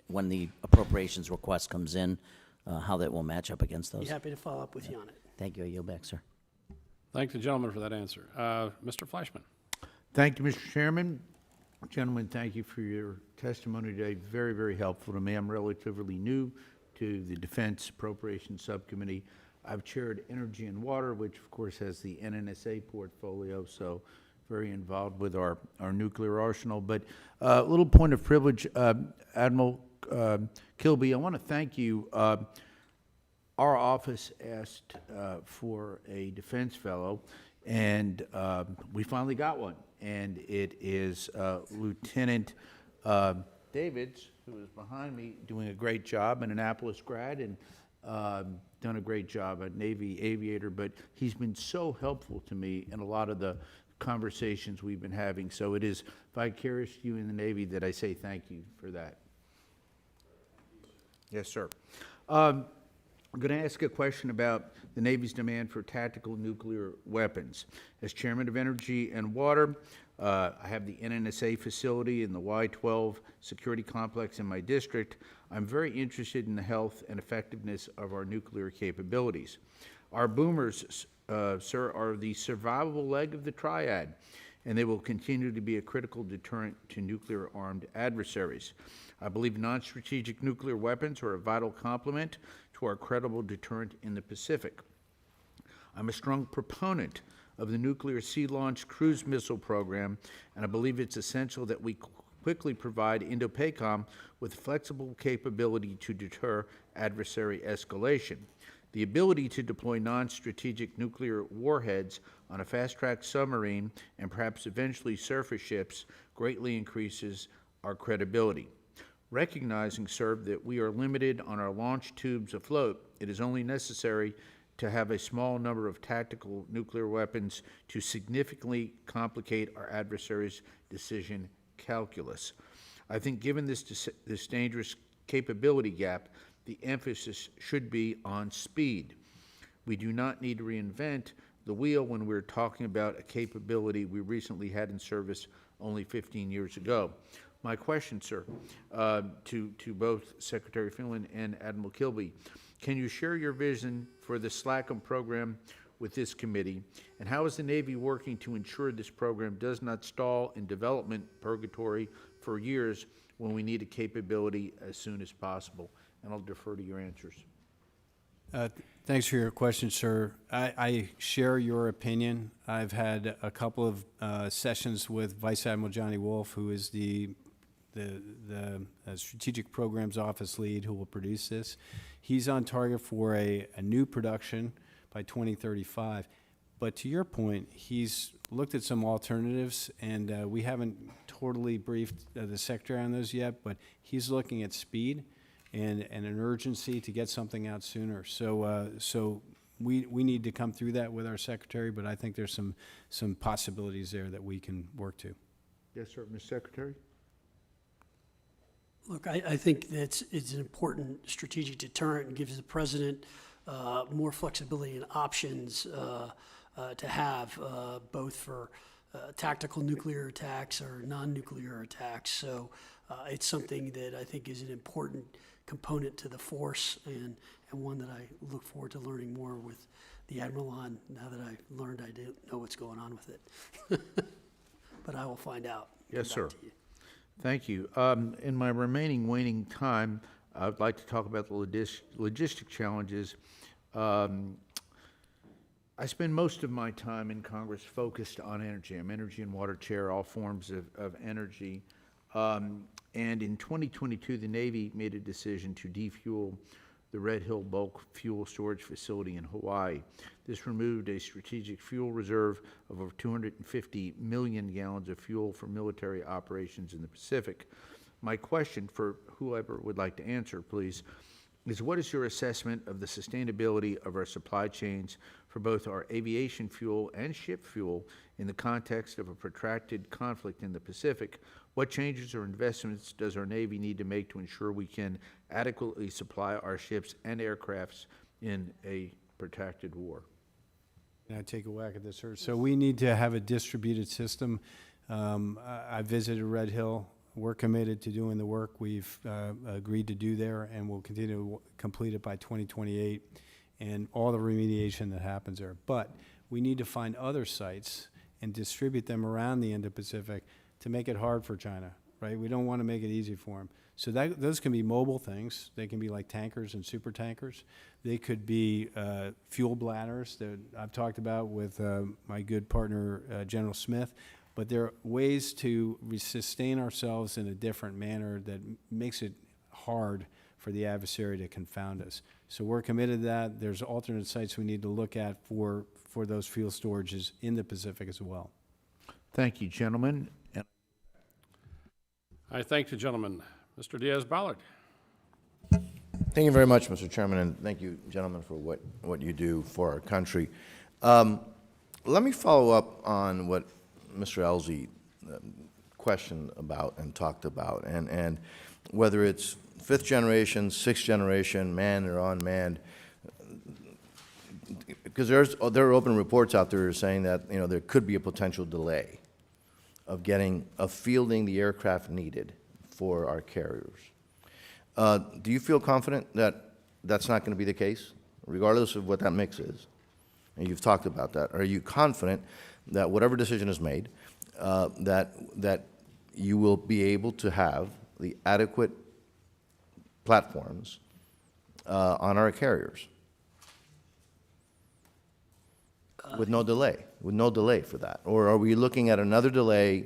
when the appropriations request comes in, how that will match up against those. Be happy to follow up with you on it. Thank you. I yield back, sir. Thank the gentleman for that answer. Mr. Fleischman. Thank you, Mr. Chairman. Gentlemen, thank you for your testimony today. Very, very helpful to me. I'm relatively new to the Defense Appropriations Subcommittee. I've chaired Energy and Water, which of course has the NNSA portfolio, so very involved with our nuclear arsenal. But a little point of privilege, Admiral Kilby, I want to thank you. Our office asked for a defense fellow, and we finally got one. And it is Lieutenant Davids, who is behind me, doing a great job, an Annapolis grad, and done a great job, a Navy aviator, but he's been so helpful to me in a lot of the conversations we've been having. So it is vicarious to you in the Navy that I say thank you for that. Yes, sir. I'm going to ask a question about the Navy's demand for tactical nuclear weapons. As Chairman of Energy and Water, I have the NNSA facility in the Y-12 security complex in my district. I'm very interested in the health and effectiveness of our nuclear capabilities. Our boomers, sir, are the survivable leg of the triad, and they will continue to be a critical deterrent to nuclear-armed adversaries. I believe non-strategic nuclear weapons are a vital complement to our credible deterrent in the Pacific. I'm a strong proponent of the nuclear sea-launched cruise missile program, and I believe it's essential that we quickly provide Indo-PACOM with flexible capability to deter adversary escalation. The ability to deploy non-strategic nuclear warheads on a fast-track submarine and perhaps eventually surface ships greatly increases our credibility. Recognizing, sir, that we are limited on our launch tubes afloat, it is only necessary to have a small number of tactical nuclear weapons to significantly complicate our adversary's decision calculus. I think given this dangerous capability gap, the emphasis should be on speed. We do not need to reinvent the wheel when we're talking about a capability we recently had in service only 15 years ago. My question, sir, to both Secretary Finland and Admiral Kilby, can you share your vision for the SLACM program with this committee, and how is the Navy working to ensure this program does not stall in development purgatory for years when we need a capability as soon as possible? And I'll defer to your answers. Thanks for your question, sir. I share your opinion. I've had a couple of sessions with Vice Admiral Johnny Wolf, who is the Strategic Programs Office lead who will produce this. He's on target for a new production by 2035. But to your point, he's looked at some alternatives, and we haven't totally briefed the Secretary on those yet, but he's looking at speed and an urgency to get something out sooner. So we need to come through that with our Secretary, but I think there's some possibilities there that we can work to. Yes, sir. Mr. Secretary? Look, I think it's an important strategic deterrent and gives the president more flexibility and options to have, both for tactical nuclear attacks or non-nuclear attacks. So it's something that I think is an important component to the force, and one that I look forward to learning more with the Admiral on, now that I've learned I didn't know what's going on with it. But I will find out. Yes, Come back sir. to you. Thank you. In my remaining waning time, I'd like to talk about the logistic challenges. I spend most of my time in Congress focused on energy. I'm Energy and Water Chair, all forms of energy. And in 2022, the Navy made a decision to defuel the Red Hill Bulk Fuel Storage Facility in Hawaii. This removed a strategic fuel reserve of over 250 million gallons of fuel for military operations in the Pacific. My question, for whoever would like to answer, please, is what is your assessment of the sustainability of our supply chains for both our aviation fuel and ship fuel in the context of a protracted conflict in the Pacific? What changes or investments does our Navy need to make to ensure we can adequately supply our ships and aircrafts in a protracted war? Can I take a whack at this, sir? So we need to have a distributed system. I visited Red Hill. We're committed to doing the work we've agreed to do there, and we'll continue to complete it by 2028 and all the remediation that happens there. But we need to find other sites and distribute them around the Indo-Pacific to make it hard for China, right? We don't want to make it easy for them. So those can be mobile things. They can be like tankers and super tankers. They could be fuel bladders that I've talked about with my good partner, General Smith. But there are ways to sustain ourselves in a different manner that makes it hard for the adversary to confound us. So we're committed to that. There's alternate sites we need to look at for those fuel storages in the Pacific as well. Thank you, gentlemen. I thank the gentleman. Mr. Diaz-Ballard. Thank you very much, Mr. Chairman, and thank you, gentlemen, for what you do for our country. Let me follow up on what Mr. Elzy questioned about and talked about, and whether it's fifth generation, sixth generation, manned or unmanned, because there are open reports out there saying that there could be a potential delay of fielding the aircraft needed for our carriers. Do you feel confident that that's not going to be the case, regardless of what that mix is? And you've talked about that. Are you confident that whatever decision is made, that you will be able to have the adequate platforms on our carriers with no delay for that? Or are we looking at another delay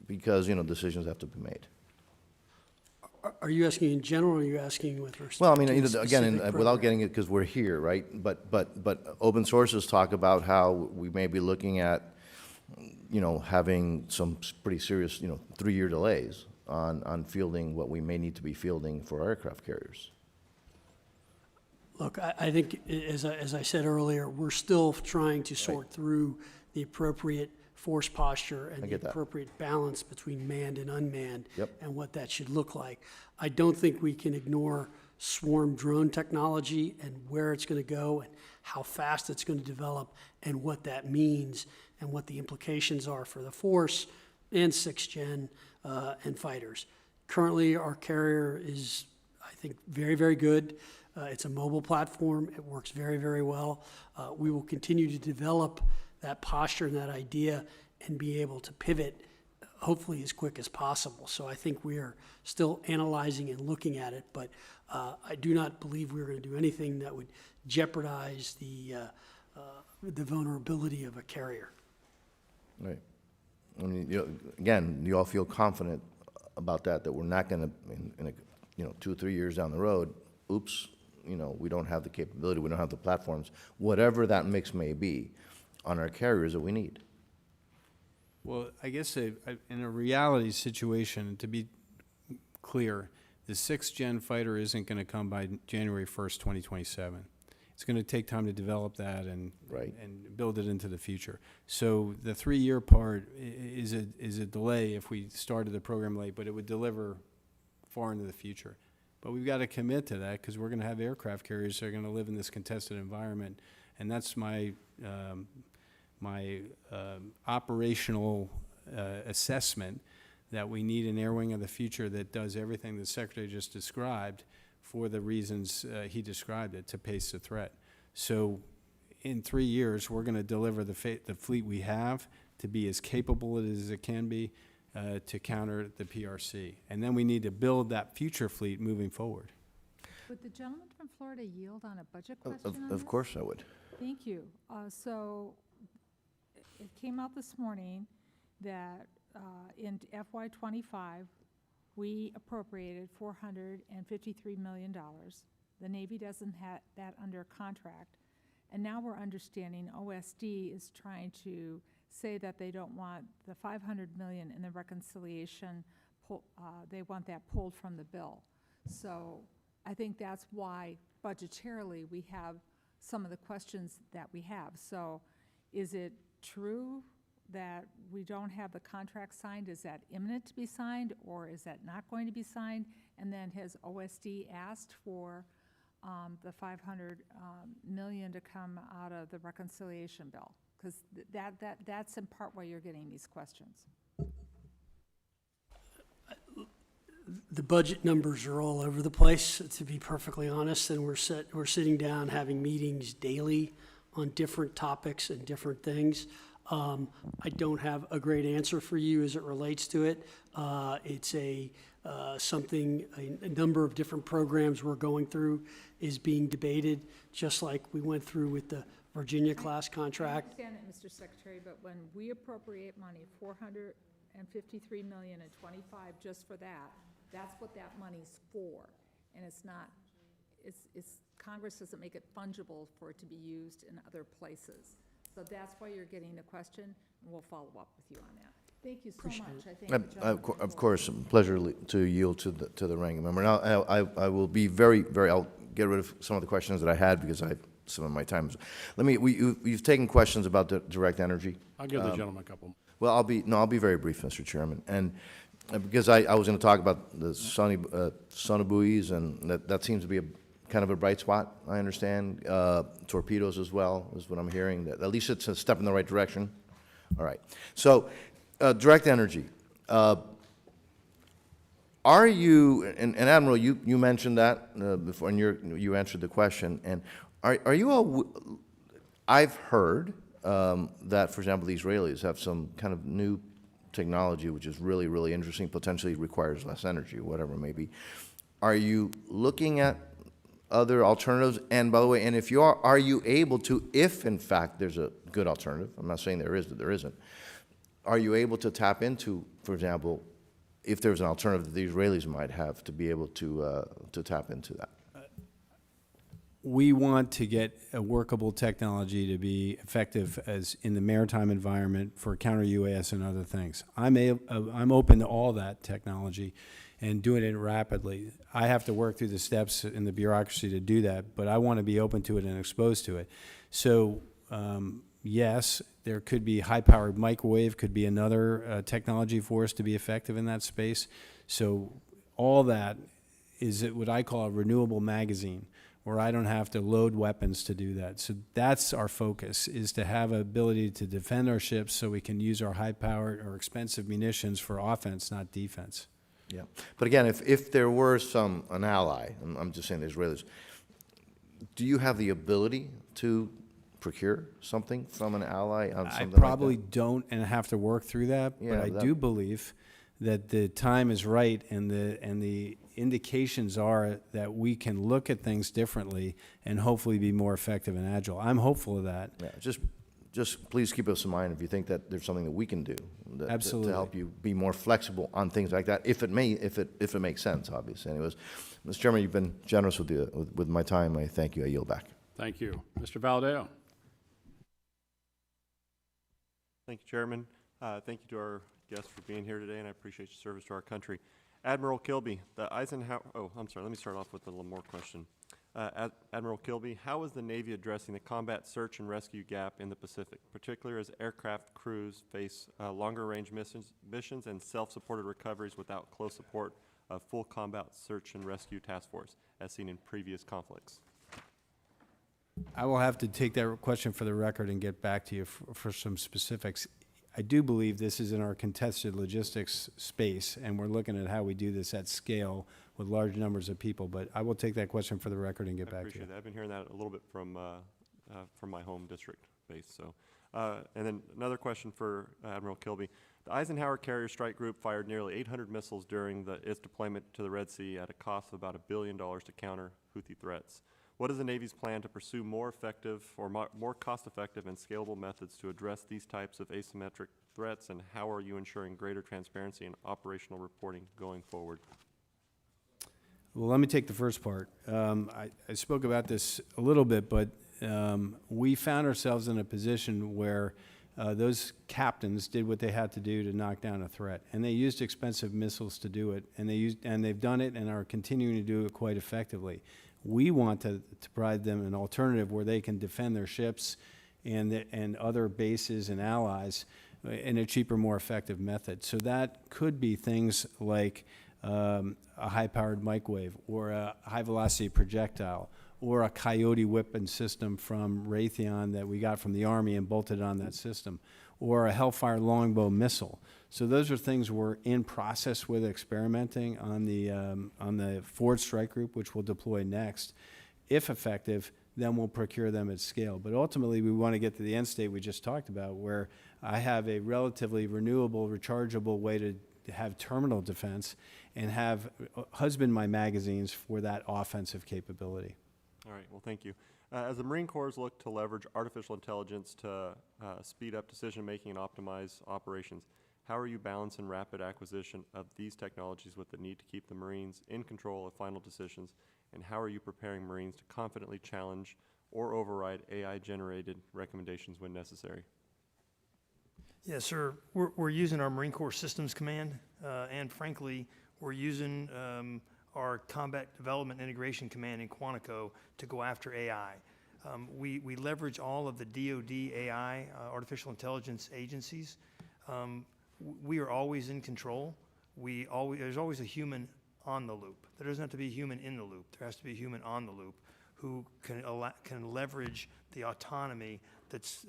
because decisions have to be made? Are you asking in general, or are you asking with respect Well, I to mean, the again, specific without program? getting it, because we're here, right? But open sources talk about how we may be looking at, having some pretty serious, 3-year delays on fielding what we may need to be fielding for our aircraft carriers. Look, I think, as I said earlier, we're still trying to sort through the appropriate force posture and the appropriate balance between manned and unmanned, and what that should look like. I don't think we can ignore swarm drone technology and where it's going to go and how fast it's going to develop and what that means and what the implications are for the force and 6th Gen and fighters. Currently, our carrier is, I think, very, very good. It's a mobile platform. It works very, very well. We will continue to develop that posture and that idea and be able to pivot hopefully as quick as possible. So I think we are still analyzing and looking at it, but I do not believe we're going to do anything that would jeopardize the vulnerability of a carrier. Right. I mean, again, you all feel confident about that we're not going to, in 2 or 3 years down the road, oops, we don't have the capability, we don't have the platforms, whatever that mix may be, on our carriers that we need. Well, I guess in a reality situation, to be clear, the 6th Gen fighter isn't going to come by January 1st, 2027. It's going to take time to develop that and build it into the future. So the 3-year part is a delay if we started the program late, but it would deliver far into the future. But we've got to commit to that because we're going to have aircraft carriers that are going to live in this contested environment, and that's my operational assessment, that we need an air wing of the future that does everything the Secretary just described for the reasons he described it, to pace the threat. So in 3 years, we're going to deliver the fleet we have to be as capable as it can be to counter the PRC. And then we need to build that future fleet moving forward. Would the gentleman from Florida yield on a budget question on Of this? course I would. Thank you. So it came out this morning that in FY '25, we appropriated $453 million. The Navy doesn't have that under contract. And now we're understanding OSD is trying to say that they don't want the $500 million in the reconciliation, they want that pulled from the bill. So I think that's why budgetarily we have some of the questions that we have. So is it true that we don't have the contract signed? Is that imminent to be signed, or is that not going to be signed? And then has OSD asked for the $500 million to come out of the reconciliation bill? Because that's in part why you're getting these questions. The budget numbers are all over the place, to be perfectly honest, and we're sitting down having meetings daily on different topics and different things. I don't have a great answer for you as it relates to it. It's a number of different programs we're going through is being debated, just like we went through with the Virginia class contract. I understand it, Mr. Secretary, but when we appropriate money, $453 million and 25 just for that, that's what that money's for. And it's not, Congress doesn't make it fungible for it to be used in other places. So that's why you're getting the question, and we'll follow up with you on that. Thank you so much. I thank the gentleman. Of course, pleasure to yield to the ranking member. Now, I will be very, I'll get rid of some of the questions that I had because some of my time. You've taken questions about the direct energy. I'll give the gentleman a couple. Well, I'll be very brief, Mr. Chairman. And because I was going to talk about the sonobuoys, and that seems to be kind of a bright spot, I understand. Torpedoes as well, is what I'm hearing. At least it's a step in the right direction. All right. So, direct energy. Are you, and Admiral, you mentioned that before, and you answered the question, and are you all, I've heard that, for example, the Israelis have some kind of new technology which is really, really interesting, potentially requires less energy, whatever it may be. Are you looking at other alternatives? And by the way, and if you are you able to, if in fact there's a good alternative, I'm not saying there is, that there isn't, are you able to tap into, for example, if there's an alternative that the Israelis might have, to be able to tap into that? We want to get a workable technology to be effective as in the maritime environment for counter-UAS and other things. I'm open to all that technology and doing it rapidly. I have to work through the steps in the bureaucracy to do that, but I want to be open to it and exposed to it. So, yes, there could be high-powered microwave, could be another technology for us to be effective in that space. So all that is what I call a renewable magazine, where I don't have to load weapons to do that. So that's our focus, is to have ability to defend our ships so we can use our high-powered or expensive munitions for offense, not defense. Yeah, but again, if there were an ally, and I'm just saying the Israelis, do you have the ability to procure something from an ally on I something probably like don't and have to work through that, Yeah, but I that- do believe that the time is right and the indications are that we can look at things differently and hopefully be more effective and agile. I'm hopeful of that. that? Yeah, just please keep us in mind if you think that there's something that we can do Absolutely. to help you be more flexible on things like that, if it makes sense, obviously. Anyways, Mr. Chairman, you've been generous with my time. I thank you. I yield back. Thank you. Mr. Valadeo. Thank you, Chairman. Thank you to our guests for being here today, and I appreciate your service to our country. Admiral Kilby, the Eisenhower, let me start off with a little more question. Admiral Kilby, how is the Navy addressing the combat search and rescue gap in the Pacific, particularly as aircraft crews face longer range missions and self-supported recoveries without close support of full combat search and rescue task force, as seen in previous conflicts? I will have to take that question for the record and get back to you for some specifics. I do believe this is in our contested logistics space, and we're looking at how we do this at scale with large numbers of people, but I will take that question for the record and get back to you. I appreciate that. I've been hearing that a little bit from my home district base. So, and then another question for Admiral Kilby. The Eisenhower Carrier Strike Group fired nearly 800 missiles during its deployment to the Red Sea at a cost of about $1 billion to counter Houthi threats. What is the Navy's plan to pursue more effective or more cost-effective and scalable methods to address these types of asymmetric threats, and how are you ensuring greater transparency and operational reporting going forward? Well, let me take the first part. I spoke about this a little bit, but we found ourselves in a position where those captains did what they had to do to knock down a threat, and they used expensive missiles to do it, and they've done it and are continuing to do it quite effectively. We want to provide them an alternative where they can defend their ships and other bases and allies in a cheaper, more effective method. So that could be things like a high-powered microwave, or a high-velocity projectile, or a Coyote weapon system from Raytheon that we got from the Army and bolted on that system, or a Hellfire longbow missile. So those are things we're in process with experimenting on the Forward Strike Group, which we'll deploy next. If effective, then we'll procure them at scale. But ultimately, we want to get to the end state we just talked about, where I have a relatively renewable, rechargeable way to have terminal defense and have husband my magazines for that offensive capability. All right, well, thank you. As the Marine Corps look to leverage artificial intelligence to speed up decision-making and optimize operations, how are you balancing rapid acquisition of these technologies with the need to keep the Marines in control of final decisions, and how are you preparing Marines to confidently challenge or override AI-generated recommendations when necessary? Yes, sir. We're using our Marine Corps Systems Command, and frankly, we're using our Combat Development Integration Command in Quantico to go after AI. We leverage all of the DoD AI, artificial intelligence agencies. We are always in control. There's always a human on the loop. There doesn't have to be a human in the loop. There has to be a human on the loop who can leverage the autonomy that's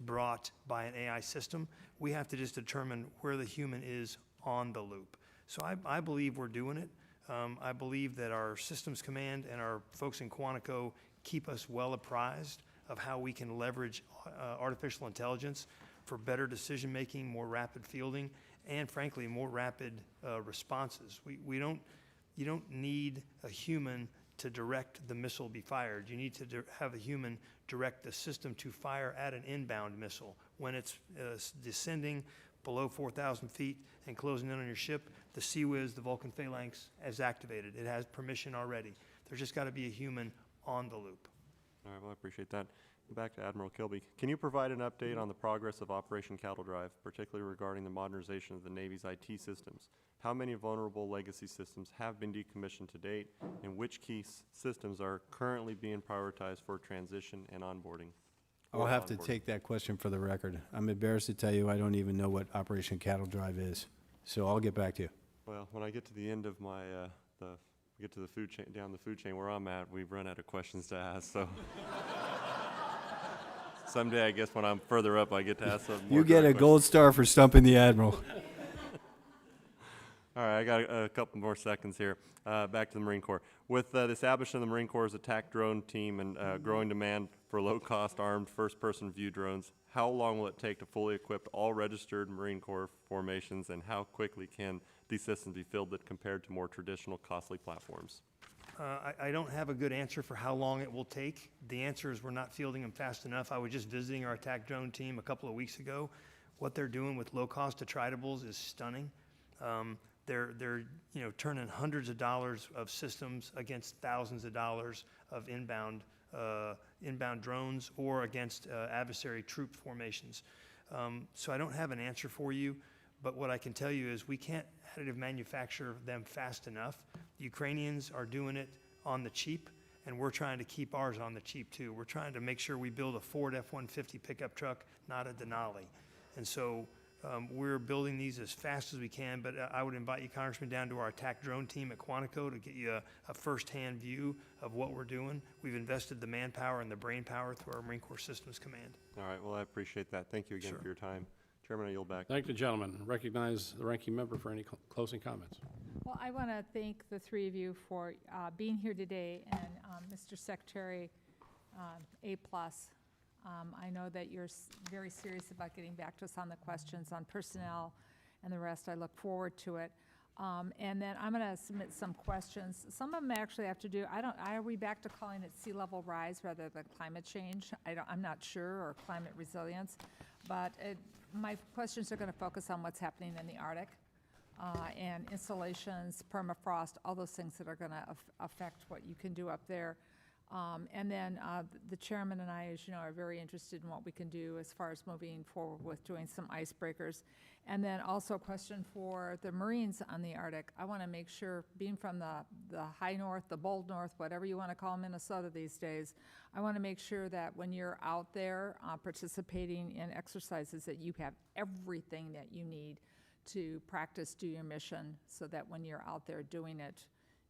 brought by an AI system. We have to just determine where the human is on the loop. So I believe we're doing it. I believe that our Systems Command and our folks in Quantico keep us well apprised of how we can leverage artificial intelligence for better decision-making, more rapid fielding, and frankly, more rapid responses. You don't need a human to direct the missile be fired. You need to have a human direct the system to fire at an inbound missile. When it's descending below 4,000 feet and closing in on your ship, the CWIS, the Vulcan Phalanx, is activated. It has permission already. There's just got to be a human on the loop. All right, well, I appreciate that. Back to Admiral Kilby. Can you provide an update on the progress of Operation Cattle Drive, particularly regarding the modernization of the Navy's IT systems? How many vulnerable legacy systems have been decommissioned to date, and which key systems are currently being prioritized for transition and onboarding? I'll have to take that question for the record. I'm embarrassed to tell you I don't even know what Operation Cattle Drive is, so I'll get back to you. Well, when I get to the end of my the get to the food chain, down the food chain where I'm at, we've run out of questions to ask, so. Someday, I guess, when I'm further up, I get to ask some more You get a direct gold star for stumping the Admiral. All right, I got a couple more seconds here. Back to the Marine Corps. With the establishment of the Marine Corps' attack drone team and growing demand for low-cost armed first-person view drones, how long will it take to fully equip all registered Marine Corps formations, and how quickly can these systems be fielded compared to more traditional costly platforms? I don't have a good answer for how long it will take. The answer is we're not fielding them fast enough. I was just visiting our attack drone team a couple of weeks ago. What they're doing with low-cost detritables is stunning. They're turning hundreds of dollars of systems against thousands of dollars of inbound drones or against adversary troop formations. So I don't have an answer for you, but what I can tell you is we can't additive manufacture them fast enough. The Ukrainians are doing it on the cheap, and we're trying to keep ours on the cheap too. We're trying to make sure we build a Ford F-150 pickup truck, not a Denali. And so we're building these as fast as we can, but I would invite you, Congressman, down to our attack drone team at Quantico to get you a first-hand view of what we're doing. We've invested the manpower and the brain power through our Marine Corps Systems Command. All right, well, I appreciate that. Thank you again for your time. Chairman, I yield back. Thank the gentleman. Recognize the ranking member for any closing comments. Well, I want to thank the three of you for being here today, and Mr. Secretary, A+. I know that you're very serious about getting back to us on the questions on personnel and the rest. I look forward to it. And then I'm going to submit some questions. Some of them actually have to do, are we back to calling it sea level rise rather than climate change? I'm not sure, or climate resilience. But my questions are going to focus on what's happening in the Arctic and installations, permafrost, all those things that are going to affect what you can do up there. And then the chairman and I, as you know, are very interested in what we can do as far as moving forward with doing some icebreakers. And then also a question for the Marines on the Arctic. I want to make sure, being from the high north, the bold north, whatever you want to call Minnesota these days, I want to make sure that when you're out there participating in exercises that you have everything that you need to practice, do your mission, so that when you're out there doing it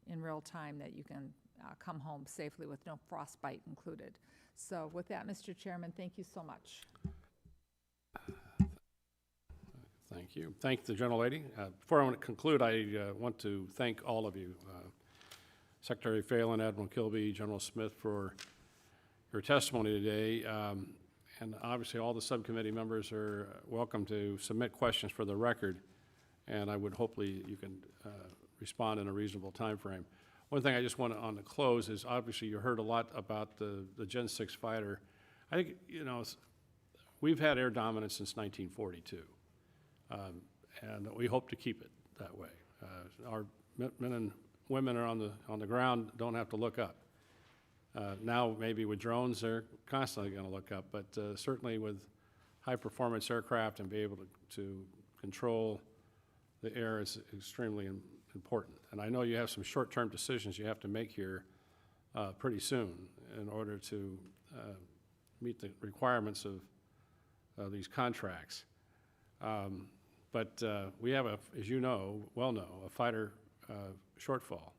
in real time, that you can come home safely with no frostbite included. So with that, Mr. Chairman, thank you so much. Thank you. Thank the gentlelady. Before I want to conclude, I want to thank all of you, Secretary Phelan, Admiral Kilby, General Smith, for your testimony today. And obviously all the subcommittee members are welcome to submit questions for the record, and I would hopefully you can respond in a reasonable time frame. One thing I just want to, on the close, is obviously you heard a lot about the Gen 6 fighter. I think, we've had air dominance since 1942, and we hope to keep it that way. Our men and women are on the ground, don't have to look up. Now, maybe with drones, they're constantly going to look up, but certainly with high-performance aircraft and be able to control the air is extremely important. And I know you have some short-term decisions you have to make here pretty soon in order to meet the requirements of these contracts. But we have, as you know, a fighter shortfall.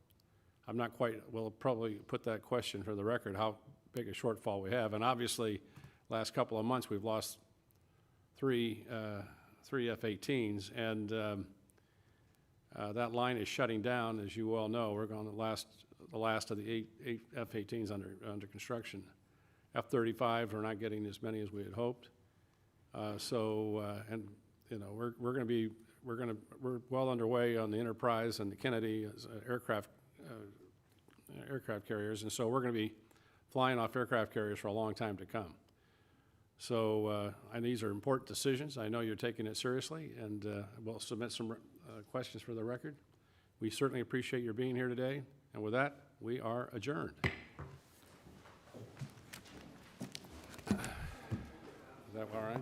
I'm not quite, we'll probably put that question for the record, how big a shortfall we have. And obviously, last couple of months, we've lost three F-18s, and that line is shutting down, as you well know. We're going to the last of the eight F-18s under construction. F-35 are not getting as many as we had hoped. And we're well underway on the Enterprise and the Kennedy aircraft carriers, and so we're going to be flying off aircraft carriers for a long time to come. So, and these are important decisions. I know you're taking it seriously, and we'll submit some questions for the record. We certainly appreciate your being here today, and with that, we are adjourned. Is that all right?